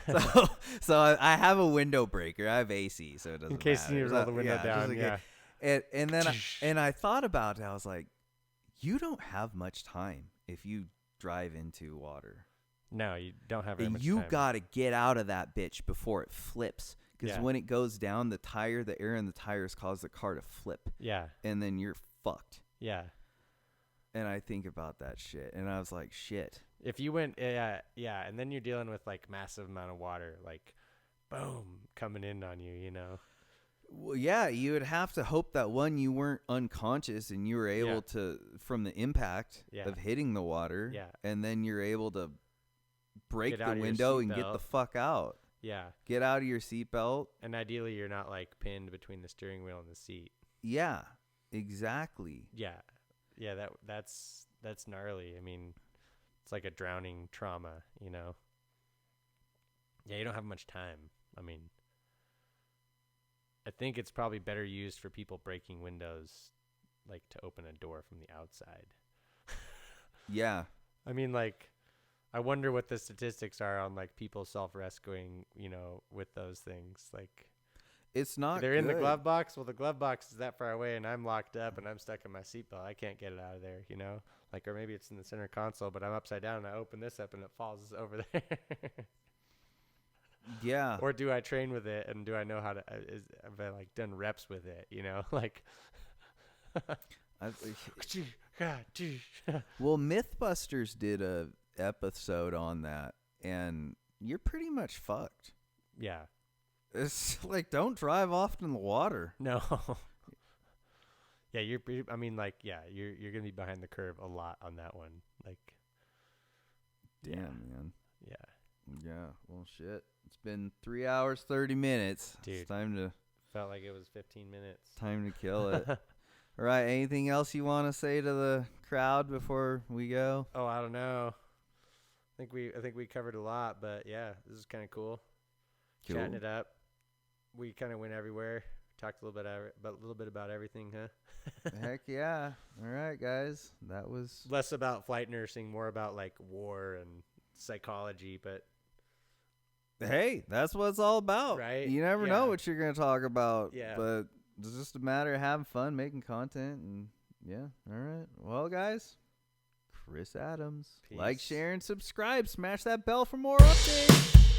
So I have a window breaker. I have AC, so it doesn't matter. In case you need to roll the window down. Yeah. And then I thought about it. I was like, you don't have much time if you drive into water. No, you don't have very much you time. got to get out of that bitch before it flips. Because when it goes down, the air in the tires cause the car to flip. Yeah. And then you're fucked. Yeah. And I think about that shit. And I was like, shit. If you went, yeah. And then you're dealing with like massive amount of water, like boom, coming in on you, you know. Well, yeah, you would have to hope that you weren't unconscious and you were able to, from the impact of hitting the water. Yeah. And then you're able to break the your window and get the fuck out. Yeah. Get out of your seatbelt. And ideally, you're not like pinned between the steering wheel and the seat. Yeah, exactly. Yeah. Yeah, that's gnarly. I mean, it's like a drowning trauma, you know? Yeah, you don't have much time. I mean, I think it's probably better used for people breaking windows, like to open a door from the outside. Yeah. I mean, like, I wonder what the statistics are on like people self-rescuing, you know, with those things. Like, it's not. They're in the glove box. Well, the glove box is that far away, and I'm locked up, and I'm stuck in my seatbelt. I can't get it out of there, you know. Like, or maybe it's in the center console, but I'm upside down, and I open this up, and it falls over there. Yeah. Or do I train with it, and do I know how to? Have I like done reps with it? You know, like. Well, Mythbusters did a episode on that, and you're pretty much fucked. Yeah. It's like, don't drive off in the water. No. Yeah, you're gonna be behind the curve a lot on that one. Like, damn, man. Yeah. Yeah. Well, Well, shit. It's been 3 hours, 30 minutes. Dude. It's time to Felt like it was 15 minutes. kill it. All right. Anything else you want to say to the crowd before we go? Oh, I don't know. I think we covered a lot, but yeah, this is kind of cool. Chatting it up. We kind of went everywhere. Talked a little bit about everything, huh? Heck yeah. All right, guys. That was Less about flight nursing, more about like war and psychology, but hey, that's what it's all about. Right? You never know what you're going to talk about. Yeah. But it's just a matter of having fun, making content, and yeah. All right. Well, guys, Chris Adams. Peace. Like, share, and subscribe. Smash that bell for more updates.